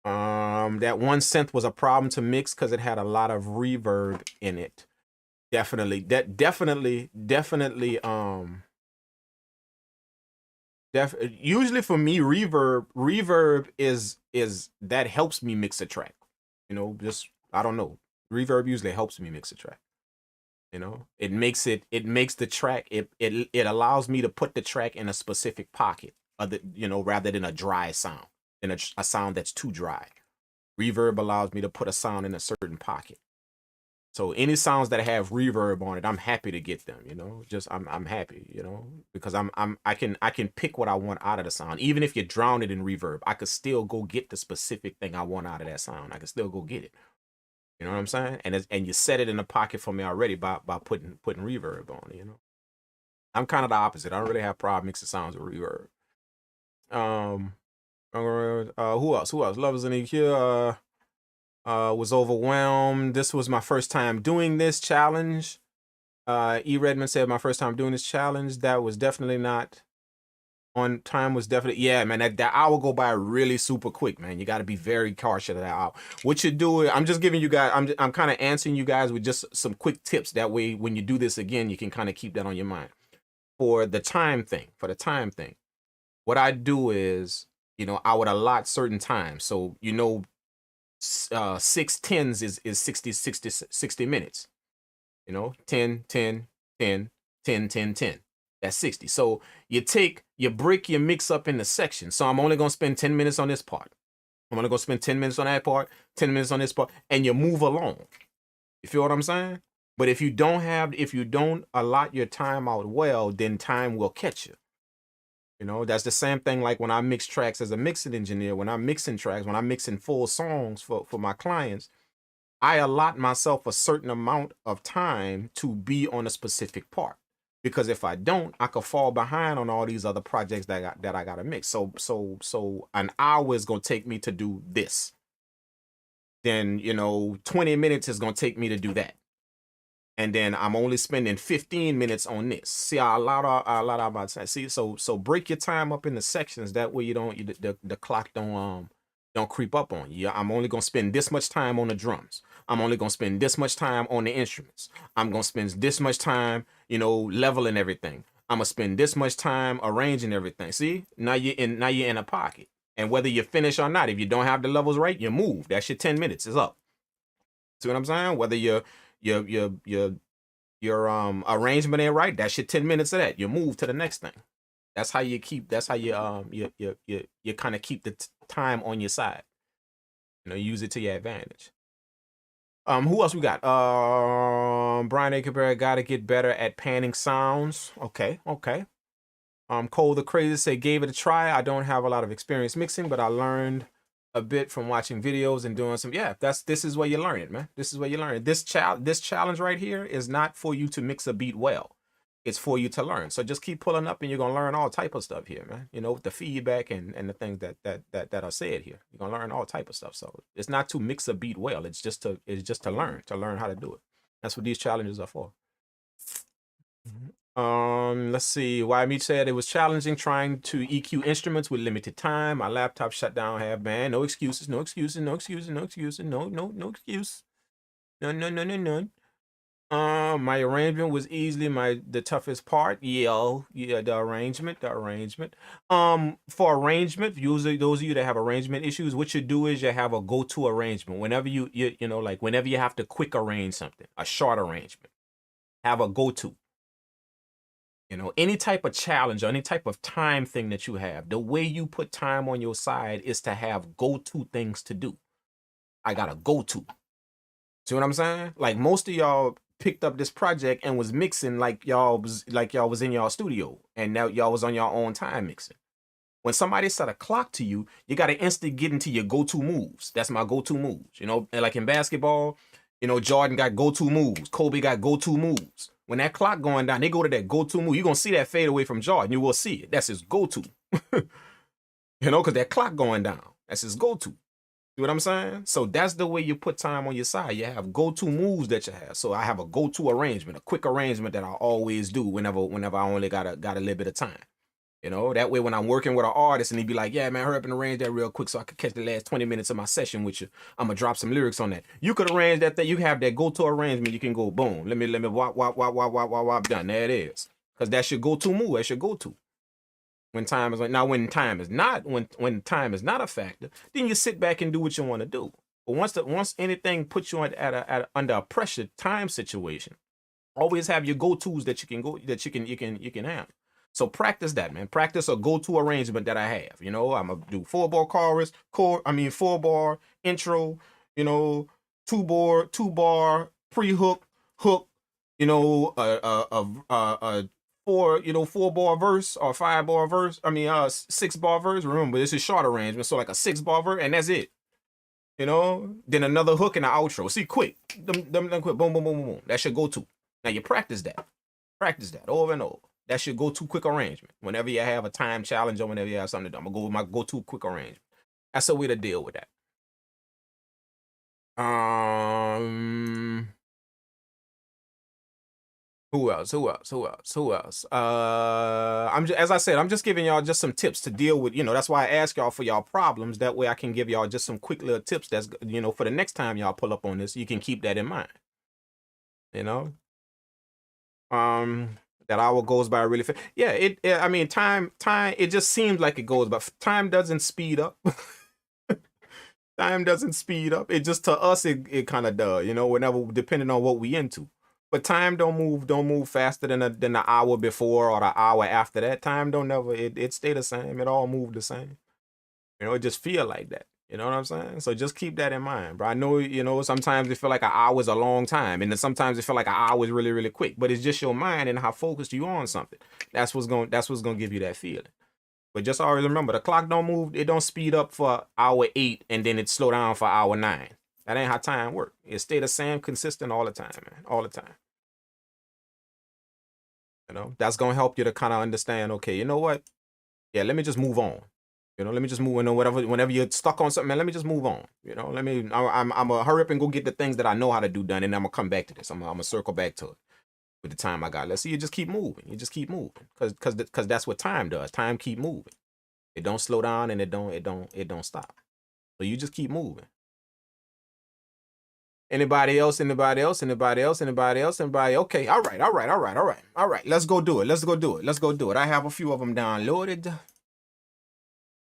That one synth was a problem to mix because it had a lot of reverb in it. Definitely. Usually for me, reverb is that helps me mix a track. You know, just I don't know. Reverb usually helps me mix a track. You know, it makes the track, it allows me to put the track in a specific pocket, you know, rather than a dry sound, in a sound that's too dry. Reverb allows me to put a sound in a certain pocket. So any sounds that have reverb on it, I'm happy to get them, you know. Just I'm happy, you know, because I can pick what I want out of the sound. Even if you drown it in reverb, I could still go get the specific thing I want out of that sound. I can still go get it. You know what I'm saying? And you set it in the pocket for me already by putting reverb on it, you know. I'm kind of the opposite. I don't really have problem mixing sounds with reverb. Who else? Lovers in EQ was overwhelmed. This was my first time doing this challenge. E. Redmond said my first time doing this challenge. That was definitely not On time was definitely, yeah, man. That hour go by really super quick, man. You got to be very cautious of that hour. What you do, I'm just giving you guys, I'm kind of answering you guys with just some quick tips. That way, when you do this again, you can kind of keep that on your mind. For the time thing, what I do is, I would allot certain times. So, 6 tens is 60 minutes. 10, 10, 10, 10, 10, 10. That's 60. So you break your mix up into sections. So I'm only going to spend 10 minutes on this part. I'm only going to spend 10 minutes on that part, 10 minutes on this part, and you move along. You feel what I'm saying? But if you don't allot your time out well, then time will catch you. That's the same thing like when I mix tracks as a mixing engineer, when I'm mixing tracks, when I'm mixing full songs for my clients, I allot myself a certain amount of time to be on a specific part. Because if I don't, I could fall behind on all these other projects that I gotta mix. So an hour is gonna take me to do this. Then 20 minutes is gonna take me to do that. And then I'm only spending 15 minutes on this. See, I allot out my time. See, so break your time up into sections. That way the clock don't creep up on you. I'm only gonna spend this much time on the drums. I'm only gonna spend this much time on the instruments. I'm gonna spend this much time, leveling everything. I'm gonna spend this much time arranging everything. See, now you're in a pocket. And whether you finish or not, if you don't have the levels right, you move. That's your 10 minutes is up. See what I'm saying? Whether your arrangement ain't right, that's your 10 minutes of that. You move to the next thing. That's how you keep. That's how you kind of keep the time on your side. Use it to your advantage. Who else we got? Brian A. Cabrera, gotta get better at panning sounds. Okay. Cole the Crazy said, gave it a try. I don't have a lot of experience mixing, but I learned a bit from watching videos and doing some. Yeah, this is where you learn it, man. This is where you learn it. This challenge right here is not for you to mix a beat well. It's for you to learn. So just keep pulling up and you're gonna learn all type of stuff here, man. With the feedback and the things that are said here. You're gonna learn all type of stuff. So it's not to mix a beat well, it's just to learn how to do it. That's what these challenges are for. Let's see. Why Meech said it was challenging trying to EQ instruments with limited time. My laptop shut down half band. No excuses, no excuses, no excuses, no excuses, no excuse. None. My arrangement was easily the toughest part. Yeah, the arrangement. For arrangement, usually those of you that have arrangement issues, what you do is you have a go-to arrangement. Whenever like whenever you have to quick arrange something, a short arrangement, have a go-to. Any type of challenge or any type of time thing that you have, the way you put time on your side is to have go-to things to do. I got a go-to. See what I'm saying? Like most of y'all picked up this project and was mixing like y'all was in y'all studio and now y'all was on your own time mixing. When somebody set a clock to you, you got to instantly get into your go-to moves. That's my go-to moves. And like in basketball, Jordan got go-to moves. Kobe got go-to moves. When that clock going down, they go to that go-to move. You're going to see that fade away from Jordan. You will see it. That's his go-to. Because that clock going down. That's his go-to. See what I'm saying? So that's the way you put time on your side. You have go-to moves that you have. So I have a go-to arrangement, a quick arrangement that I always do whenever I only got a little bit of time. That way when I'm working with an artist and he'd be like, yeah, man, hurry up and arrange that real quick so I could catch the last 20 minutes of my session with you. I'm going to drop some lyrics on that. You could arrange that thing. You have that go-to arrangement. You can go, boom. Let me wop, done. There it is. Because that's your go-to move. That's your go-to. When time is not a factor, then you sit back and do what you want to do. But once anything puts you under a pressure time situation, always have your go-tos that you can have. So practice that, man. Practice a go-to arrangement that I have. I'm gonna do 4-bar chorus, 4-bar intro, 2-bar pre-hook, hook, a 4-bar verse or 5-bar verse. 6-bar verse. Remember, this is short arrangement, so like a 6-bar verse, and that's it. Then another hook and an outro. See, quick, them quick, boom, boom, boom, boom, boom. That's your go-to. Now you practice that over and over. That's your go-to quick arrangement. Whenever you have a time challenge or whenever you have something to do, I'm gonna go with my go-to quick arrangement. That's a way to deal with that. Who else? Who else? Who else? Who else? As I said, I'm just giving y'all just some tips to deal with. That's why I ask y'all for y'all problems. That way I can give y'all just some quick little tips. That's for the next time y'all pull up on this, you can keep that in mind. That hour goes by really fast. Yeah, I mean, time. It just seems like it goes, but time doesn't speed up. Time doesn't speed up. It just, to us, it kind of does. Whenever, depending on what we into. But time don't move faster than the hour before or the hour after that. Time don't never, it stay the same. It all move the same. It just feel like that. You know what I'm saying? So just keep that in mind, bro. I know, sometimes it feel like an hour is a long time, and then sometimes it feel like an hour is really, really quick. But it's just your mind and how focused you on something. That's what's gonna give you that feeling. But just always remember, the clock don't move. It don't speed up for hour 8 and then it slow down for hour 9. That ain't how time works. It stay the same, consistent all the time, man. All the time. That's gonna help you to kind of understand. Okay, you know what? Yeah, let me just move on. Let me just move on. Whenever you're stuck on something, man, let me just move on. I'm gonna hurry up and go get the things that I know how to do done, and I'm gonna come back to this. I'm gonna circle back to it with the time I got. Let's see. You just keep moving. You just keep moving, because that's what time does. Time keep moving. It don't slow down, and it don't stop. So you just keep moving. Anybody else? Anybody else? Anybody else? Anybody else? Anybody? Okay. All right. Let's go do it. I have a few of them downloaded.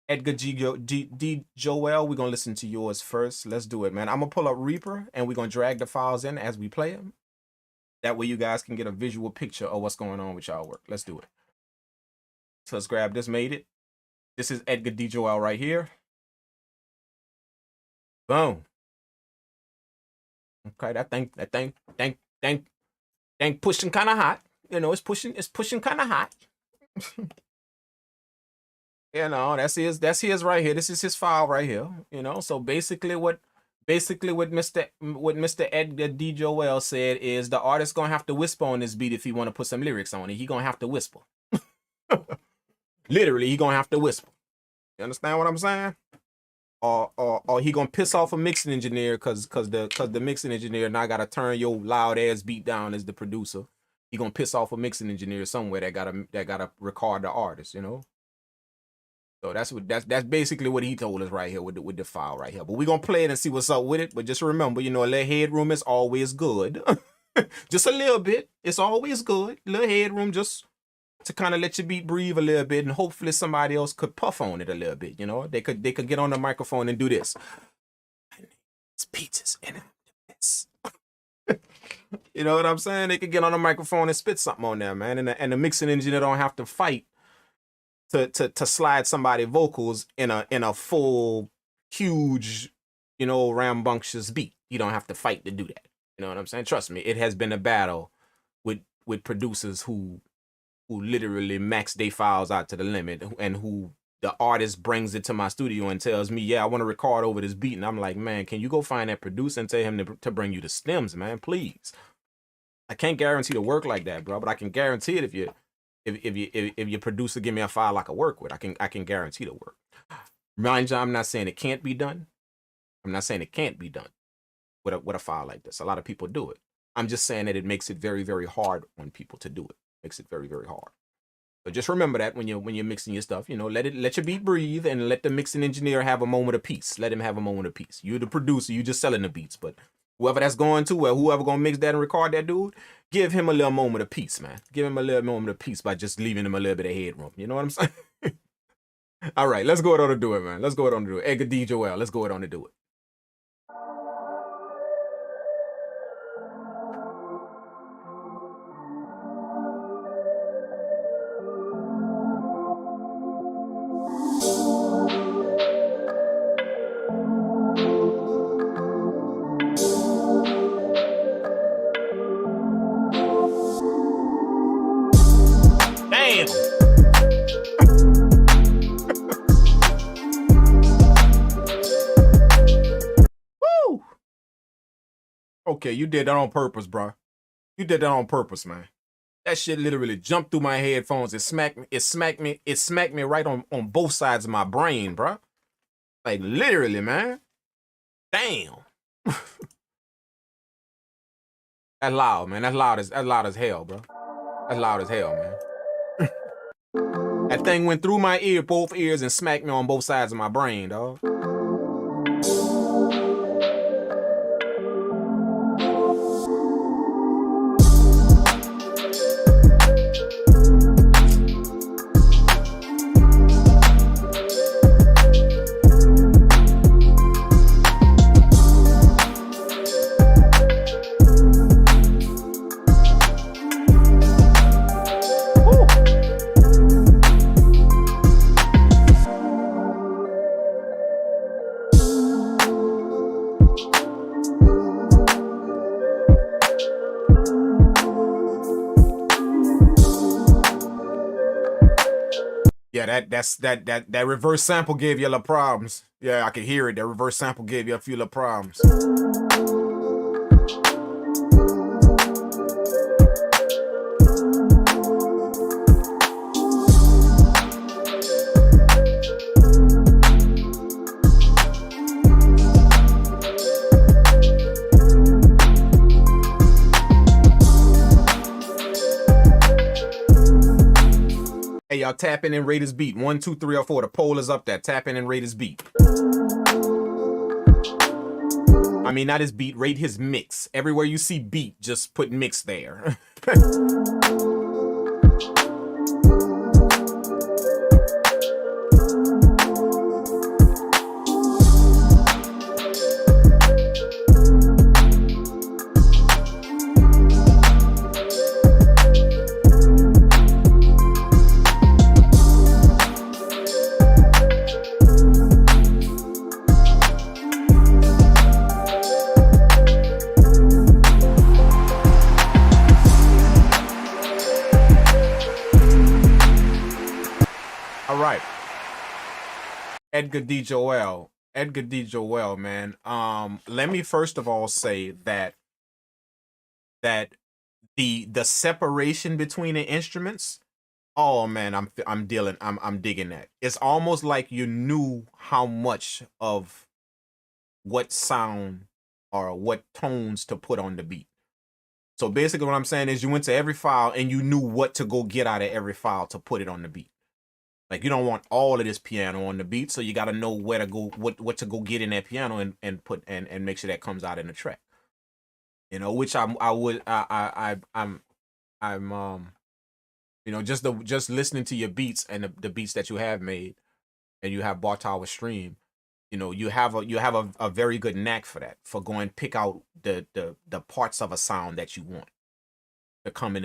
Edgar D. Joel, we're going to listen to yours first. Let's do it, man. I'm going to pull up Reaper, and we're going to drag the files in as we play them. That way you guys can get a visual picture of what's going on with y'all work. Let's do it. So let's grab this. Made it. This is Edgar D. Joel right here. Boom. Okay, that thing pushing kind of hot. It's pushing kind of hot. That's his right here. This is his file right here. So basically what Mr. Edgar D. Joel said is the artist gonna have to whisper on this beat if he want to put some lyrics on it. He gonna have to whisper. Literally, he gonna have to whisper. You understand what I'm saying? Or he gonna piss off a mixing engineer cause the mixing engineer now gotta turn your loud ass beat down as the producer. He gonna piss off a mixing engineer somewhere that gotta record the artist. So that's basically what he told us right here with the file right here. But we're gonna play it and see what's up with it. But just remember, a little headroom is always good. Just a little bit. It's always good. A little headroom just to kind of let your beat breathe a little bit, and hopefully somebody else could puff on it a little bit. They could get on the microphone and do this. It's pizzas and it's you know what I'm saying? They could get on the microphone and spit something on there, man. And the mixing engineer don't have to fight to slide somebody vocals in a full, huge, rambunctious beat. You don't have to fight to do that. You know what I'm saying? Trust me, it has been a battle with producers who literally max their files out to the limit, and who the artist brings it to my studio and tells me, yeah, I want to record over this beat. And I'm like, man, can you go find that producer and tell him to bring you the stems, man, please. I can't guarantee to work like that, bro, but I can guarantee it if your producer give me a file I can work with. I can guarantee the work. Mind you, I'm not saying it can't be done. I'm not saying it can't be done with a file like this. A lot of people do it. I'm just saying that it makes it very, very hard on people to do it. Makes it very, very hard. So just remember that when you're mixing your stuff, let your beat breathe, and let the mixing engineer have a moment of peace. Let him have a moment of peace. You're the producer, you just selling the beats, but whoever that's going to, or whoever gonna mix that and record that dude, give him a little moment of peace, man. Give him a little moment of peace by just leaving him a little bit of headroom. You know what I'm saying? All right, let's go on and do it, man. Let's go on and do it. Edgar D. Joel, let's go on and do it. Okay, you did that on purpose, bro. You did that on purpose, man. That shit literally jumped through my headphones. It smacked me right on both sides of my brain, bro. Like, literally, man. Damn. That's loud, man. That's loud as hell, bro. That's loud as hell, man. That thing went through my ear, both ears, and smacked me on both sides of my brain, dog. Yeah, that reverse sample gave you a lot of problems. Yeah, I could hear it. That reverse sample gave you a few little problems. Hey, y'all, tap in and rate his beat. 1, 2, 3, or 4. The poll is up there. Tap in and rate his beat. I mean, not his beat. Rate his mix. Everywhere you see beat, just put mix there. Edgar D. Joel, man. Let me first of all say that the separation between the instruments, oh man, I'm digging that. It's almost like you knew how much of what sound or what tones to put on the beat. So basically what I'm saying is you went to every file and you knew what to go get out of every file to put it on the beat. Like, you don't want all of this piano on the beat, so you got to know where to go, what to go get in that piano and put and make sure that comes out in the track. You know, which I'm you know, just listening to your beats and the beats that you have made, and you have bought our stream. You know, you have a very good knack for that, for going pick out the parts of a sound that you want to come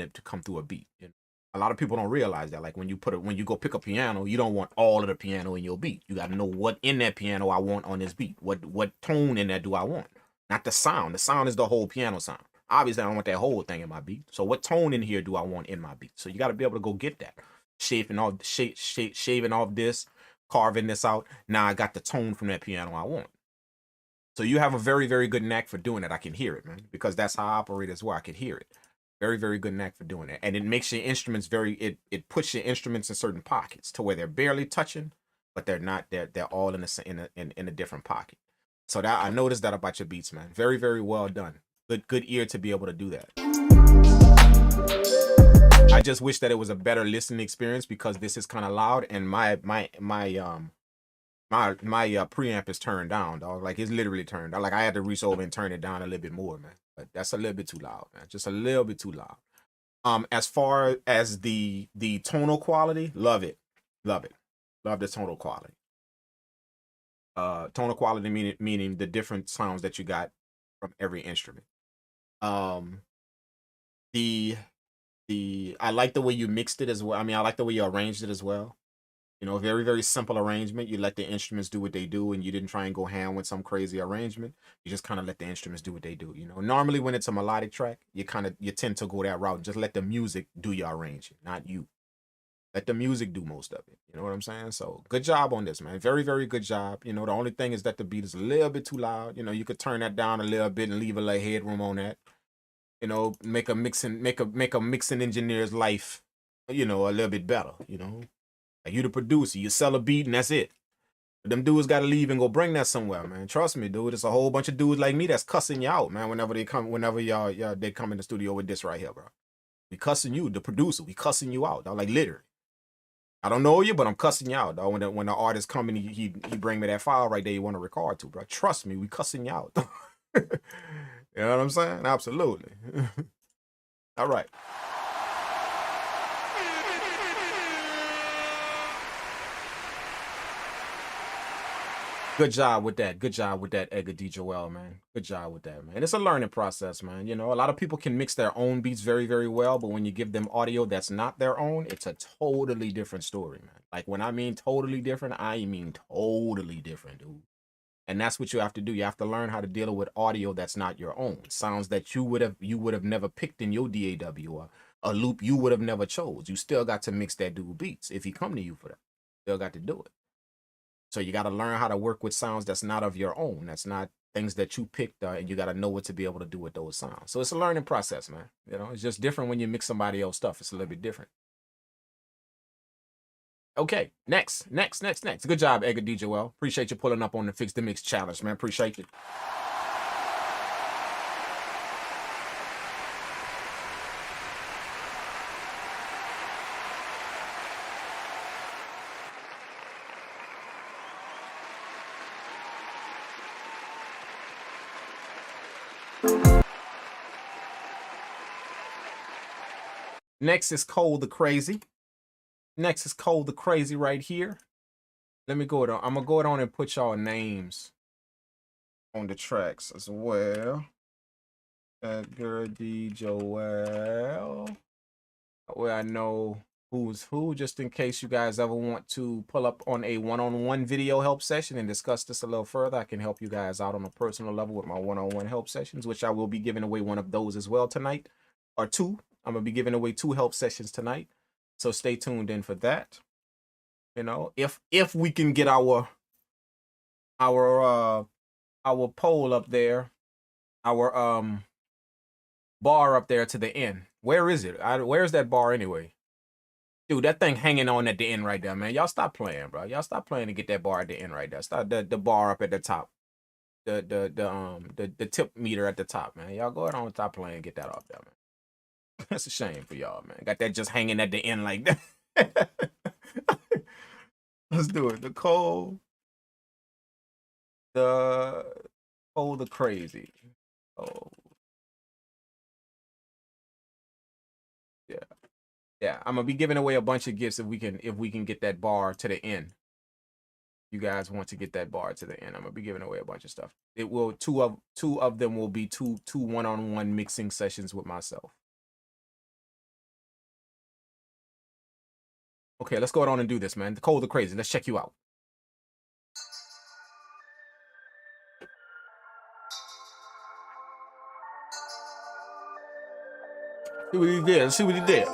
through a beat. You know? A lot of people don't realize that. Like when you go pick a piano, you don't want all of the piano in your beat. You got to know what in that piano I want on this beat. What tone in that do I want? Not the sound. The sound is the whole piano sound. Obviously, I don't want that whole thing in my beat. So what tone in here do I want in my beat? So you got to be able to go get that. Shaving off this, carving this out. Now I got the tone from that piano I want. So you have a very, very good knack for doing it. I can hear it, man, because that's how I operate as well. I can hear it. Very, very good knack for doing it. And it makes your instruments it puts your instruments in certain pockets to where they're barely touching, but they're not, they're all in a different pocket. So that I noticed that about your beats, man. Very, very well done. Good ear to be able to do that. I just wish that it was a better listening experience because this is kind of loud and my preamp is turned down, dog. Like it's literally turned down. Like I had to reach over and turn it down a little bit more, man. But that's a little bit too loud, man. Just a little bit too loud. As far as the tonal quality, love it. Love the tonal quality. Tonal quality meaning the different sounds that you got from every instrument. I like the way you mixed it as well. I mean, I like the way you arranged it as well. You know, very, very simple arrangement. You let the instruments do what they do, and you didn't try and go ham with some crazy arrangement. You just kind of let the instruments do what they do. You know, normally when it's a melodic track, you tend to go that route. Just let the music do your arranging, not you. Let the music do most of it. You know what I'm saying? So good job on this, man. Very, very good job. You know, the only thing is that the beat is a little bit too loud. You know, you could turn that down a little bit and leave a little headroom on that. You know, make a mixing engineer's life, you know, a little bit better, you know. Like you the producer, you sell a beat and that's it. But them dudes got to leave and go bring that somewhere, man. Trust me, dude. It's a whole bunch of dudes like me that's cussing you out, man. Whenever y'all they come in the studio with this right here, bro. We cussing you, the producer. We cussing you out, dog. Like literally. I don't know you, but I'm cussing you out, dog. When the artist come in, he bring me that file right there you want to record to, bro. Trust me, we cussing you out. You know what I'm saying? Absolutely. All right. Good job with that. Good job with that, Edgar D. Joel, man. Good job with that, man. It's a learning process, man. You know, a lot of people can mix their own beats very, very well, but when you give them audio that's not their own, it's a totally different story, man. Like when I mean totally different, I mean totally different, dude. And that's what you have to do. You have to learn how to deal with audio that's not your own. Sounds that you would have never picked in your DAW, or a loop you would have never chose. You still got to mix that dude beats if he come to you for that. Still got to do it. So you got to learn how to work with sounds that's not of your own. That's not things that you picked, and you got to know what to be able to do with those sounds. So it's a learning process, man. You know, it's just different when you mix somebody else's stuff. It's a little bit different. Okay, next. Good job, Edgar D. Joel. Appreciate you pulling up on the Fix the Mix challenge, man. Appreciate you. Next is Cole the Crazy. Next is Cole the Crazy right here. Let me go down. I'm gonna go down and put y'all names on the tracks as well. Edgar D. Joel. Where I know who's who, just in case you guys ever want to pull up on a one-on-one video help session and discuss this a little further. I can help you guys out on a personal level with my one-on-one help sessions, which I will be giving away one of those as well tonight, or two. I'm gonna be giving away 2 help sessions tonight, so stay tuned in for that. You know, if we can get our poll up there, our bar up there to the end. Where is it? Where's that bar anyway? Dude, that thing hanging on at the end right there, man. Y'all stop playing, bro. Y'all stop playing to get that bar at the end right there. Stop the bar up at the top. The tip meter at the top, man. Y'all go ahead on top playing and get that off there, man. That's a shame for y'all, man. Got that just hanging at the end like that. Let's do it. The Cole the Crazy. Oh. Yeah. Yeah, I'm gonna be giving away a bunch of gifts if we can get that bar to the end. You guys want to get that bar to the end, I'm gonna be giving away a bunch of stuff. It will two of them will be two one-on-one mixing sessions with myself. Okay, let's go on and do this, man. The Cole the Crazy. Let's check you out. See what he did. Let's see what he did.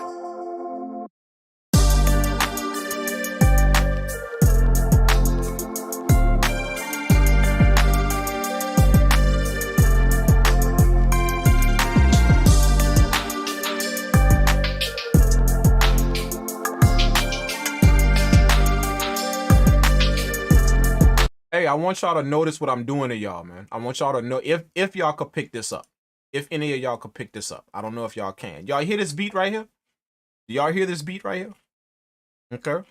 Hey, I want y'all to notice what I'm doing to y'all, man. I want y'all to know if y'all could pick this up. If any of y'all could pick this up. I don't know if y'all can. Y'all hear this beat right here? Do y'all hear this beat right here? Okay.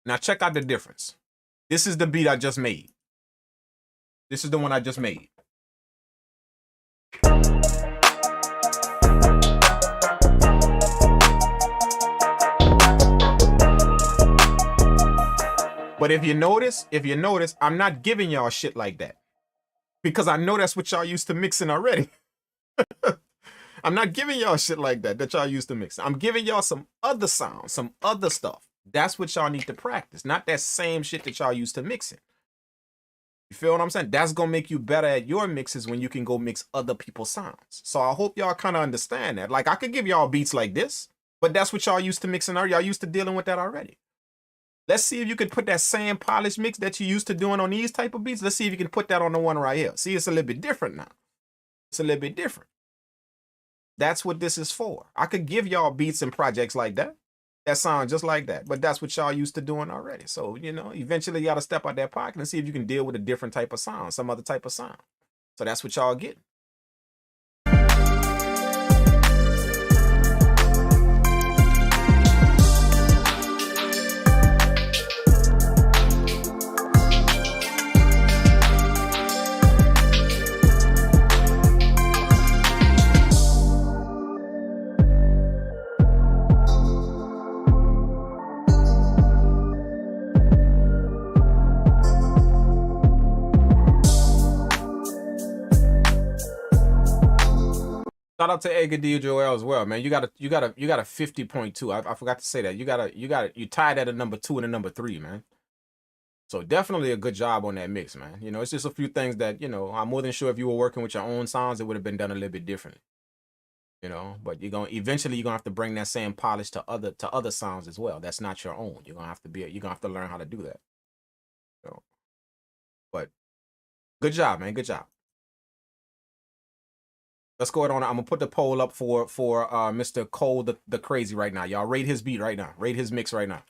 Now check out the difference. This is the beat I just made. This is the one I just made. But if you notice, I'm not giving y'all shit like that. Because I know that's what y'all used to mixing already. I'm not giving y'all shit like that y'all used to mixing. I'm giving y'all some other sounds, some other stuff. That's what y'all need to practice. Not that same shit that y'all used to mixing. You feel what I'm saying? That's going to make you better at your mixes when you can go mix other people's sounds. So I hope y'all kind of understand that. Like, I could give y'all beats like this, but that's what y'all used to mixing already. Y'all used to dealing with that already. Let's see if you can put that same polished mix that you used to doing on these type of beats. Let's see if you can put that on the one right here. See, it's a little bit different now. It's a little bit different. That's what this is for. I could give y'all beats and projects like that. that sound just like that. But that's what y'all used to doing already. So, you know, eventually you got to step out that pocket and see if you can deal with a different type of sound, some other type of sound. So that's what y'all get. Shout out to Edgar D. Joel as well, man. You got a 50.2. I forgot to say that. You tied at a number 2 and a number 3, man. So definitely a good job on that mix, man. You know, it's just a few things that, you know, I'm more than sure if you were working with your own sounds, it would have been done a little bit differently. You know, but eventually you're gonna have to bring that same polish to other sounds as well. That's not your own. You're gonna have to learn how to do that. So, but good job, man. Good job. Let's go ahead on. I'm gonna put the poll up for Mr. Cole the Crazy right now. Y'all rate his beat right now. Rate his mix right now.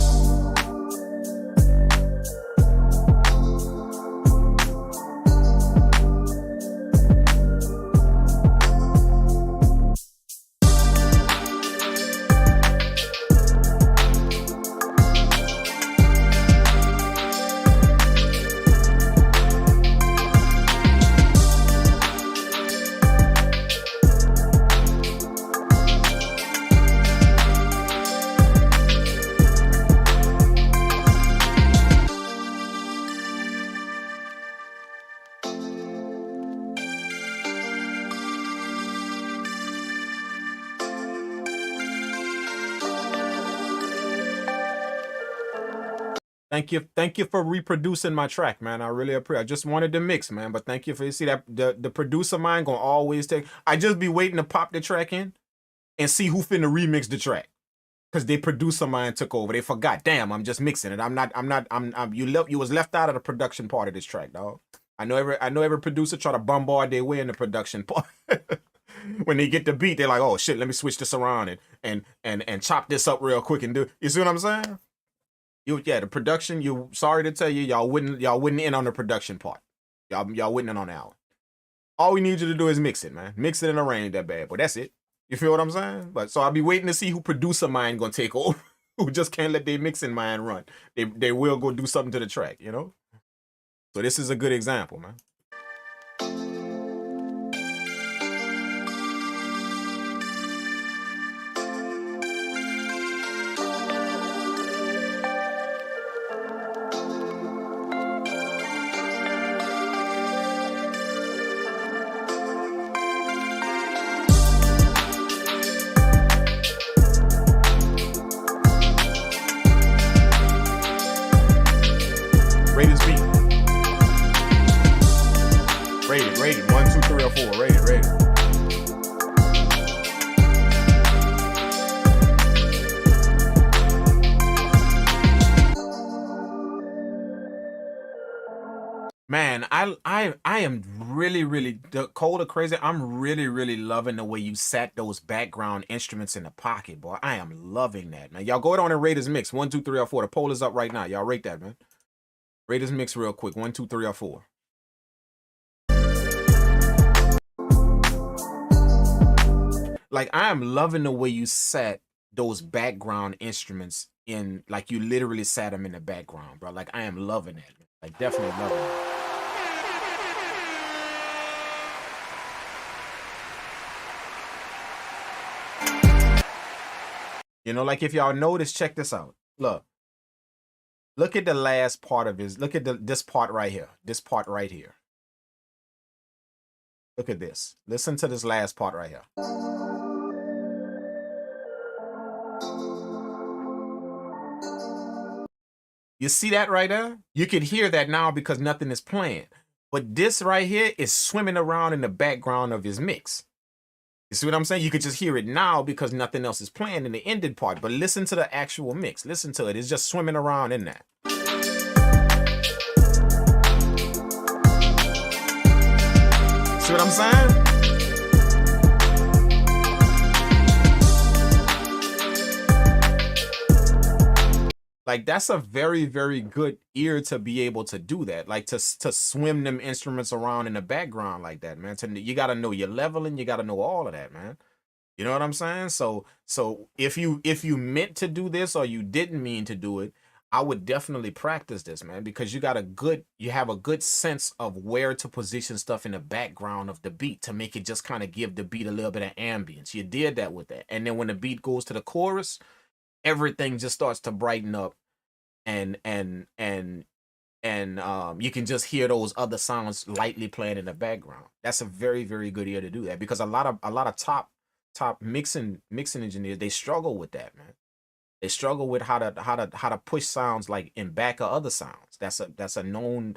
Thank you for reproducing my track, man. I really appreciate. I just wanted to mix, man, but thank you for. You see that the producer mind gonna always take. I just be waiting to pop the track in, and see who finna remix the track, cause they producer mind took over. They forgot. Damn, I'm just mixing it. You was left out of the production part of this track, dog. I know every producer try to bombard their way in the production part. When they get the beat, they're like, oh shit, let me switch this around and chop this up real quick and do. You see what I'm saying? The production, sorry to tell you, y'all wouldn't in on the production part. Y'all wouldn't in on that one. All we need you to do is mix it, man. Mix it and arrange that bad boy. That's it. You feel what I'm saying? But so I'll be waiting to see who producer mind gonna take over. Who just can't let their mixing mind run. They will go do something to the track, you know? So this is a good example, man. Rate his beat. Rate it. 1, 2, 3, or 4. Rate it. Man, I am really Cole the Crazy. I'm really loving the way you sat those background instruments in the pocket, boy. I am loving that, man. Y'all go on and rate his mix. 1, 2, 3, or 4. The poll is up right now. Y'all rate that, man. Rate his mix real quick. 1, 2, 3, or 4. Like, I am loving the way you set those background instruments in, like you literally sat them in the background, bro. Like, I am loving it. Like, definitely loving it. You know, like if y'all notice, check this out. Look at the last part of his, look at this part right here. This part right here. Look at this. Listen to this last part right here. You see that right there? You can hear that now because nothing is playing. But this right here is swimming around in the background of his mix. You see what I'm saying? You could just hear it now because nothing else is playing in the ended part. But listen to the actual mix. Listen to it. It's just swimming around in that. See what I'm saying? Like that's a very, very good ear to be able to do that. Like to swim them instruments around in the background like that, man. You got to know your leveling. You got to know all of that, man. You know what I'm saying? So if you meant to do this or you didn't mean to do it, I would definitely practice this, man, because you have a good sense of where to position stuff in the background of the beat to make it just kind of give the beat a little bit of ambience. You did that with that. And then when the beat goes to the chorus, everything just starts to brighten up and you can just hear those other sounds lightly playing in the background. That's a very, very good ear to do that, because a lot of top mixing engineers, they struggle with that, man. They struggle with how to push sounds like in back of other sounds. That's a known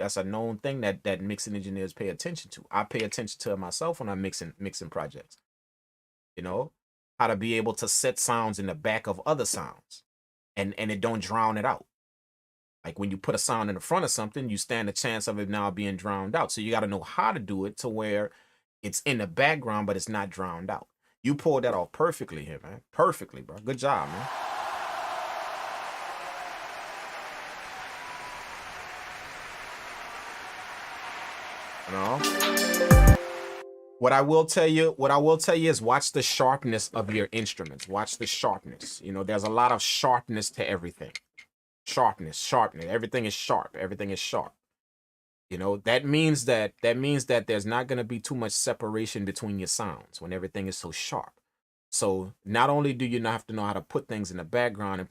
thing that mixing engineers pay attention to. I pay attention to it myself when I'm mixing projects. You know, how to be able to set sounds in the back of other sounds, and it don't drown it out. Like when you put a sound in the front of something, you stand a chance of it now being drowned out. So you got to know how to do it to where it's in the background, but it's not drowned out. You pulled that off perfectly here, man. Perfectly, bro. Good job, man. You know? What I will tell you is watch the sharpness of your instruments. Watch the sharpness. You know, there's a lot of sharpness to everything. Sharpness. Everything is sharp. Everything is sharp. You know, that means that there's not going to be too much separation between your sounds when everything is so sharp. So not only do you not have to know how to put things in the background and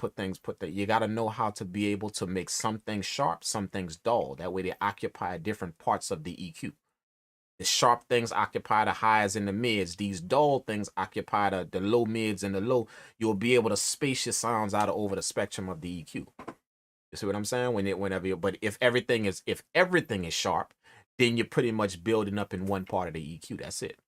you got to know how to be able to make some things sharp, some things dull. That way they occupy different parts of the EQ. The sharp things occupy the highs and the mids. These dull things occupy the low mids and the low. You'll be able to space your sounds out over the spectrum of the EQ. You see what I'm saying? But if everything is sharp, then you're pretty much building up in one part of the EQ. That's it.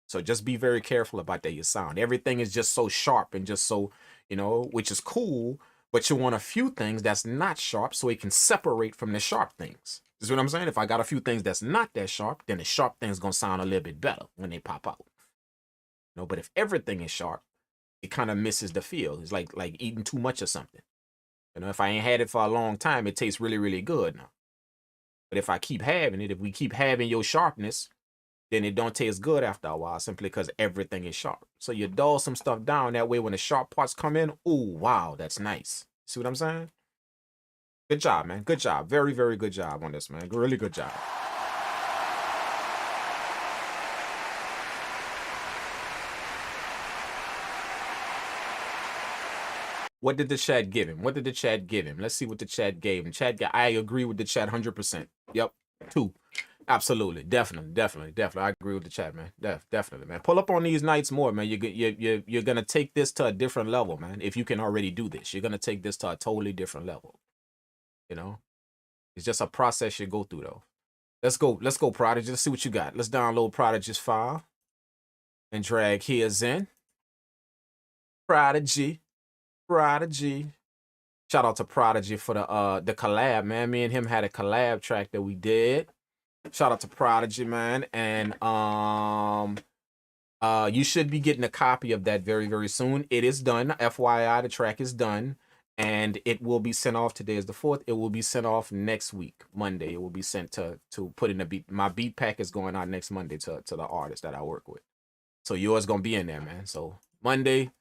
So just be very careful about that. Your sound. Everything is just so sharp and just so, you know, which is cool. But you want a few things that's not sharp so it can separate from the sharp things. You see what I'm saying? If I got a few things that's not that sharp, then the sharp thing's gonna sound a little bit better when they pop out. You know, but if everything is sharp, it kind of misses the feel. It's like eating too much of something. You know, if I ain't had it for a long time, it tastes really, really good now. But if I keep having it, if we keep having your sharpness, then it don't taste good after a while, simply because everything is sharp. So you dull some stuff down. That way when the sharp parts come in, ooh, wow, that's nice. See what I'm saying? Good job, man. Good job. Very, very good job on this, man. Really good job. What did the chat give him? What did the chat give him? Let's see what the chat gave him. I agree with the chat 100%. Yep. 2. Absolutely. Definitely. I agree with the chat, man. Definitely, man. Pull up on these nights more, man. You're going to take this to a different level, man. If you can already do this, you're going to take this to a totally different level. You know? It's just a process you go through, though. Let's go, Prodigy. Let's see what you got. Let's download Prodigy's file and drag his in. Prodigy. Shout out to Prodigy for the collab, man. Me and him had a collab track that we did. Shout out to Prodigy, man. And you should be getting a copy of that very, very soon. It is done. FYI, the track is done. And it will be sent off. Today is the 4th. It will be sent off next week, Monday. It will be sent to put in the beat. My beat pack is going out next Monday to the artist that I work with. So yours gonna be in there, man. So Monday,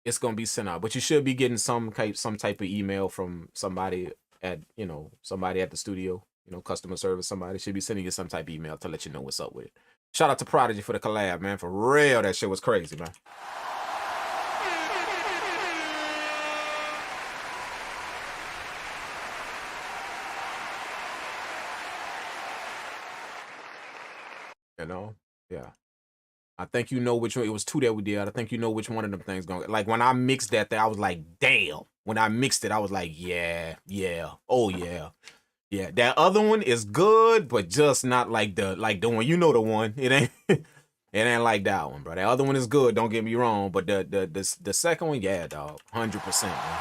it's gonna be sent out. But you should be getting some type of email from somebody at the studio, customer service. Somebody should be sending you some type of email to let you know what's up with it. Shout out to Prodigy for the collab, man. For real, that shit was crazy, man. Yeah. I think you know which one. It was 2 that we did. I think you know which one of them things going. Like when I mixed that thing, I was like, damn. When I mixed it, I was like, yeah. Oh yeah. That other one is good, but just not like the one. You know the one. It ain't like that one, bro. That other one is good. Don't get me wrong, but the second one, yeah, dog, 100%. Man.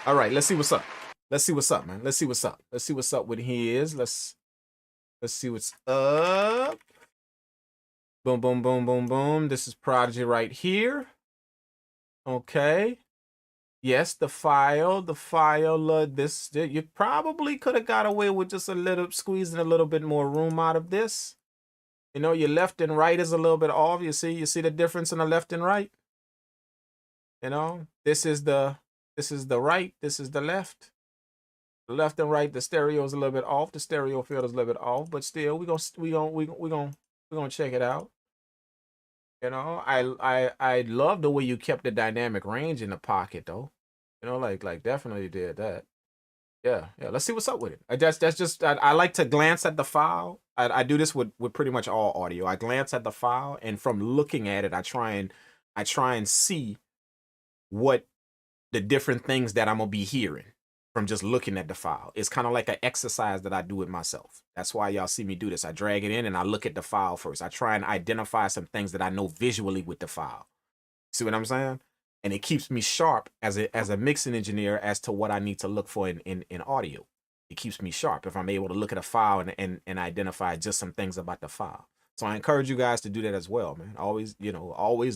All right, let's see what's up. Let's see what's up, man. Let's see what's up. Let's see what's up with his. Let's see what's up. Boom, boom, boom, boom, boom. This is Prodigy right here. Okay. Yes, the file, this, you probably could have got away with just a little, squeezing a little bit more room out of this. You know, your left and right is a little bit off. You see the difference in the left and right? You know, this is the right, this is the left. The left and right, the stereo is a little bit off. The stereo field is a little bit off, but still, we're gonna check it out. You know, I love the way you kept the dynamic range in the pocket, though. You know, like definitely did that. Yeah. Let's see what's up with it. I like to glance at the file. I do this with pretty much all audio. I glance at the file, and from looking at it, I try and see what the different things that I'm gonna be hearing from just looking at the file. It's kind of like an exercise that I do with myself. That's why y'all see me do this. I drag it in and I look at the file first. I try and identify some things that I know visually with the file. See what I'm saying? And it keeps me sharp as a mixing engineer as to what I need to look for in audio. It keeps me sharp if I'm able to look at a file and identify just some things about the file. So I encourage you guys to do that as well, man. Always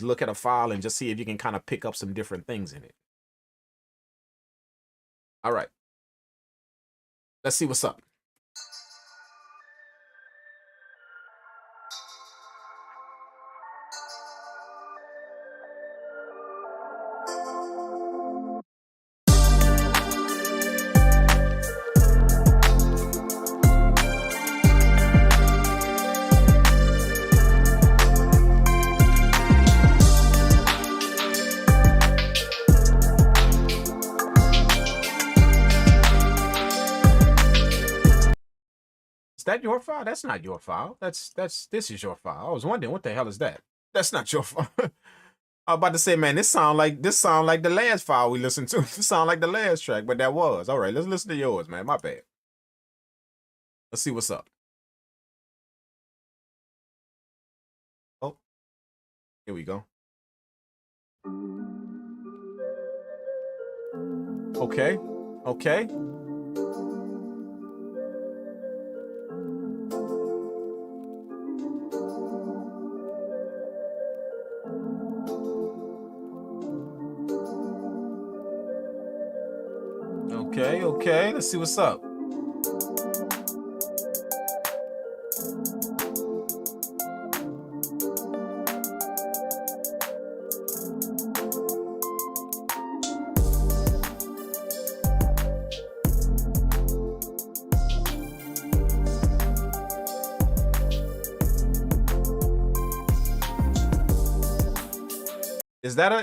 look at a file and just see if you can kind of pick up some different things in it. All right. Let's see what's up. That your file? That's not your file. This is your file. I was wondering what the hell is that? That's not your file. I was about to say, man, this sound like the last file we listened to. This sound like the last track, but that was. All right, let's listen to yours, man. My bad. Let's see what's up. Oh, here we go. Okay. Okay, let's see what's up.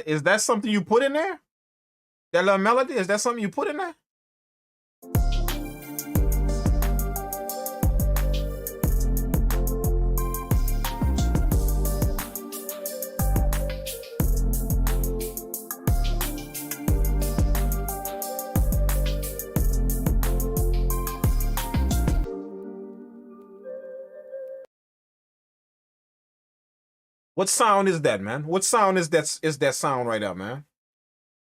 Is that something you put in there? That little melody, is that something you put in there? What sound is that, man? What sound is that sound right there, man?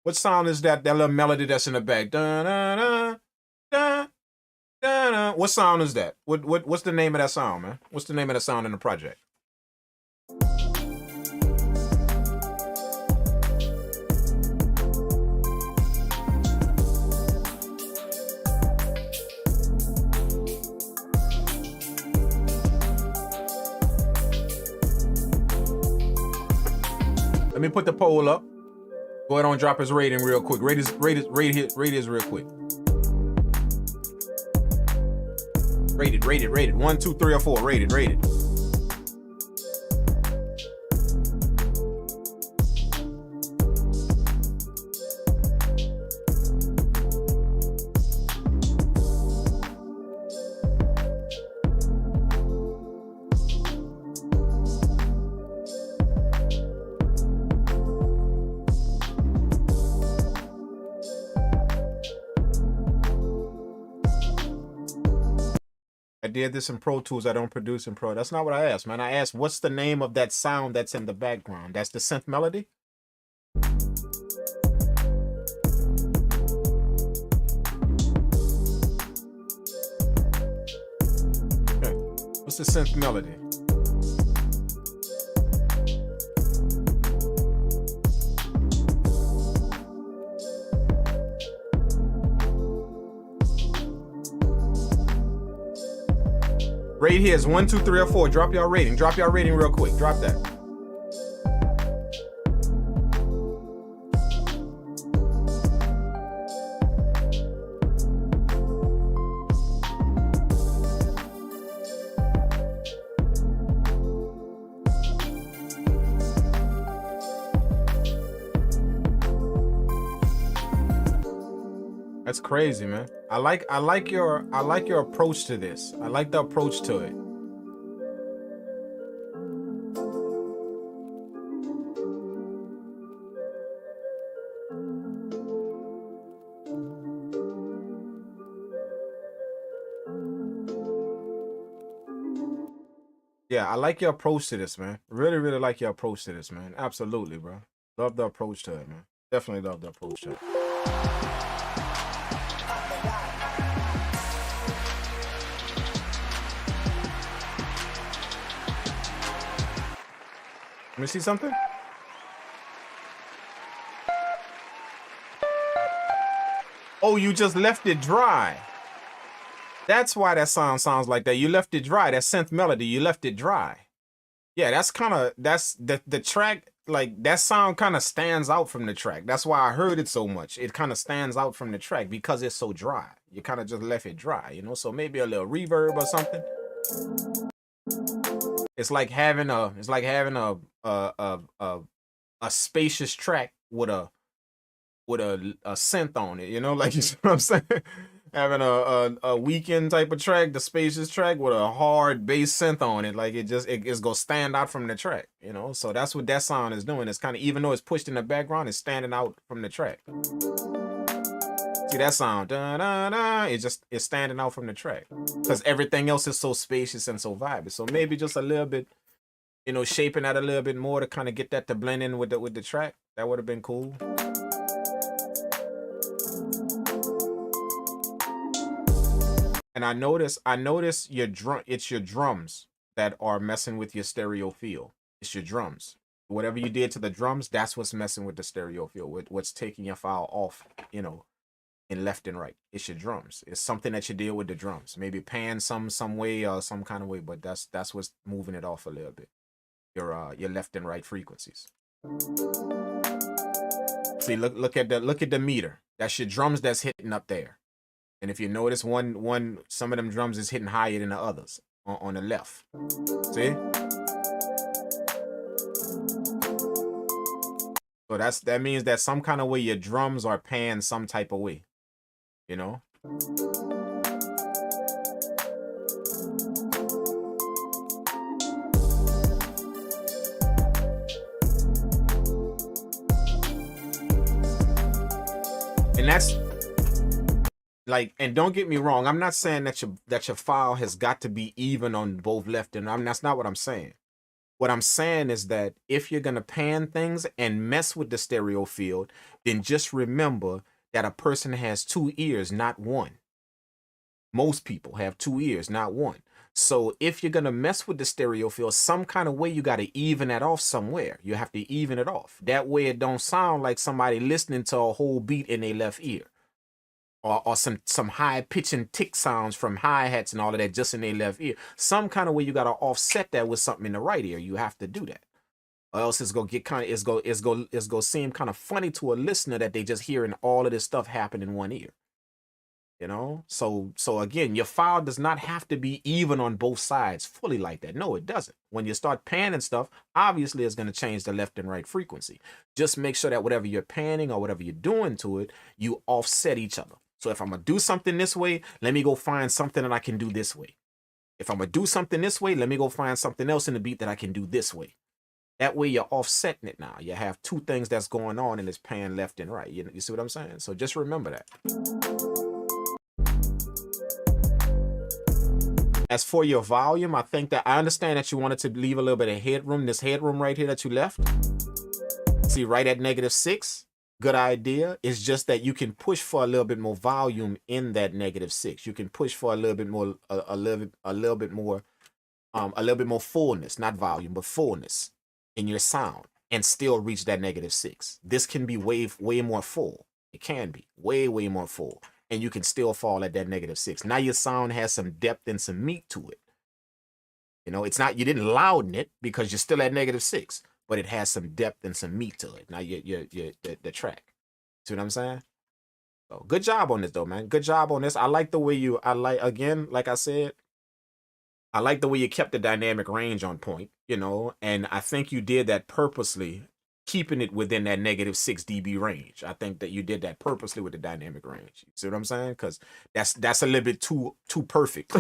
What sound is that little melody that's in the back? Da, da, da, da, da, da. What sound is that? What's the name of that sound, man? What's the name of the sound in the project? Let me put the poll up. Go ahead and drop his rating real quick. Rate his real quick. Rated. 1, 2, 3, or 4. Rated. I did this in Pro Tools. I don't produce in Pro. That's not what I asked, man. I asked, what's the name of that sound that's in the background? That's the synth melody? the synth melody? Rate here is 1, 2, 3, or 4. Drop y'all rating. Drop y'all rating real quick. Drop that. That's crazy, man. I like your approach to this. I like the approach to it. Yeah, I like your approach to this, man. Really, really like your approach to this, man. Absolutely, bro. Love the approach to it, man. Definitely love the approach to it. Let me see something. Oh, you just left it dry. That's why that sound sounds like that. You left it dry. That synth melody, you left it dry. Yeah, that's kind of, that's the track, like that sound kind of stands out from the track. That's why I heard it so much. It kind of stands out from the track because it's so dry. You kind of just left it dry, you know? So maybe a little reverb or something. It's like having a spacious track with a synth on it, you know, like, you see what I'm saying? Having a weekend type of track, the spacious track with a hard bass synth on it, like it's gonna stand out from the track, you know. So that's what that sound is doing. It's kind of, even though it's pushed in the background, it's standing out from the track. See that sound? Da, da, da, it's standing out from the track because everything else is so spacious and so vibrant. So maybe just a little bit, you know, shaping that a little bit more to kind of get that to blend in with the track. That would have been cool. And I notice your drum. It's your drums that are messing with your stereo feel. It's your drums. Whatever you did to the drums, that's what's messing with the stereo feel. What's taking your file off, you know, in left and right. It's your drums. It's something that you deal with the drums. Maybe pan some way or some kind of way, but that's what's moving it off a little bit. Your left and right frequencies. See, look at the meter. That's your drums that's hitting up there. And if you notice, some of them drums is hitting higher than the others on the left. See? So that means that some kind of way your drums are panned some type of way, you know? And that's like, and don't get me wrong, I'm not saying that your file has got to be even on both left and right. That's not what I'm saying. What I'm saying is that if you're gonna pan things and mess with the stereo field, then just remember that a person has 2 ears, not one. Most people have 2 ears, not one. So if you're gonna mess with the stereo field, some kind of way you gotta even that off somewhere. You have to even it off. That way it don't sound like somebody listening to a whole beat in their left ear. Or some high pitch and tick sounds from hi-hats and all of that just in their left ear. Some kind of way you gotta offset that with something in the right ear. You have to do that. Or else it's gonna get it's gonna seem kind of funny to a listener that they just hearing all of this stuff happen in one ear. You know? So again, your file does not have to be even on both sides fully like that. No, it doesn't. When you start panning stuff, obviously it's gonna change the left and right frequency. Just make sure that whatever you're panning or whatever you're doing to it, you offset each other. So if I'm gonna do something this way, let me go find something that I can do this way. If I'm gonna do something this way, let me go find something else in the beat that I can do this way. That way you're offsetting it now. You have two things that's going on and it's pan left and right. You see what I'm saying? So just remember that. As for your volume, I think that I understand that you wanted to leave a little bit of headroom. This headroom right here that you left. See, right at -6. Good idea. It's just that you can push for a little bit more volume in that -6. You can push for a little bit more, a little bit more a little bit more fullness, not volume, but fullness in your sound, and still reach that -6. This can be way more full. It can be way more full, and you can still fall at that -6. Now your sound has some depth and some meat to it. You know, it's not, you didn't louden it because you're still at -6, but it has some depth and some meat to it. Now the track. See what I'm saying? So good job on this though, man. Good job on this. I like the way you, again, like I said, I like the way you kept the dynamic range on point, you know, and I think you did that purposely, keeping it within that -6 dB range. I think that you did that purposely with the dynamic range. You see what I'm saying? Because that's a little bit too perfect.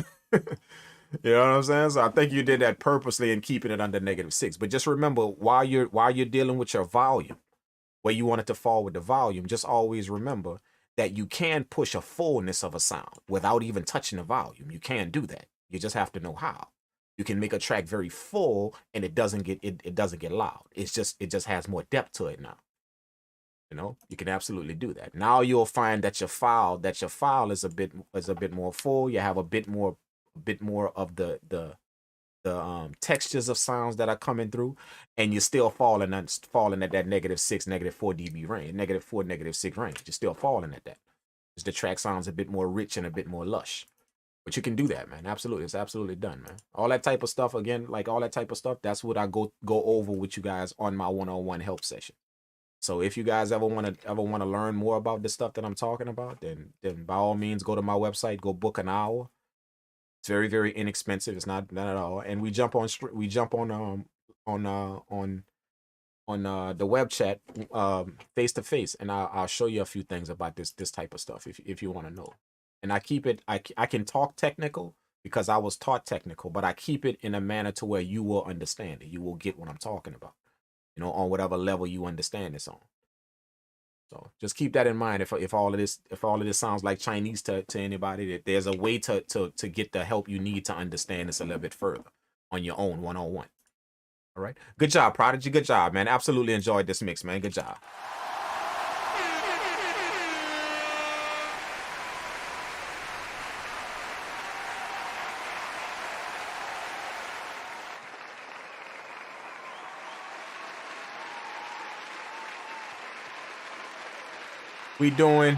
You know what I'm saying? So I think you did that purposely in keeping it under -6. But just remember, while you're dealing with your volume, where you want it to fall with the volume, just always remember that you can push a fullness of a sound without even touching the volume. You can do that. You just have to know how. You can make a track very full and it doesn't get loud. It just has more depth to it now. You know, you can absolutely do that. Now you'll find that your file is a bit more full. You have a bit more of the textures of sounds that are coming through, and you're still falling at that -6, -4 dB range, -4, -6 range. You're still falling at that. Because the track sounds a bit more rich and a bit more lush. But you can do that, man. Absolutely. It's absolutely done, man. All that type of stuff, again, like all that type of stuff, that's what I go over with you guys on my one-on-one help session. So if you guys ever want to learn more about the stuff that I'm talking about, then by all means go to my website, go book an hour. It's very, very inexpensive. It's not at all. And we jump on the web chat face to face, and I'll show you a few things about this type of stuff if you want to know. And I keep it, I can talk technical because I was taught technical, but I keep it in a manner to where you will understand it. You will get what I'm talking about, you know, on whatever level you understand this on. So just keep that in mind. If all of this sounds like Chinese to anybody, that there's a way to get the help you need to understand this a little bit further on your own one-on-one. All right. Good job, Prodigy. Good job, man. Absolutely enjoyed this mix, man. Good job. We doing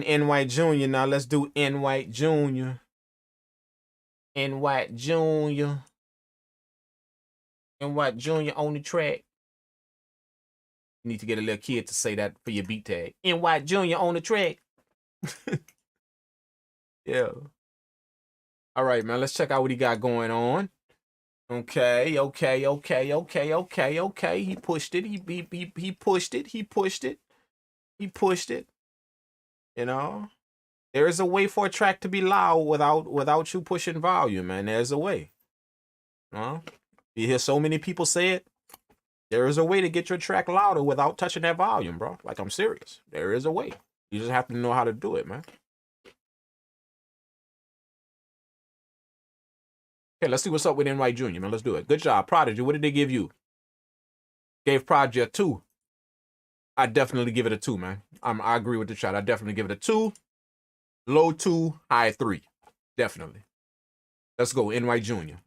N White Jr. now. Let's do N White Jr. N White Jr. N White Jr. on the track. You need to get a little kid to say that for your beat tag. N White Jr. on the track. Yeah. All right, man. Let's check out what he got going on. Okay. He pushed it. He pushed it. You know, there is a way for a track to be loud without you pushing volume, man. There's a way. You hear so many people say it. There is a way to get your track louder without touching that volume, bro. Like, I'm serious. There is a way. You just have to know how to do it, man. Okay, let's see what's up with NY Jr., man. Let's do it. Good job. Prodigy, what did they give you? Gave Prodigy a 2. I definitely give it a 2, man. I agree with the chat. I definitely give it a 2. Low 2, high 3. Definitely. Let's go, NY Jr.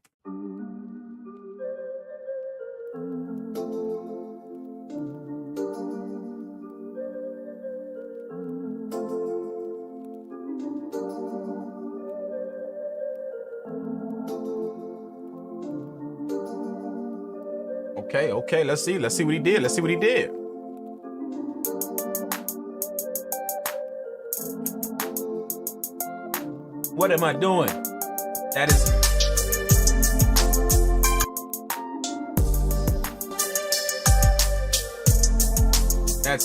Okay. Let's see what he did. What am I doing? That's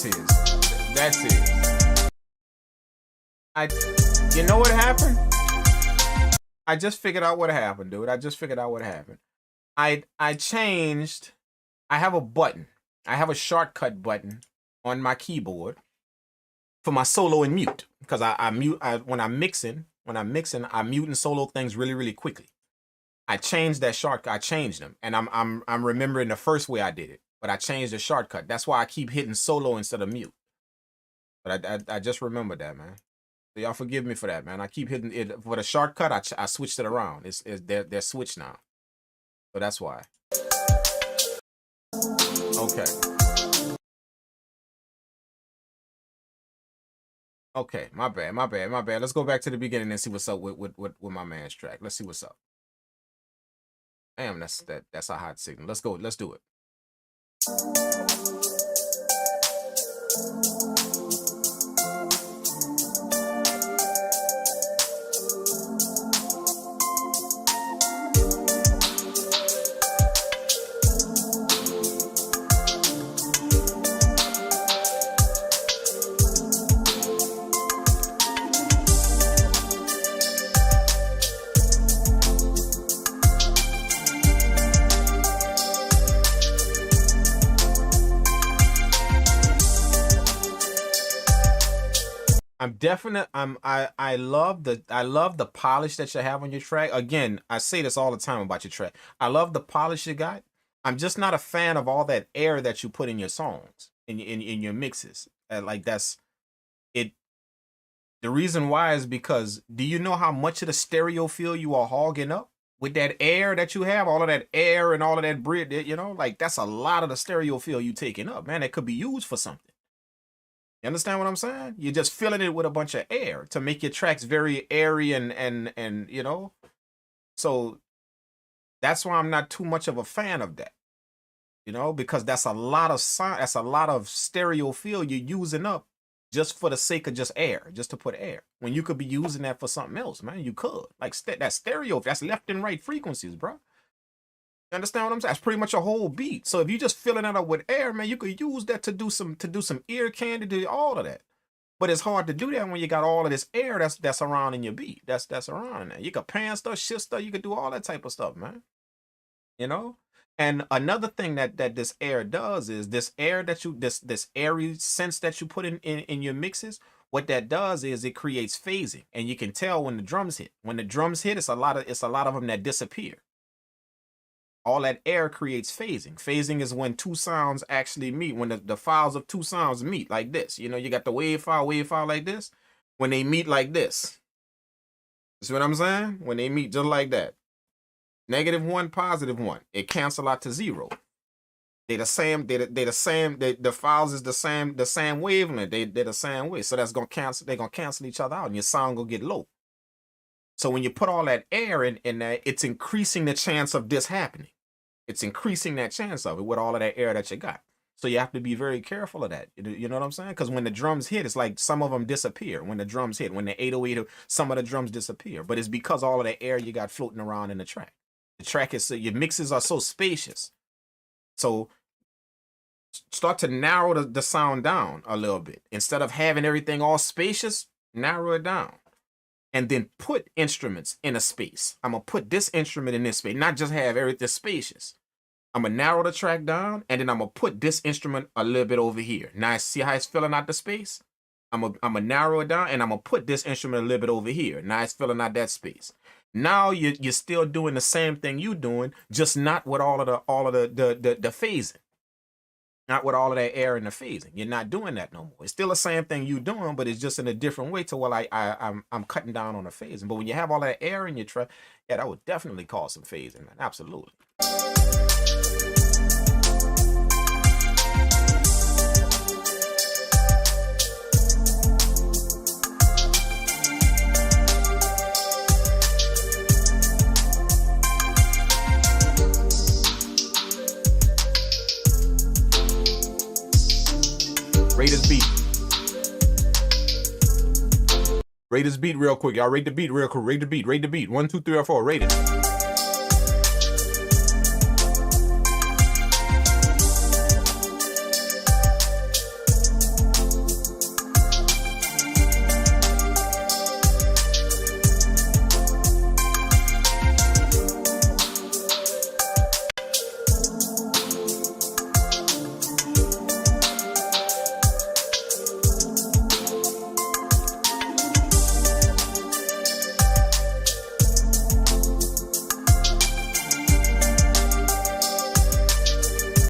his. You know what happened? I just figured out what happened, dude. I changed. I have a button. I have a shortcut button on my keyboard for my solo and mute, because I mute when I'm mixing. I mute and solo things really, really quickly. I changed that shortcut. I changed them, and I'm remembering the first way I did it, but I changed the shortcut. That's why I keep hitting solo instead of mute. But I just remembered that, man. So y'all forgive me for that, man. I keep hitting it for the shortcut. I switched it around. They're switched now, so that's why. Okay. Okay, my bad. Let's go back to the beginning and see what's up with my man's track. Let's see what's up. Damn, that's a hot signal. Let's go. Let's do it. I love the polish that you have on your track. Again, I say this all the time about your track. I love the polish you got. I'm just not a fan of all that air that you put in your songs, in your mixes. Like that's it. The reason why is because, do you know how much of the stereo field you are hogging up with that air that you have? All of that air and all of that bread, you know, like that's a lot of the stereo field you taking up, man. That could be used for something. You understand what I'm saying? You're just filling it with a bunch of air to make your tracks very airy and you know. So that's why I'm not too much of a fan of that. You know, because that's a lot of sound, that's a lot of stereo field you're using up just for the sake of just air, just to put air. When you could be using that for something else, man. You could. Like that stereo, that's left and right frequencies, bro. You understand what I'm saying? That's pretty much a whole beat. So if you just filling it up with air, man, you could use that to do some ear candy, do all of that. But it's hard to do that when you got all of this air that's around in your beat. That's around in there. You could pan stuff, shift stuff, you could do all that type of stuff, man. You know? And another thing that this air does is this air that you this airy sense that you put in your mixes, what that does is it creates phasing. And you can tell when the drums hit. When the drums hit, it's a lot of them that disappear. All that air creates phasing. Phasing is when two sounds actually meet, when the files of two sounds meet like this. You know, you got the wave file like this. When they meet like this. See what I'm saying? When they meet just like that. -1, +1. It cancel out to 0. They're the same, the files is the same wavelength. They're the same way. So that's gonna cancel, they're gonna cancel each other out and your sound gonna get low. So when you put all that air in there, it's increasing the chance of this happening. It's increasing that chance of it with all of that air that you got. So you have to be very careful of that. You know what I'm saying? Because when the drums hit, it's like some of them disappear. When the drums hit, when the 808, some of the drums disappear. But it's because all of the air you got floating around in the track. The track is, your mixes are so spacious. So start to narrow the sound down a little bit. Instead of having everything all spacious, narrow it down. And then put instruments in a space. I'm going to put this instrument in this space, not just have everything spacious. I'm going to narrow the track down, and then I'm going to put this instrument a little bit over here. Now, see how it's filling out the space? I'm going to narrow it down, and I'm going to put this instrument a little bit over here. Now, it's filling out that space. Now, you're still doing the same thing you're doing, just not with all of the phasing. Not with all of that air and the phasing. You're not doing that no more. It's still the same thing you're doing, but it's just in a different way to what I'm cutting down on the phasing. But when you have all that air in your track, yeah, that would definitely cause some phasing, man. Absolutely. Rate this beat. Rate this beat real quick. Y'all rate the beat real quick. Rate the beat. 1, 2, 3, or 4. Rate it.